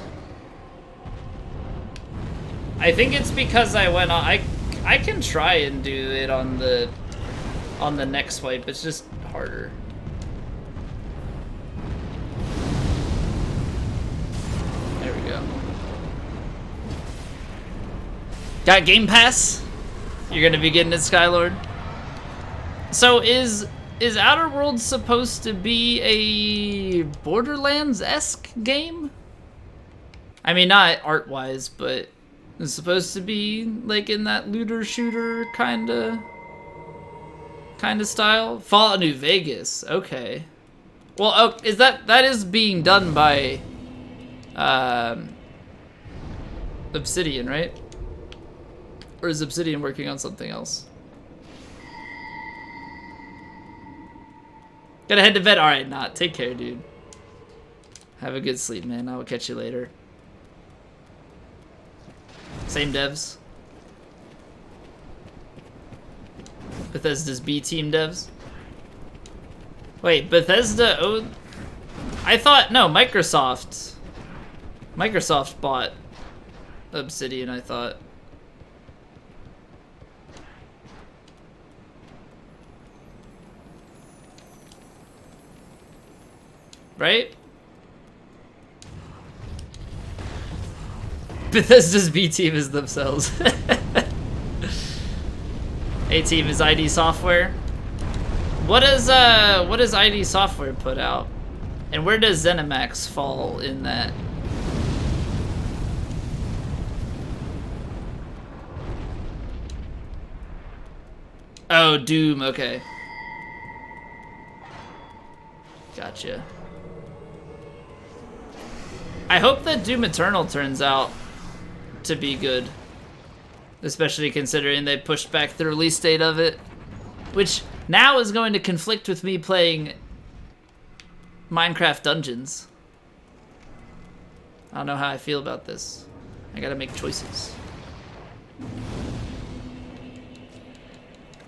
I think it's because I went on. I can try and do it on the next swipe. It's just harder. There we go. Got Game Pass? You're gonna be getting it, Skylord. So is Outer Worlds supposed to be a Borderlands-esque game? I mean, not art-wise, but it's supposed to be like in that looter-shooter kinda style. Fallout New Vegas, okay. Well, oh, that is being done by Obsidian, right? Or is Obsidian working on something else? Gotta head to bed. Alright, not. Take care, dude. Have a good sleep, man. I will catch you later. Same devs. Bethesda's B team devs. Wait, Bethesda? Oh, I thought no. Microsoft. Microsoft bought Obsidian. I thought. Right? Bethesda's B team is themselves. A team is ID Software. What does ID Software put out? And where does ZeniMax fall in that? Oh, Doom, okay. Gotcha. I hope that Doom Eternal turns out to be good. Especially considering they pushed back the release date of it. Which now is going to conflict with me playing Minecraft Dungeons. I don't know how I feel about this. I gotta make choices.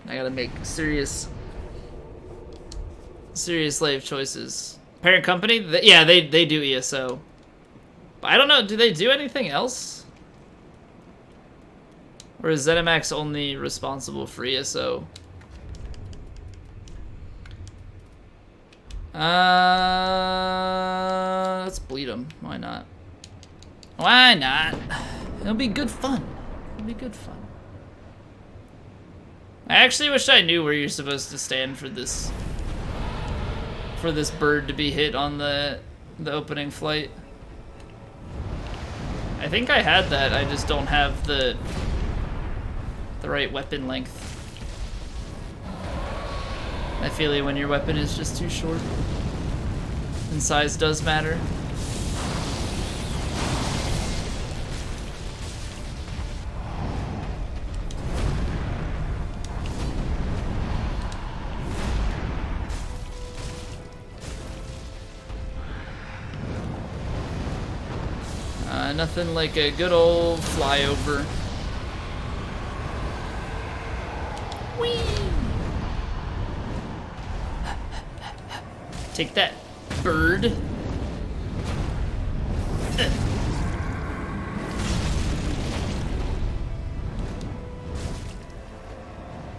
I gotta make serious life choices. Parent company? Yeah, they do ESO. But I don't know, do they do anything else? Or is ZeniMax only responsible for ESO? Let's bleed them. Why not? Why not? It'll be good fun. It'll be good fun. I actually wish I knew where you're supposed to stand for this bird to be hit on the opening flight. I think I had that. I just don't have the right weapon length. I feel like when your weapon is just too short, and size does matter. Nothing like a good old flyover. Whee! Take that, bird.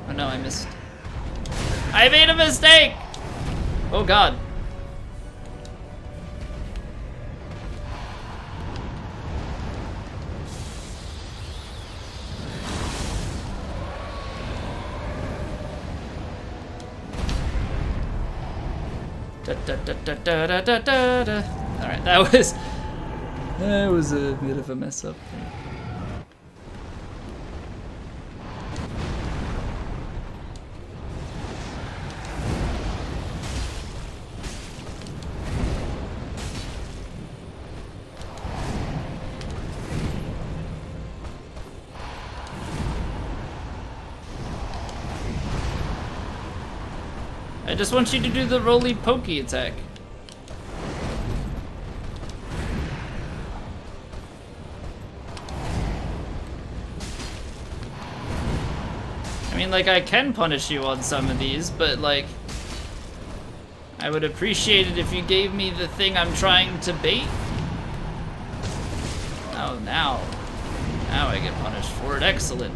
Oh no, I missed. I made a mistake! Oh god. Alright, that was a bit of a mess up there. I just want you to do the roly-pokey attack. I mean, like, I can punish you on some of these, but, like, I would appreciate it if you gave me the thing I'm trying to bait. Oh, now I get punished for it. Excellent.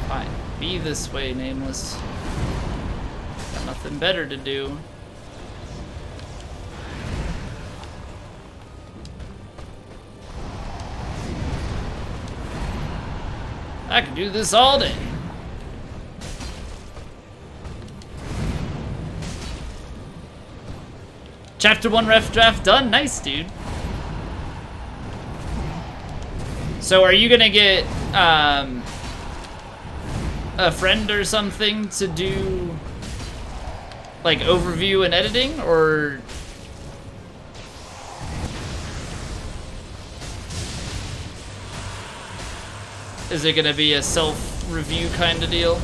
Fine. Be this way, Nameless. Got nothing better to do. I can do this all day. Chapter 1 ref draft done. Nice, dude. So are you gonna get a friend or something to do like overview and editing, or is it gonna be a self-review kind of deal?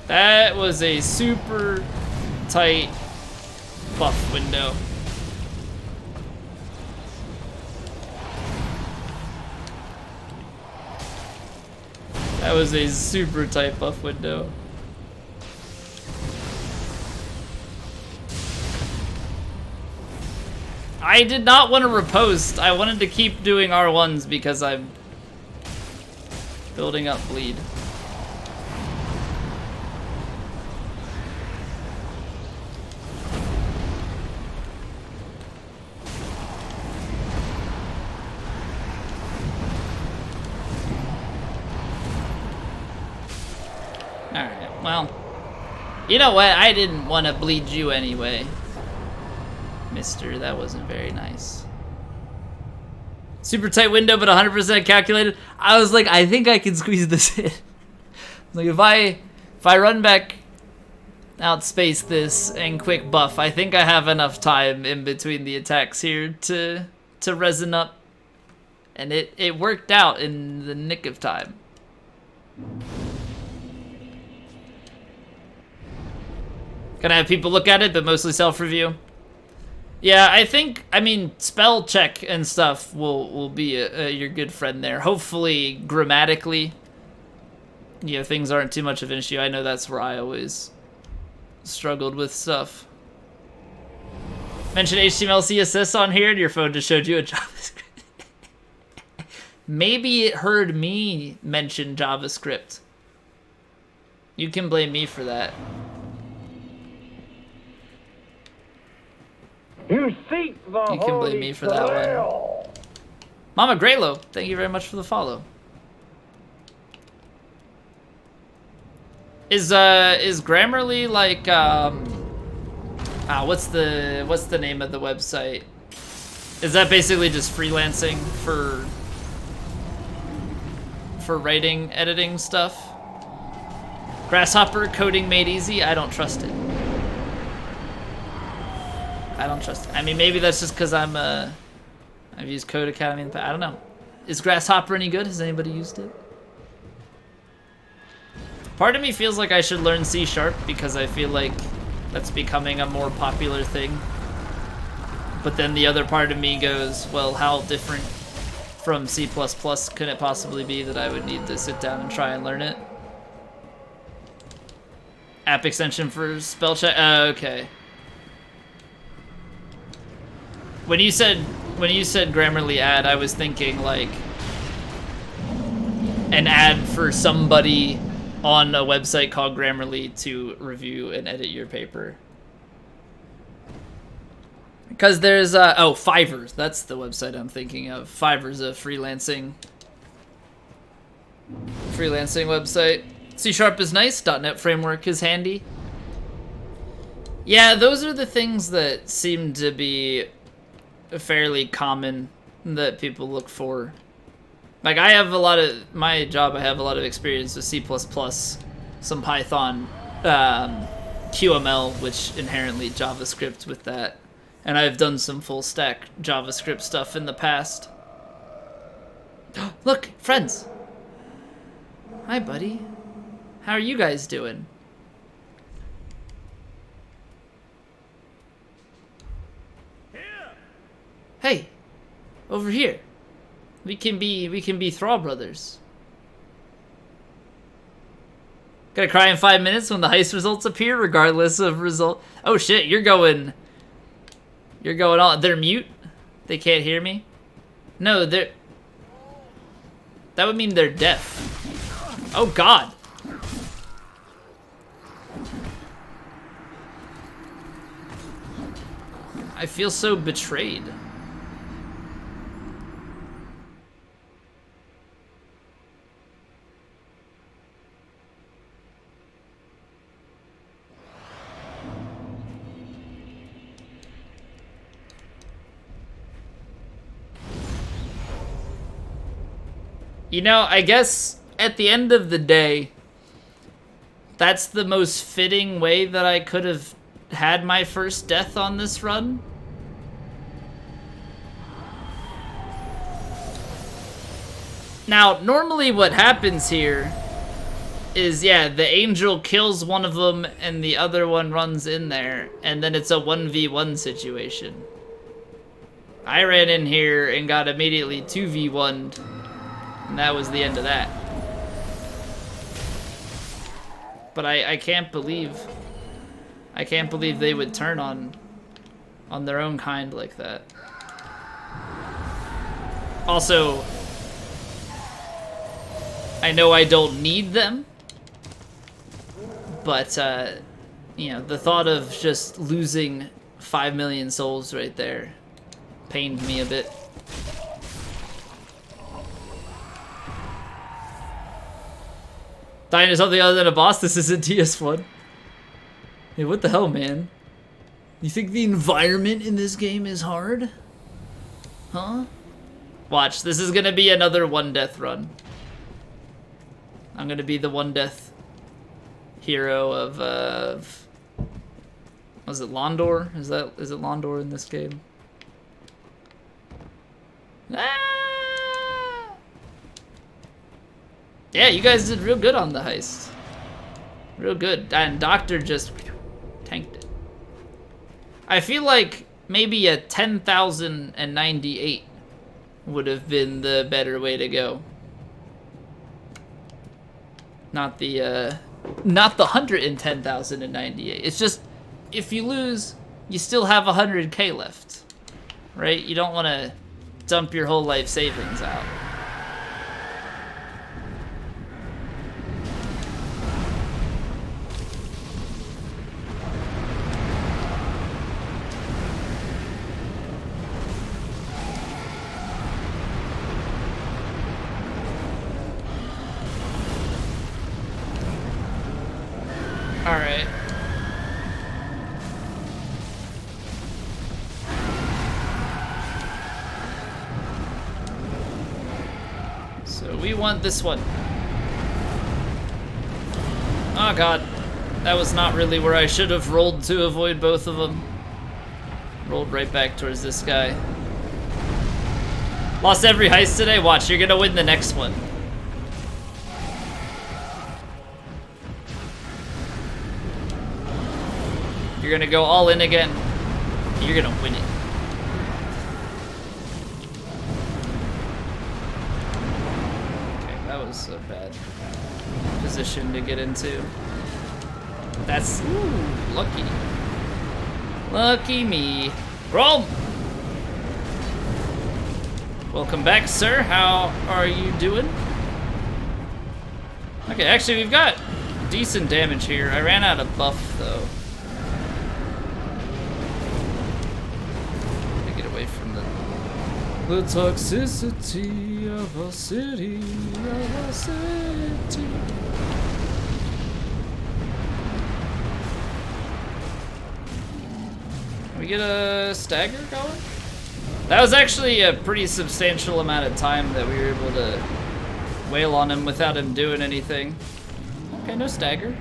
That was a super tight buff window. That was a super tight buff window. I did not want to riposte. I wanted to keep doing R1s because I'm building up bleed. Alright, well, you know what? I didn't want to bleed you anyway. Mister, that wasn't very nice. Super tight window, but 100% calculated. I was like, I think I can squeeze this in. Like if I run back, outspace this, and quick buff, I think I have enough time in between the attacks here to resin up, and it worked out in the nick of time. Gonna have people look at it, but mostly self-review. Yeah, I mean, spell check and stuff will be your good friend there. Hopefully, grammatically, you know, things aren't too much of an issue. I know that's where I always struggled with stuff. Mention HTML CSS on here, and your phone just showed you a JavaScript. Maybe it heard me mention JavaScript. You can blame me for that. You seek the You can blame me for that one. Mama Graylo, thank you very much for the follow. Is Grammarly like what's the name of the website? Is that basically just freelancing for writing, editing stuff? Grasshopper coding made easy? I don't trust it. I don't trust it. I mean, maybe that's just because I've used Code Academy in the past. I don't know. Is Grasshopper any good? Has anybody used it? Part of me feels like I should learn C# because I feel like that's becoming a more popular thing. But then the other part of me goes, well, how different from C++ could it possibly be that I would need to sit down and try and learn it? App extension for spell check? Okay. When you said Grammarly ad, I was thinking like an ad for somebody on a website called Grammarly to review and edit your paper. Because there's oh, Fiverr. That's the website I'm thinking of. Fiverr's a freelancing website. C# is nice. .NET framework is handy. Yeah, those are the things that seem to be fairly common that people look for. Like I have my job, I have a lot of experience with C++, some Python, QML, which inherently JavaScript with that. And I've done some full stack JavaScript stuff in the past. Look, friends. Hi, buddy. How are you guys doing? Hey, over here. We can be Thrall brothers. Gonna cry in 5 minutes when the heist results appear, regardless of result. Oh shit, you're going on. They're mute? They can't hear me? No, that would mean they're deaf. Oh god. I feel so betrayed. You know, I guess at the end of the day, that's the most fitting way that I could have had my first death on this run. Now, normally what happens here is, yeah, the angel kills one of them and the other one runs in there, and then it's a 1v1 situation. I ran in here and got immediately 2v1'd, and that was the end of that. But I can't believe they would turn on their own kind like that. Also, I know I don't need them, but you know, the thought of just losing 5 million souls right there pained me a bit. Dying is something other than a boss. This isn't TS1. Hey, what the hell, man? You think the environment in this game is hard? Huh? Watch, this is gonna be another 1 death run. I'm gonna be the 1 death hero of was it Londor? Is it Londor in this game? Ah! Yeah, you guys did real good on the heist. Real good. And Doctor just tanked it. I feel like maybe a 10,098 would have been the better way to go. Not the 110,098. It's just, if you lose, you still have 100k left, right? You don't want to dump your whole life savings out. Alright. So we want this one. Oh god. That was not really where I should have rolled to avoid both of them. Rolled right back towards this guy. Lost every heist today? Watch, you're gonna win the next one. You're gonna go all in again. You're gonna win it. Okay, that was a bad position to get into. That's, ooh, lucky. Lucky me. Roll! Welcome back, sir. How are you doing? Okay, actually, we've got decent damage here. I ran out of buff, though. The toxicity of a city, Can we get a stagger going? That was actually a pretty substantial amount of time that we were able to wail on him without him doing anything. Okay, no stagger.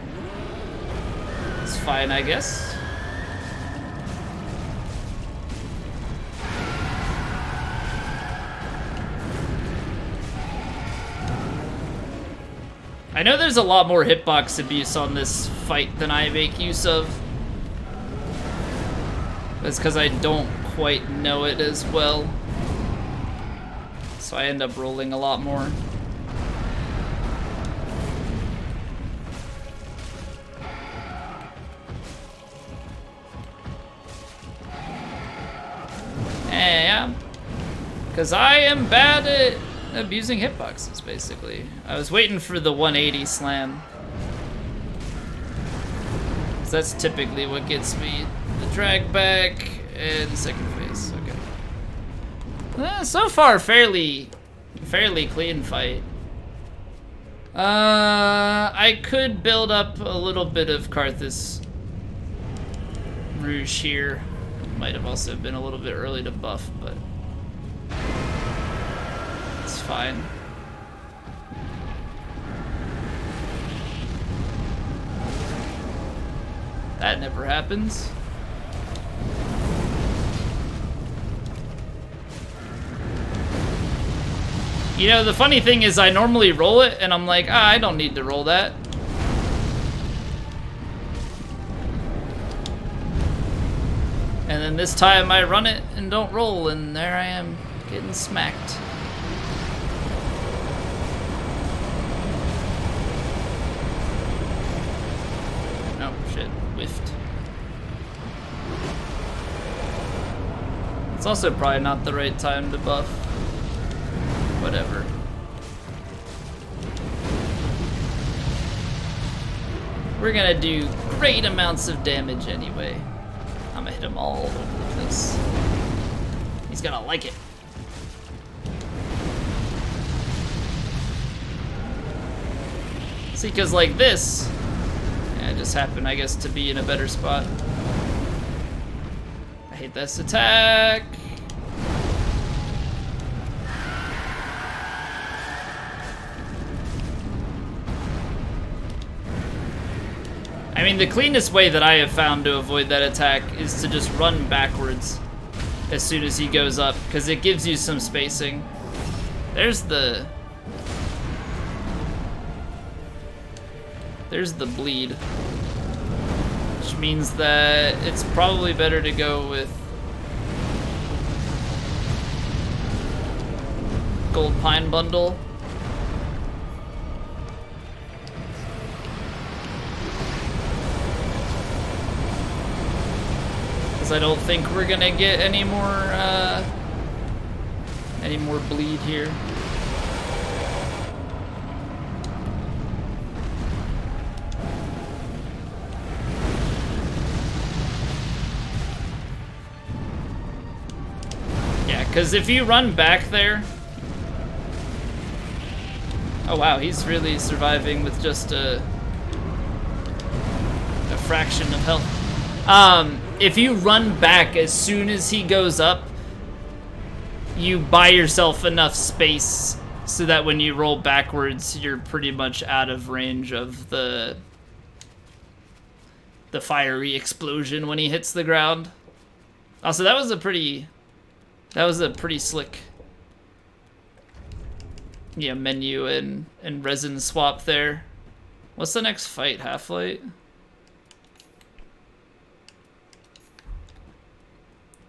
It's fine, I guess. I know there's a lot more hitbox abuse on this fight than I make use of. That's because I don't quite know it as well. So I end up rolling a lot more. Yeah. Because I am bad at abusing hitboxes, basically. I was waiting for the 180 slam. So that's typically what gets me the drag back and second phase. Okay. So far, fairly clean fight. I could build up a little bit of Karthus Rouge here. Might have also been a little bit early to buff, but it's fine. That never happens. You know, the funny thing is I normally roll it and I'm like, I don't need to roll that. And then this time I run it and don't roll, and there I am, getting smacked. Oh shit, whiffed. It's also probably not the right time to buff. Whatever. We're gonna do great amounts of damage anyway. I'm gonna hit him all over the place. He's gonna like it. See, cause like this, yeah, it just happened, I guess, to be in a better spot. I hate this attack. I mean, the cleanest way that I have found to avoid that attack is to just run backwards as soon as he goes up, because it gives you some spacing. There's the bleed, which means that it's probably better to go with Gold Pine Bundle. I don't think we're gonna get any more bleed here. Yeah, because if you run back there... Oh wow, he's really surviving with just a fraction of health. If you run back as soon as he goes up, you buy yourself enough space so that when you roll backwards, you're pretty much out of range of the fiery explosion when he hits the ground. Also, that was a pretty slick, yeah, menu and resin swap there. What's the next fight? Half-Light?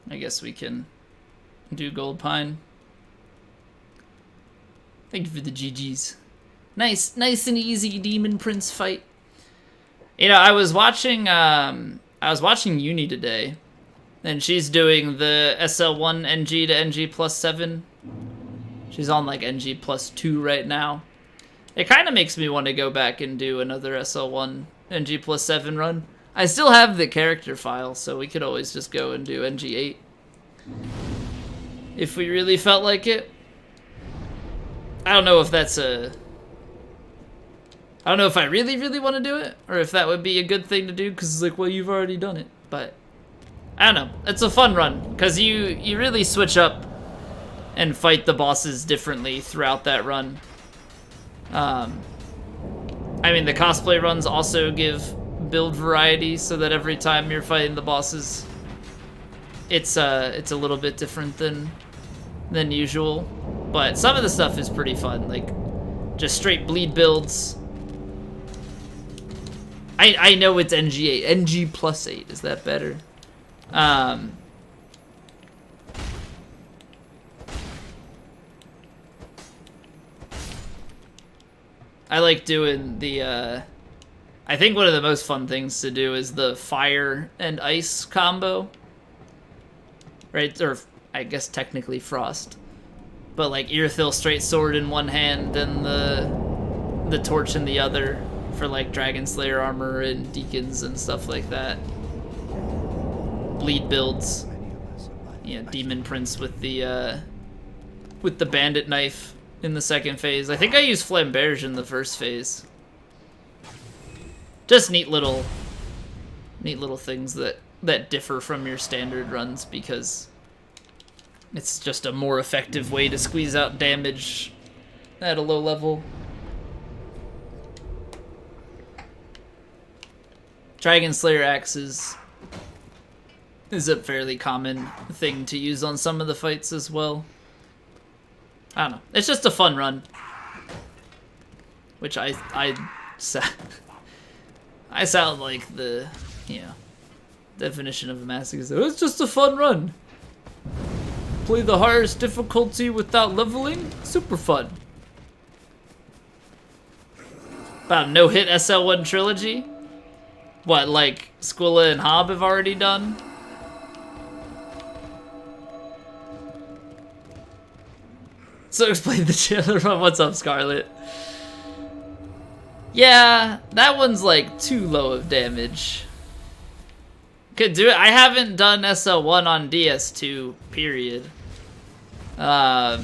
I guess we can do Gold Pine. Thank you for the GGs. Nice and easy Demon Prince fight. You know, I was watching Uni today, and she's doing the SL1 NG to NG plus 7. She's on like NG plus 2 right now. It kind of makes me want to go back and do another SL1 NG plus 7 run. I still have the character file, so we could always just go and do NG8 if we really felt like it. I don't know if that's a... I don't know if I really want to do it, or if that would be a good thing to do, because it's like, well, you've already done it. But I don't know. It's a fun run, because you really switch up and fight the bosses differently throughout that run. I mean, the cosplay runs also give build variety, so that every time you're fighting the bosses, it's a little bit different than usual. But some of the stuff is pretty fun, like just straight bleed builds. I know it's NG8, NG plus 8, is that better? I like doing the I think one of the most fun things to do is the fire and ice combo. Right? Or I guess technically frost. But like Irithyll straight sword in one hand and the torch in the other for like Dragon Slayer armor and deacons and stuff like that. Bleed builds. Yeah, Demon Prince with the bandit knife in the second phase. I think I used Flamberge in the first phase. Just neat little things that differ from your standard runs, because it's just a more effective way to squeeze out damage at a low level. Dragon Slayer axes is a fairly common thing to use on some of the fights as well. I don't know. It's just a fun run, which I sound like the, you know, Definition of a masochist. Oh, it's just a fun run. Play the hardest difficulty without leveling. Super fun. About no-hit SL1 trilogy? What, like Squilla and Hob have already done? So explain the channel run. What's up, Scarlet? Yeah, that one's like too low of damage. Could do it. I haven't done SL1 on DS2, period. I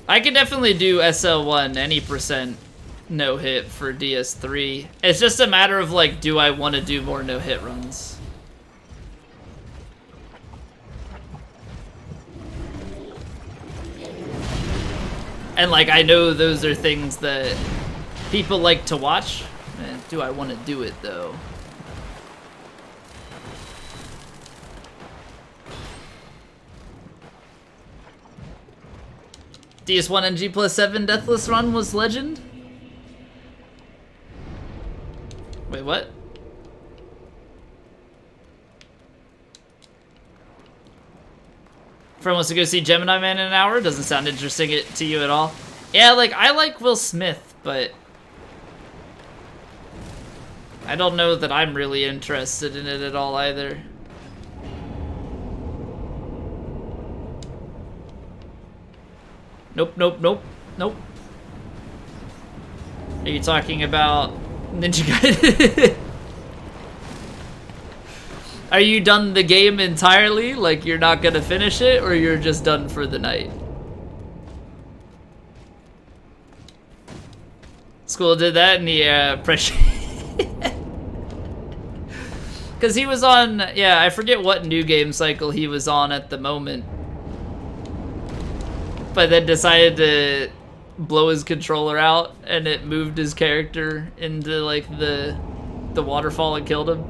could definitely do SL1 any percent no hit for DS3. It's just a matter of like, do I want to do more no hit runs? And like, I know those are things that people like to watch. Do I want to do it though? DS1 NG plus 7 Deathless run was legend? Wait, what? Friend wants to go see Gemini Man in an hour? Doesn't sound interesting to you at all. Yeah, like, I like Will Smith, but I don't know that I'm really interested in it at all either. Nope, nope, nope, nope. Are you talking about Ninja Gaiden? Are you done the game entirely? Like you're not gonna finish it, or you're just done for the night? School did that and he pressure. Because he was on, yeah, I forget what new game cycle he was on at the moment. But then decided to blow his controller out and it moved his character into like the waterfall and killed him.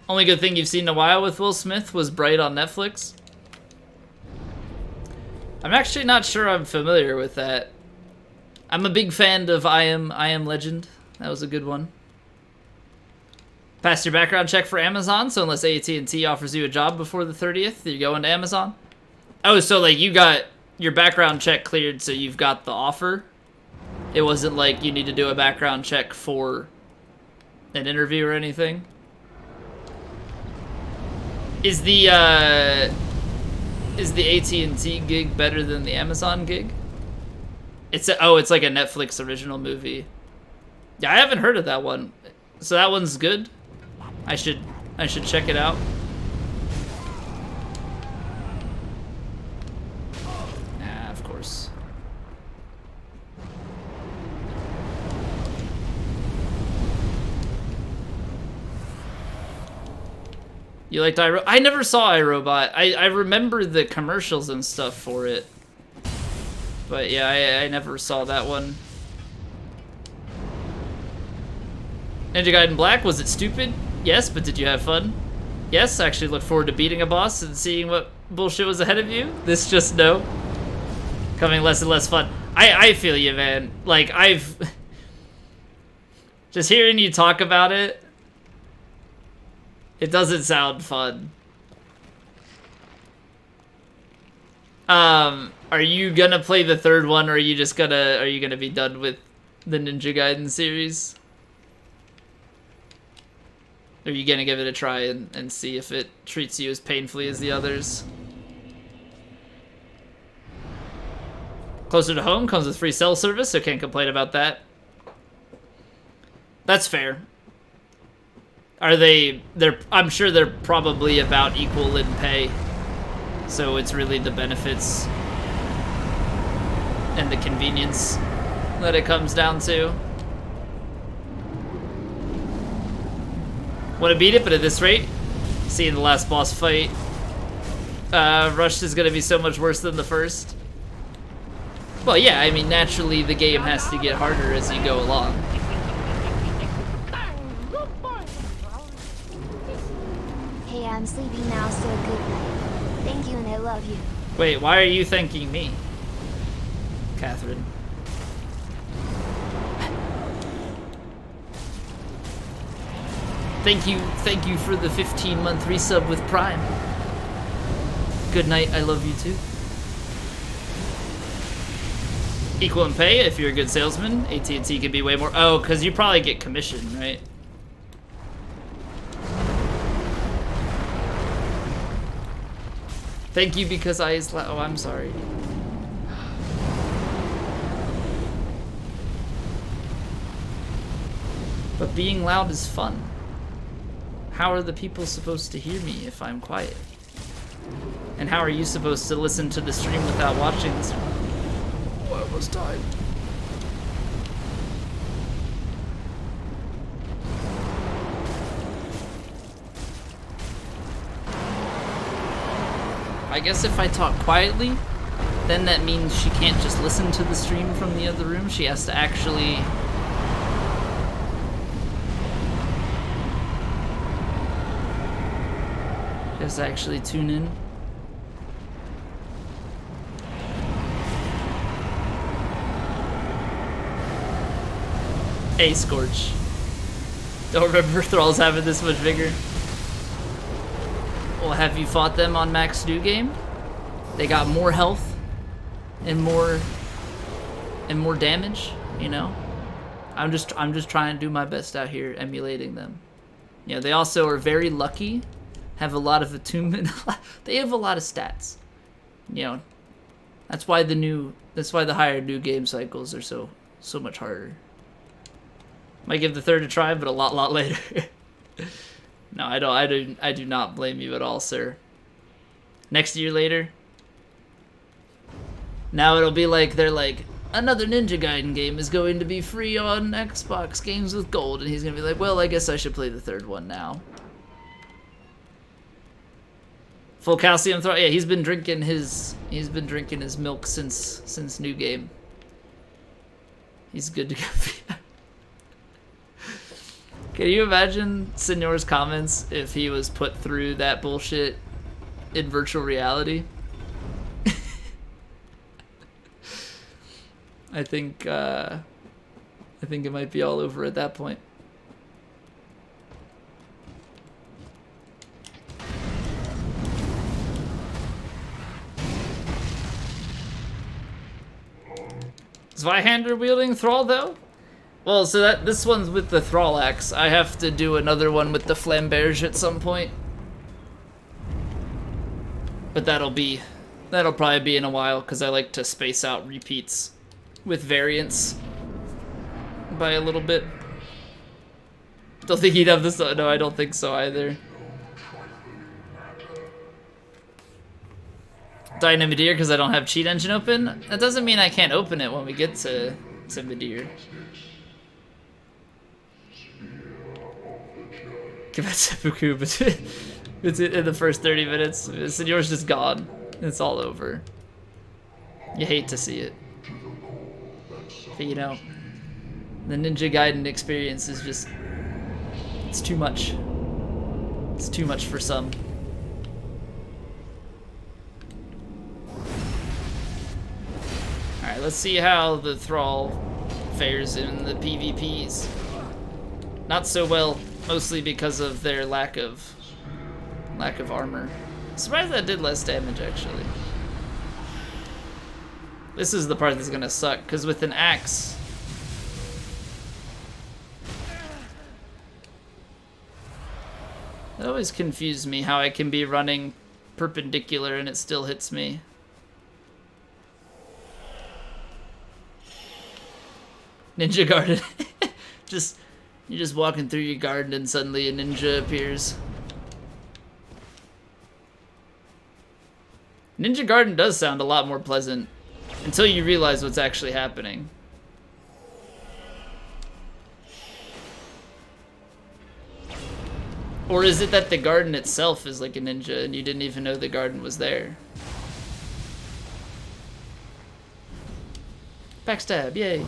Only good thing you've seen in a while with Will Smith was Bright on Netflix. I'm actually not sure I'm familiar with that. I'm a big fan of I Am Legend. That was a good one. Passed your background check for Amazon, so unless AT&T offers you a job before the 30th, you're going to Amazon? Oh, so like you got your background check cleared, so you've got the offer? It wasn't like you need to do a background check for an interview or anything? Is the AT&T gig better than the Amazon gig? It's like a Netflix original movie. Yeah, I haven't heard of that one. So that one's good? I should check it out. Nah, of course. You liked iRobot? I never saw iRobot. I remember the commercials and stuff for it. But yeah, I never saw that one. Ninja Gaiden Black, was it stupid? Yes, but did you have fun? Yes, I actually look forward to beating a boss and seeing what bullshit was ahead of you. This just no. Coming less and less fun. I feel you, man. Like, I've... just hearing you talk about it, it doesn't sound fun. Are you gonna play the third one, or are you just gonna... are you gonna be done with the Ninja Gaiden series? Are you gonna give it a try and see if it treats you as painfully as the others? Closer to home comes with free cell service, so can't complain about that. That's fair. Are I'm sure they're probably about equal in pay. So it's really the benefits and the convenience that it comes down to. Want to beat it, but at this rate, seeing the last boss fight, Rush is going to be so much worse than the first. Well, yeah, I mean, naturally the game has to get harder as you go along. Hey, I'm sleepy now, so good night. Thank you and I love you. Wait, why are you thanking me, Catherine? Thank you for the 15-month resub with Prime. Good night, I love you too. Equal in pay if you're a good salesman. AT&T could be way more. Oh, because you probably get commission, right? Thank you because I is loud. Oh, I'm sorry. But being loud is fun. How are the people supposed to hear me if I'm quiet? And how are you supposed to listen to the stream without watching the stream? Oh, I almost died. I guess if I talk quietly, then that means she can't just listen to the stream from the other room. She has to actually... tune in. Hey, Scorch. Don't remember Thrall's having this much vigor. Well, have you fought them on Max New Game? They got more health and more damage, you know? I'm just trying to do my best out here emulating them. You know, they also are very lucky, have a lot of attunement. They have a lot of stats. You know, that's why the higher new game cycles are so much harder. Might give the third a try, but a lot later. No, I do not blame you at all, sir. Next year later. Now it'll be like they're like, another Ninja Gaiden game is going to be free on Xbox Games with Gold, and he's gonna be like, well, I guess I should play the third one now. Full calcium throw. Yeah, he's been drinking his milk since New Game. He's good to go. Can you imagine Senor's comments if he was put through that bullshit in virtual reality? I think it might be all over at that point. Zweihander wielding Thrall though? Well, so this one's with the Thrall axe. I have to do another one with the Flamberge at some point. But that'll probably be in a while, because I like to space out repeats with variants by a little bit. Don't think he'd have this. No, I don't think so either. Dying to Midir because I don't have cheat engine open. That doesn't mean I can't open it when we get to Midir. Give that seppuku, but it's in the first 30 minutes. Senor's just gone. It's all over. You hate to see it. But you know, the Ninja Gaiden experience is just... it's too much. It's too much for some. Alright, let's see how the Thrall fares in the PvPs. Not so well, mostly because of their lack of armor. Surprised that did less damage, actually. This is the part that's gonna suck, because with an axe... It always confused me how I can be running perpendicular and it still hits me. Ninja garden. You're just walking through your garden and suddenly a ninja appears. Ninja garden does sound a lot more pleasant until you realize what's actually happening. Or is it that the garden itself is like a ninja and you didn't even know the garden was there? Backstab, yay.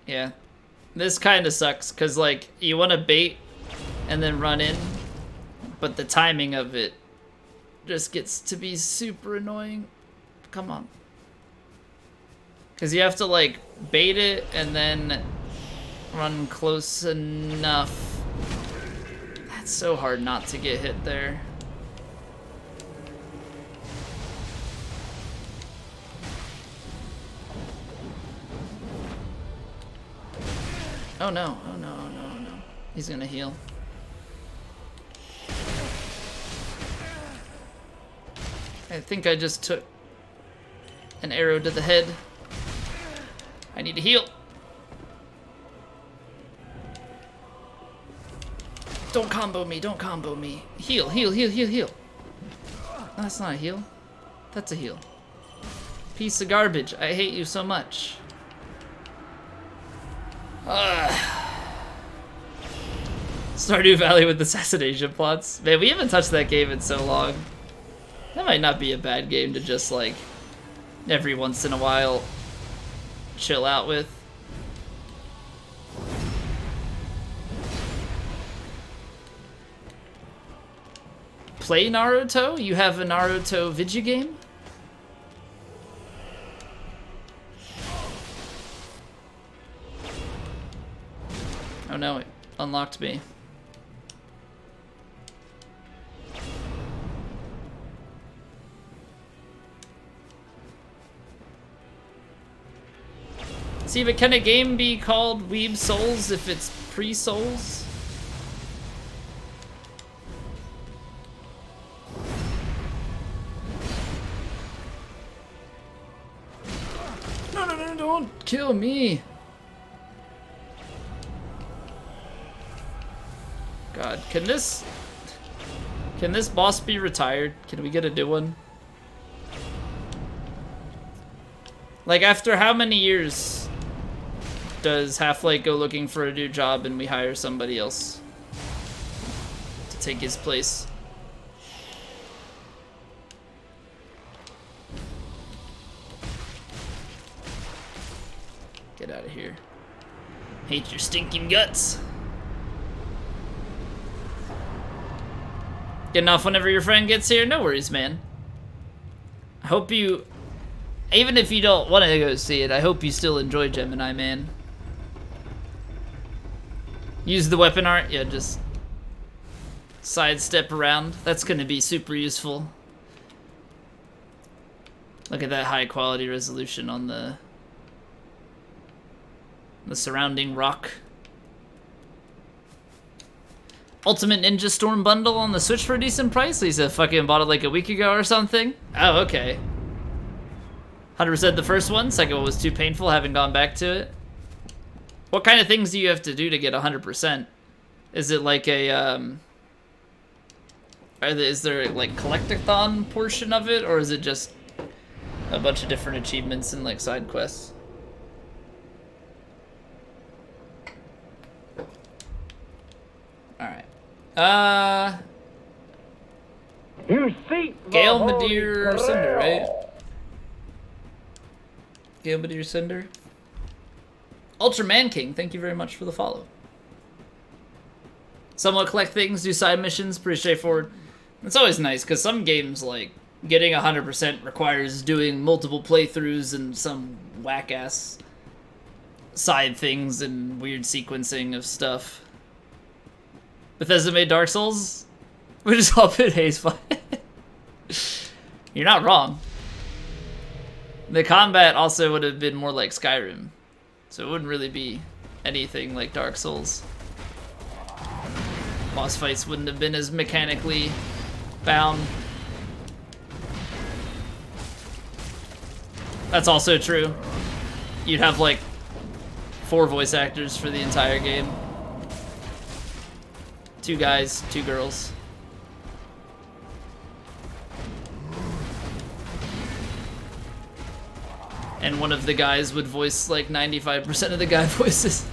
Yeah. This kind of sucks, because, like, you want to bait and then run in, but the timing of it just gets to be super annoying. Come on. Because you have to, like, bait it and then run close enough. That's so hard not to get hit there. Oh no, oh no, oh no, oh no. He's gonna heal. I think I just took an arrow to the head. I need to heal. Don't combo me, don't combo me. Heal, heal, heal, heal, heal. No, that's not a heal. That's a heal. Piece of garbage. I hate you so much. Stardew Valley with assassination plots. Man, we haven't touched that game in so long. That might not be a bad game to just, like, every once in a while chill out with. Play Naruto? You have a Naruto video game? Oh no, it unlocked me. See, but can a game be called Weeb Souls if it's pre-Souls? No, no, no, don't kill me. God, can this boss be retired? Can we get a new one? Like, after how many years does Half-Light go looking for a new job and we hire somebody else to take his place? Get out of here. Hate your stinking guts. Getting off whenever your friend gets here? No worries, man. I hope you, even if you don't want to go see it, I hope you still enjoy Gemini Man. Use the weapon art? Yeah, just sidestep around. That's gonna be super useful. Look at that high quality resolution on the surrounding rock. Ultimate Ninja Storm bundle on the Switch for a decent price? Lisa fucking bought it like a week ago or something? Oh, okay. 100% the first one, second one was too painful, haven't gone back to it. What kind of things do you have to do to get 100%? Is it like a, is there like collectathon portion of it, or is it just a bunch of different achievements and like side quests? Alright. You see, Gale Madeir Cinder, right? Gale Madeir Cinder. Ultra Man King, thank you very much for the follow. Somewhat collect things, do side missions, pretty straightforward. It's always nice, because some games, like, getting 100% requires doing multiple playthroughs and some whack-ass side things and weird sequencing of stuff. Bethesda made Dark Souls? We just hop in Haze Fight. You're not wrong. The combat also would have been more like Skyrim, so it wouldn't really be anything like Dark Souls. Boss fights wouldn't have been as mechanically bound. That's also true. You'd have like 4 voice actors for the entire game. 2 guys, 2 girls. And one of the guys would voice like 95% of the guy voices.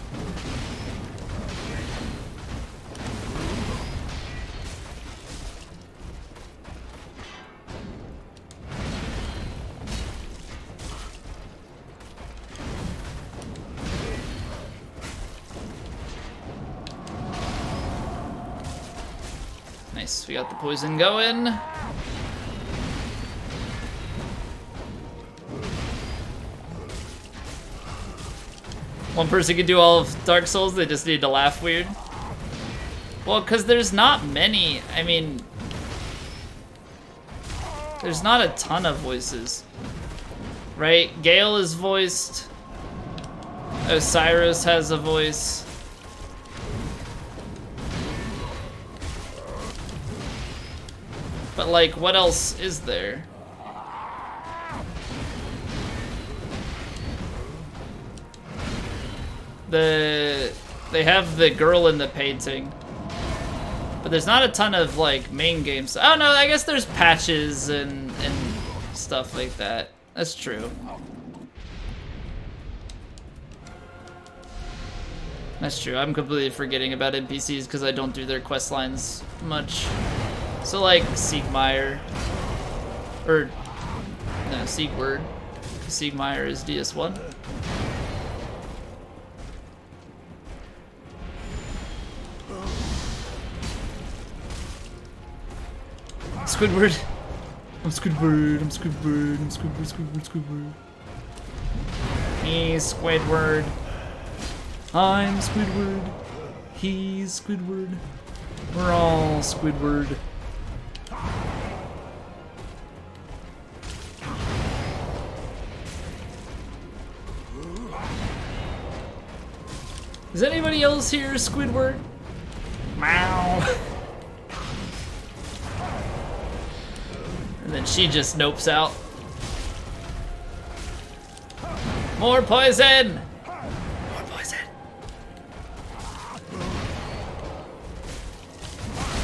Nice, we got the poison going. One person can do all of Dark Souls, they just need to laugh weird. Well, because there's not many, I mean... There's not a ton of voices. Right? Gale is voiced. Osiris has a voice. But like, what else is there? They have the girl in the painting. But there's not a ton of like main games. Oh no, I guess there's patches and stuff like that. That's true. That's true. I'm completely forgetting about NPCs because I don't do their quest lines much. So like Siegmeyer, or no, Siegward. Siegmeyer is DS1. Squidward. I'm Squidward. I'm Squidward. I'm Squidward. Squidward. Squidward. He's Squidward. I'm Squidward. He's Squidward. We're all Squidward. Is anybody else here Squidward? Meow. And then she just nopes out. More poison! More poison.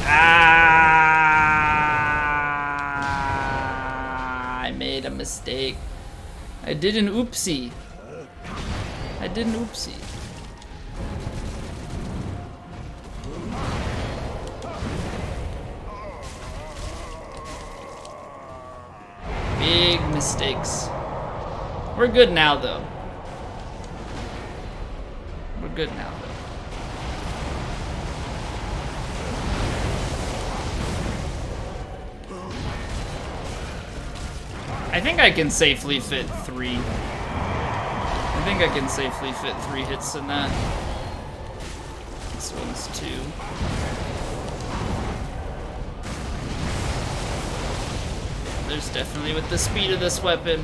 Ah! I made a mistake. I did an oopsie. I did an oopsie. Big mistakes. We're good now, though. We're good now, though. I think I can safely fit 3. I think I can safely fit 3 hits in that. This one's 2. There's definitely with the speed of this weapon.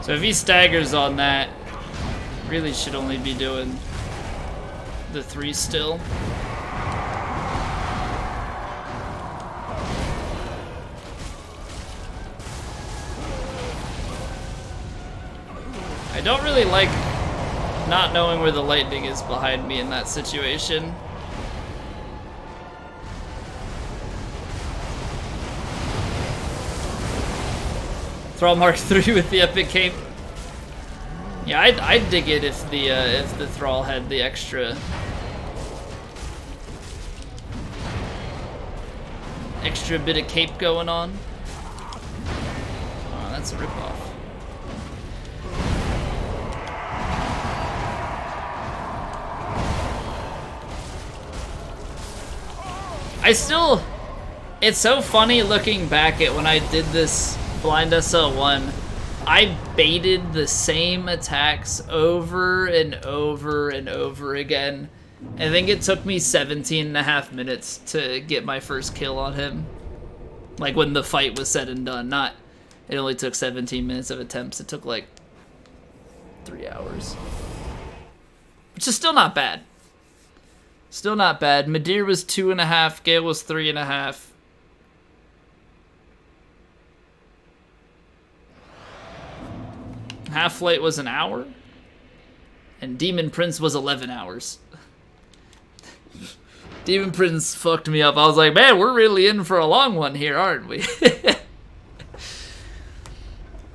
So if he staggers on that, really should only be doing the 3 still. I don't really like not knowing where the lightning is behind me in that situation. Thrall Mark III with the epic cape. Yeah, I'd dig it if the Thrall had the extra bit of cape going on. Oh, that's a ripoff. It's so funny looking back at when I did this Blind SL1. I baited the same attacks over and over and over again. I think it took me 17.5 minutes to get my first kill on him. Like when the fight was said and done. Not, it only took 17 minutes of attempts. It took like 3 hours. Which is still not bad. Still not bad. Midir was 2.5. Gale was 3.5. Half-Light was an hour. And Demon Prince was 11 hours. Demon Prince fucked me up. I was like, man, we're really in for a long one here, aren't we?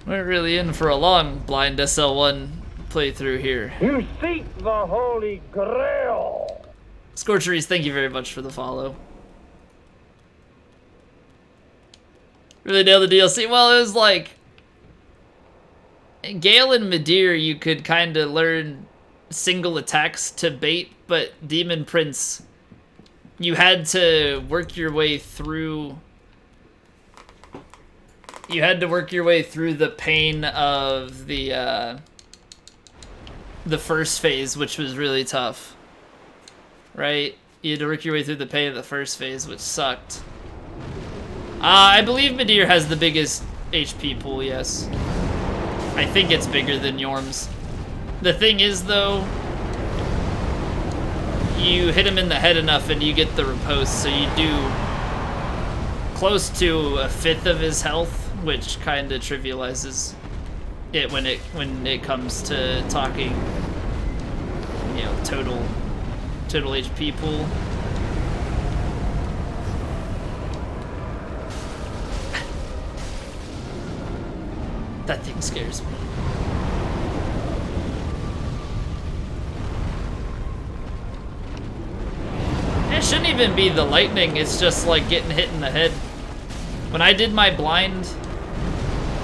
We're really in for a long Blind SL1 playthrough here. You seek the Holy Grail. Scorcheries, thank you very much for the follow. Really nailed the DLC. Well, it was like... Gale and Midir, you could kind of learn single attacks to bait, but Demon Prince, you had to work your way through. You had to work your way through the pain of the first phase, which was really tough. Right? You had to work your way through the pain of the first phase, which sucked. I believe Midir has the biggest HP pool, yes. I think it's bigger than Yorm's. The thing is, though, you hit him in the head enough and you get the riposte, so you do close to a fifth of his health, which kind of trivializes it when it comes to talking, you know, total HP pool. That thing scares me. It shouldn't even be the lightning, it's just like getting hit in the head. When I did my blind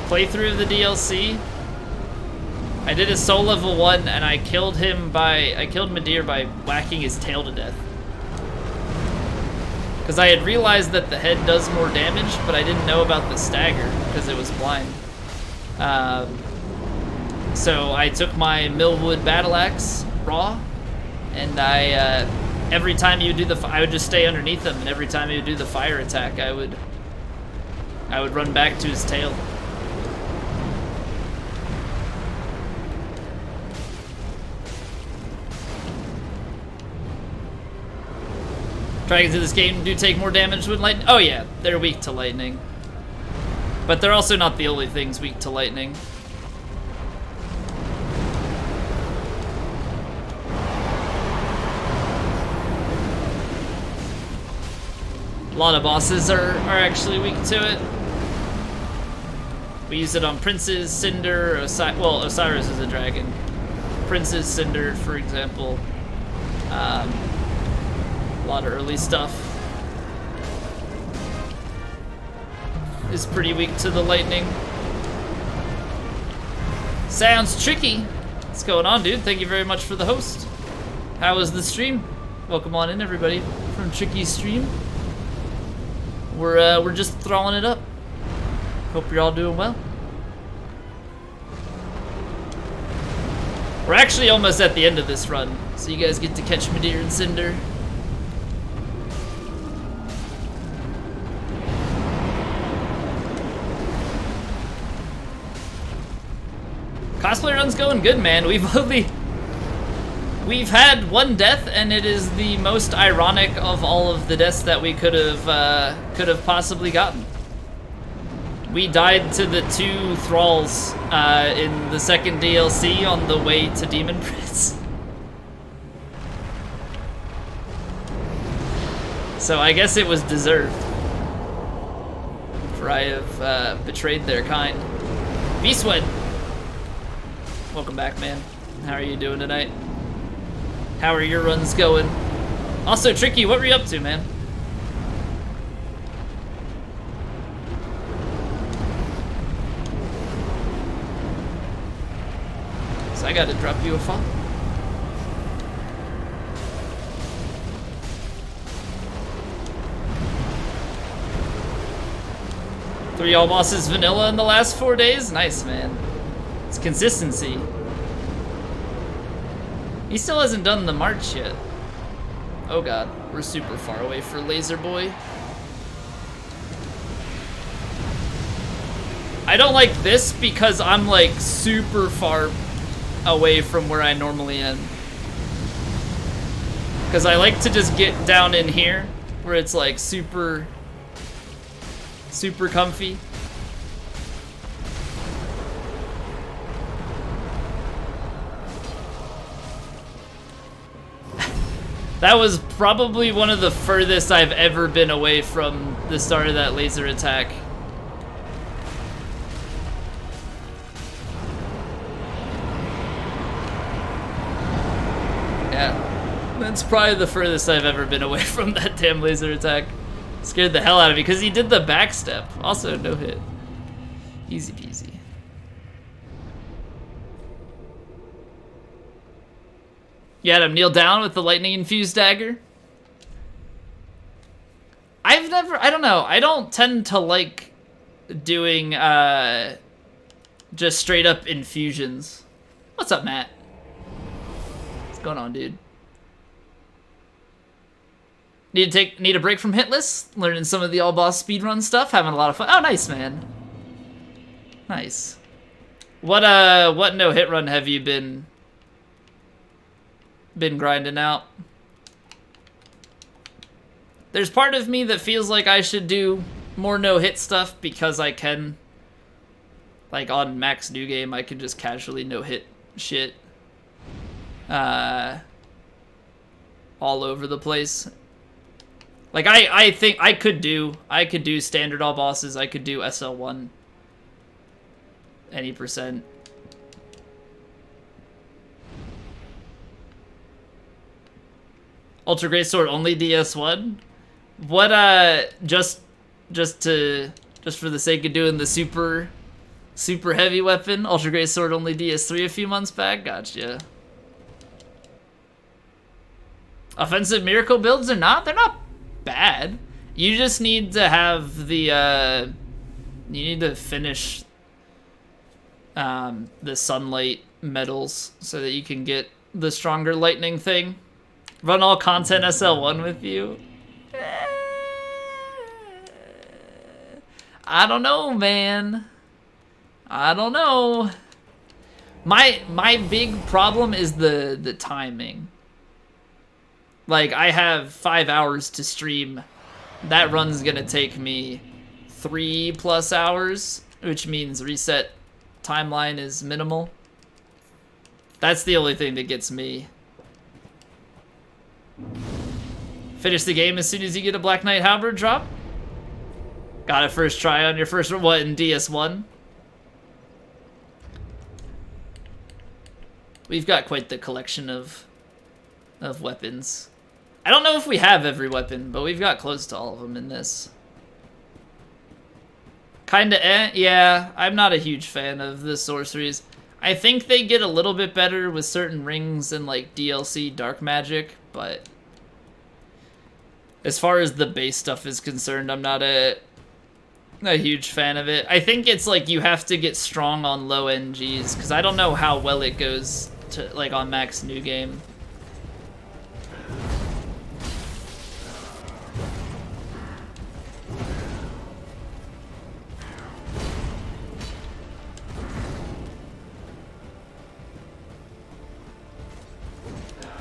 playthrough of the DLC, I did a soul level 1 and I killed Midir by whacking his tail to death. Because I had realized that the head does more damage, but I didn't know about the stagger because it was blind. So I took my Millwood battle axe raw, and every time you do I would just stay underneath him, and every time he would do the fire attack, I would run back to his tail. Dragons in this game do take more damage with lightning. Oh yeah, they're weak to lightning. But they're also not the only things weak to lightning. A lot of bosses are actually weak to it. We use it on Princes, Cinder, Osiris is a dragon. Princes, Cinder, for example. A lot of early stuff is pretty weak to the lightning. Sounds tricky. What's going on, dude? Thank you very much for the host. How was the stream? Welcome on in, everybody, from Tricky's stream. We're just thralling it up. Hope you're all doing well. We're actually almost at the end of this run, so you guys get to catch Midir and Cinder. Cosplay run's going good, man. We've had one death, and it is the most ironic of all of the deaths that we could have possibly gotten. We died to the 2 Thralls in the second DLC on the way to Demon Prince. So I guess it was deserved, for I have betrayed their kind. V-Sweat, welcome back, man. How are you doing tonight? How are your runs going? Also, Tricky, what were you up to, man? So I gotta drop you a follow. Three all bosses vanilla in the last 4 days? Nice, man. It's consistency. He still hasn't done the march yet. Oh god, we're super far away for Laser Boy. I don't like this because I'm like super far away from where I normally am. Because I like to just get down in here where it's like super comfy. That was probably one of the furthest I've ever been away from the start of that laser attack. Yeah, that's probably the furthest I've ever been away from that damn laser attack. Scared the hell out of me because he did the backstep. Also, no hit. Easy peasy. You had him kneel down with the lightning infused dagger? I don't know. I don't tend to like doing just straight up infusions. What's up, Matt? What's going on, dude? Need a break from Hitless? Learning some of the all boss speedrun stuff, having a lot of fun. Oh, nice, man. Nice. What no hit run have you been grinding out? There's part of me that feels like I should do more no-hit stuff because I can. Like on max new game, I can just casually no-hit shit. All over the place. Like I think I could do standard all bosses, I could do SL1 any percent. Ultra Great Sword only DS1? What just for the sake of doing the super heavy weapon, Ultra Great Sword only DS3 a few months back? Gotcha. Offensive miracle builds they're not bad. You just need to have the you need to finish the sunlight medals so that you can get the stronger lightning thing. Run all content SL1 with you. I don't know, man. I don't know. My big problem is the timing. Like, I have 5 hours to stream. That run's gonna take me 3+ hours, which means reset timeline is minimal. That's the only thing that gets me. Finish the game as soon as you get a Black Knight Halberd drop. Got it first try on your first, what, in DS1? We've got quite the collection of weapons. I don't know if we have every weapon, but we've got close to all of them in this. Kinda eh? Yeah, I'm not a huge fan of the sorceries. I think they get a little bit better with certain rings and like DLC dark magic, but as far as the base stuff is concerned, I'm not a huge fan of it. I think it's like you have to get strong on low NGs, because I don't know how well it goes to like on max new game.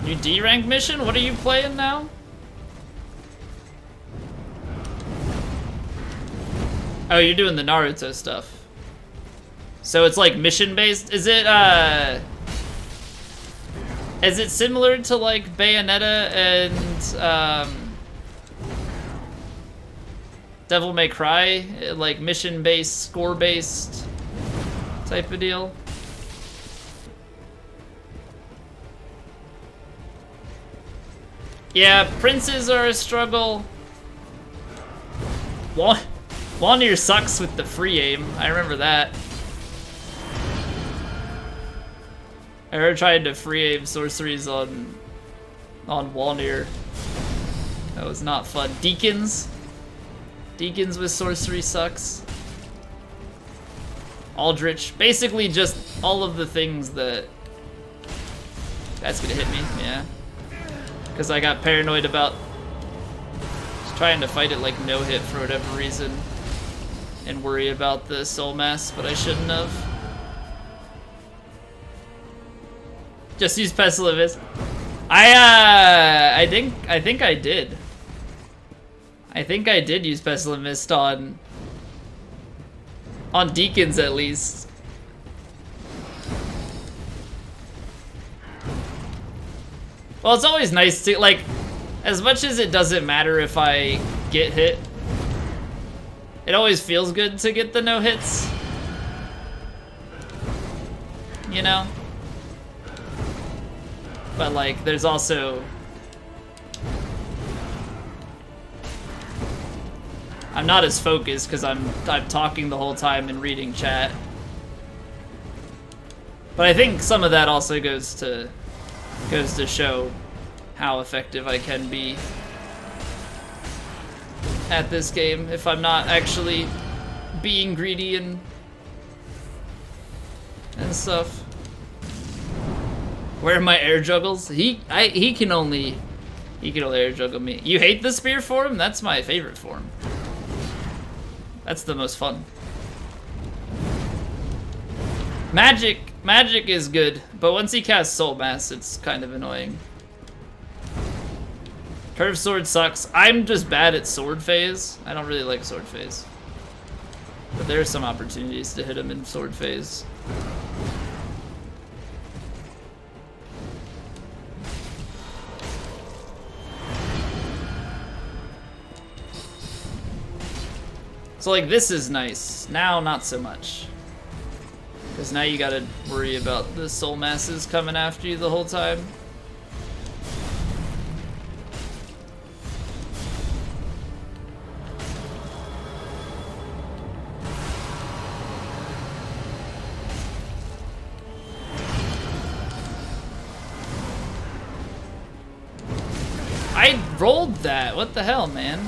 New D rank mission? What are you playing now? Oh, you're doing the Naruto stuff. So it's like mission based? Is it similar to like Bayonetta and Devil May Cry? Like mission based, score based type of deal? Yeah, princes are a struggle. Walnir sucks with the free aim. I remember that. I ever tried to free aim sorceries on Walnir. That was not fun. Deacons with sorcery sucks. Aldrich. Basically just all of the things that... That's gonna hit me, yeah. Because I got paranoid about just trying to fight it like no hit for whatever reason and worry about the soul mass, but I shouldn't have. Just use Pestilence. I think I did. I think I did use Pestilent Mist on Deacons at least. Well, it's always nice to, like, as much as it doesn't matter if I get hit, it always feels good to get the no hits. You know? But, like, there's also... I'm not as focused because I'm talking the whole time and reading chat. But I think some of that also goes to Goes to show how effective I can be at this game if I'm not actually being greedy and stuff. Where are my air juggles? He can only air juggle me. You hate the spear form? That's my favorite form. That's the most fun. Magic is good, but once he casts Soul Mass, it's kind of annoying. Curved Sword sucks. I'm just bad at Sword Phase. I don't really like Sword Phase. But there are some opportunities to hit him in Sword Phase. So like this is nice. Now not so much. Because now you gotta worry about the soul masses coming after you the whole time. I rolled that. What the hell, man?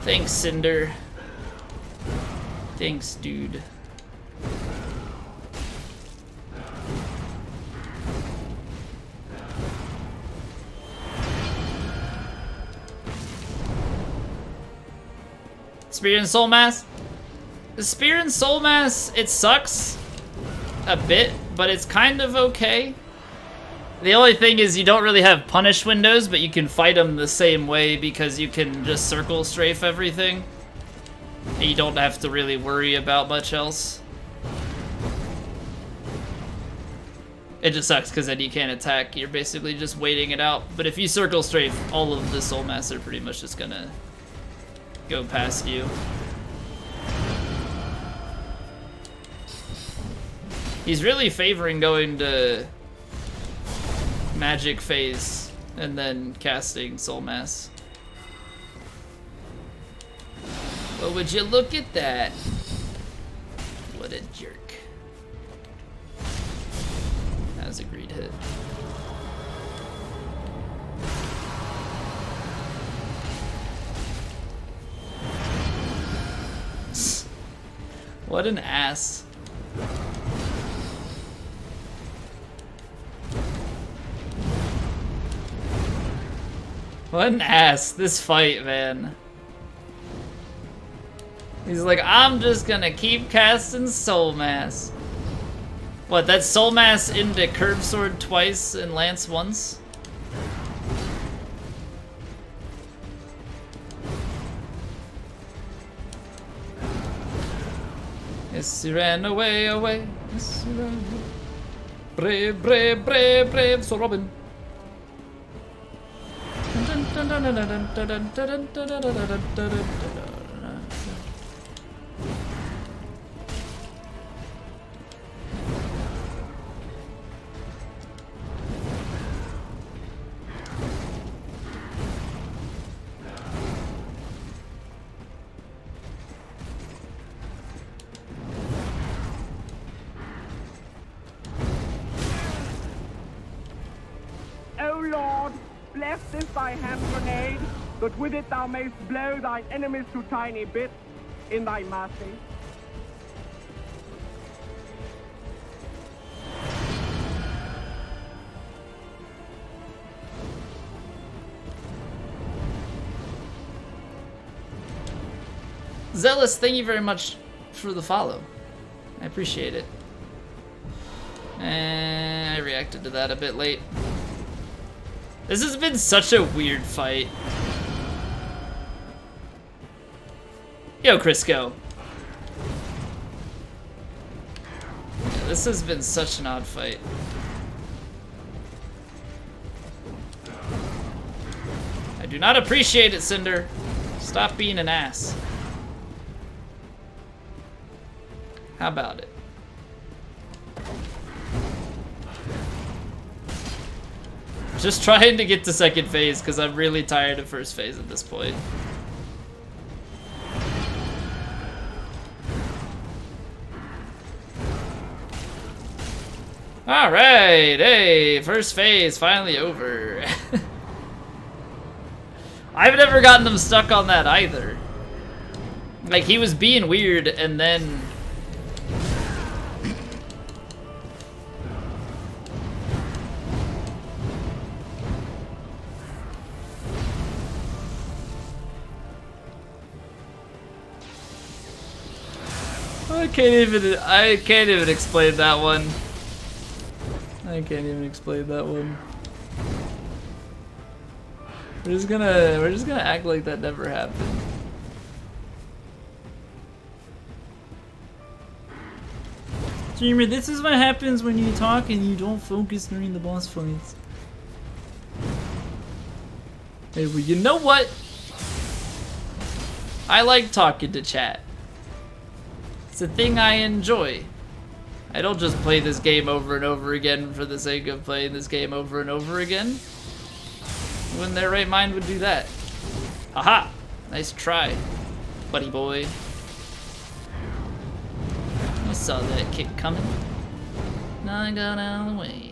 Thanks, Cinder. Thanks, dude. Spear and Soul Mass? The Spear and Soul Mass, it sucks a bit, but it's kind of okay. The only thing is you don't really have punish windows, but you can fight them the same way because you can just circle strafe everything. And you don't have to really worry about much else. It just sucks because then you can't attack. You're basically just waiting it out. But if you circle strafe, all of the Soul Mass are pretty much just gonna go past you. He's really favoring going to Magic Phase and then casting Soul Mass. But would you look at that? What a jerk. That was a great hit. What an ass. What an ass, this fight, man. He's like, I'm just gonna keep casting Soul Mass. What, that's Soul Mass into Curved Sword twice and Lance once? Yes, he ran away, away. Yes, he ran away. Brave, brave, brave, brave, Soul Robin. O Lord, bless this thy hand grenade, that with it thou mayst blow thine enemies to tiny bits in thy mercy. Zealous, thank you very much for the follow. I appreciate it. And I reacted to that a bit late. This has been such a weird fight. Yo, Crisco. Yeah, this has been such an odd fight. I do not appreciate it, Cinder. Stop being an ass. How about it? Just trying to get to second phase because I'm really tired of first phase at this point. Alright, hey, first phase finally over. I've never gotten them stuck on that either. Like, he was being weird and then... I can't even explain that one. I can't even explain that one. We're just gonna act like that never happened. Dreamer, this is what happens when you talk and you don't focus during the boss fights. Hey, well, you know what? I like talking to chat. It's a thing I enjoy. I don't just play this game over and over again for the sake of playing this game over and over again. Who in their right mind would do that? Haha! Nice try, buddy boy. I saw that kick coming. Now I got out of the way.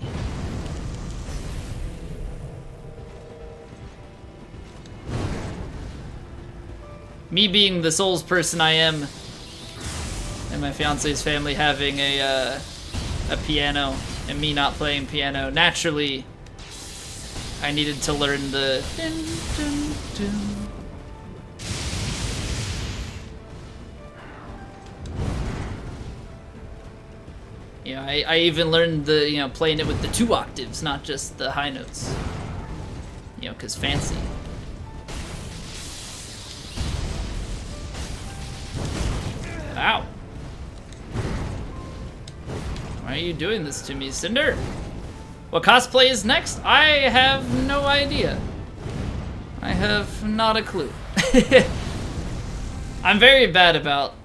Me being the Souls person I am, and my fiance's family having a piano, and me not playing piano, naturally, I needed to learn the dun, dun, dun. You know, I even learned the, you know, playing it with the 2 octaves, not just the high notes. You know, 'cause fancy. Ow. Why are you doing this to me, Cinder? What cosplay is next? I have no idea. I have not a clue. I'm very bad about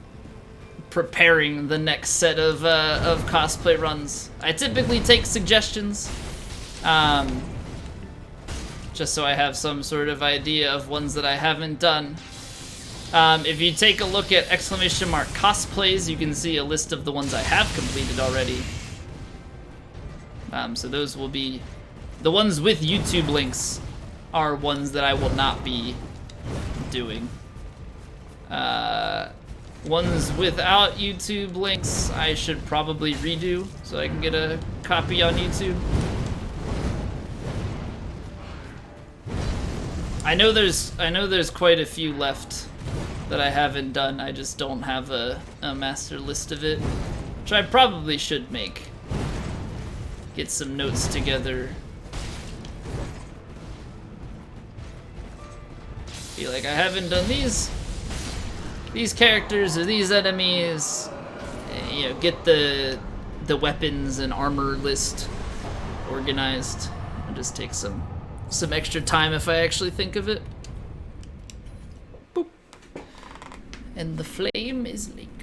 preparing the next set of cosplay runs. I typically take suggestions, just so I have some sort of idea of ones that I haven't done. If you take a look at !cosplays, you can see a list of the ones I have completed already. So those will be... The ones with YouTube links are ones that I will not be doing. Ones without YouTube links, I should probably redo so I can get a copy on YouTube. I know there's quite a few left that I haven't done. I just don't have a master list of it, which I probably should make. Get some notes together. Be like, I haven't done these characters or these enemies. You know, get the weapons and armor list organized. It'll just take some extra time if I actually think of it. Boop. And the flame is leaked.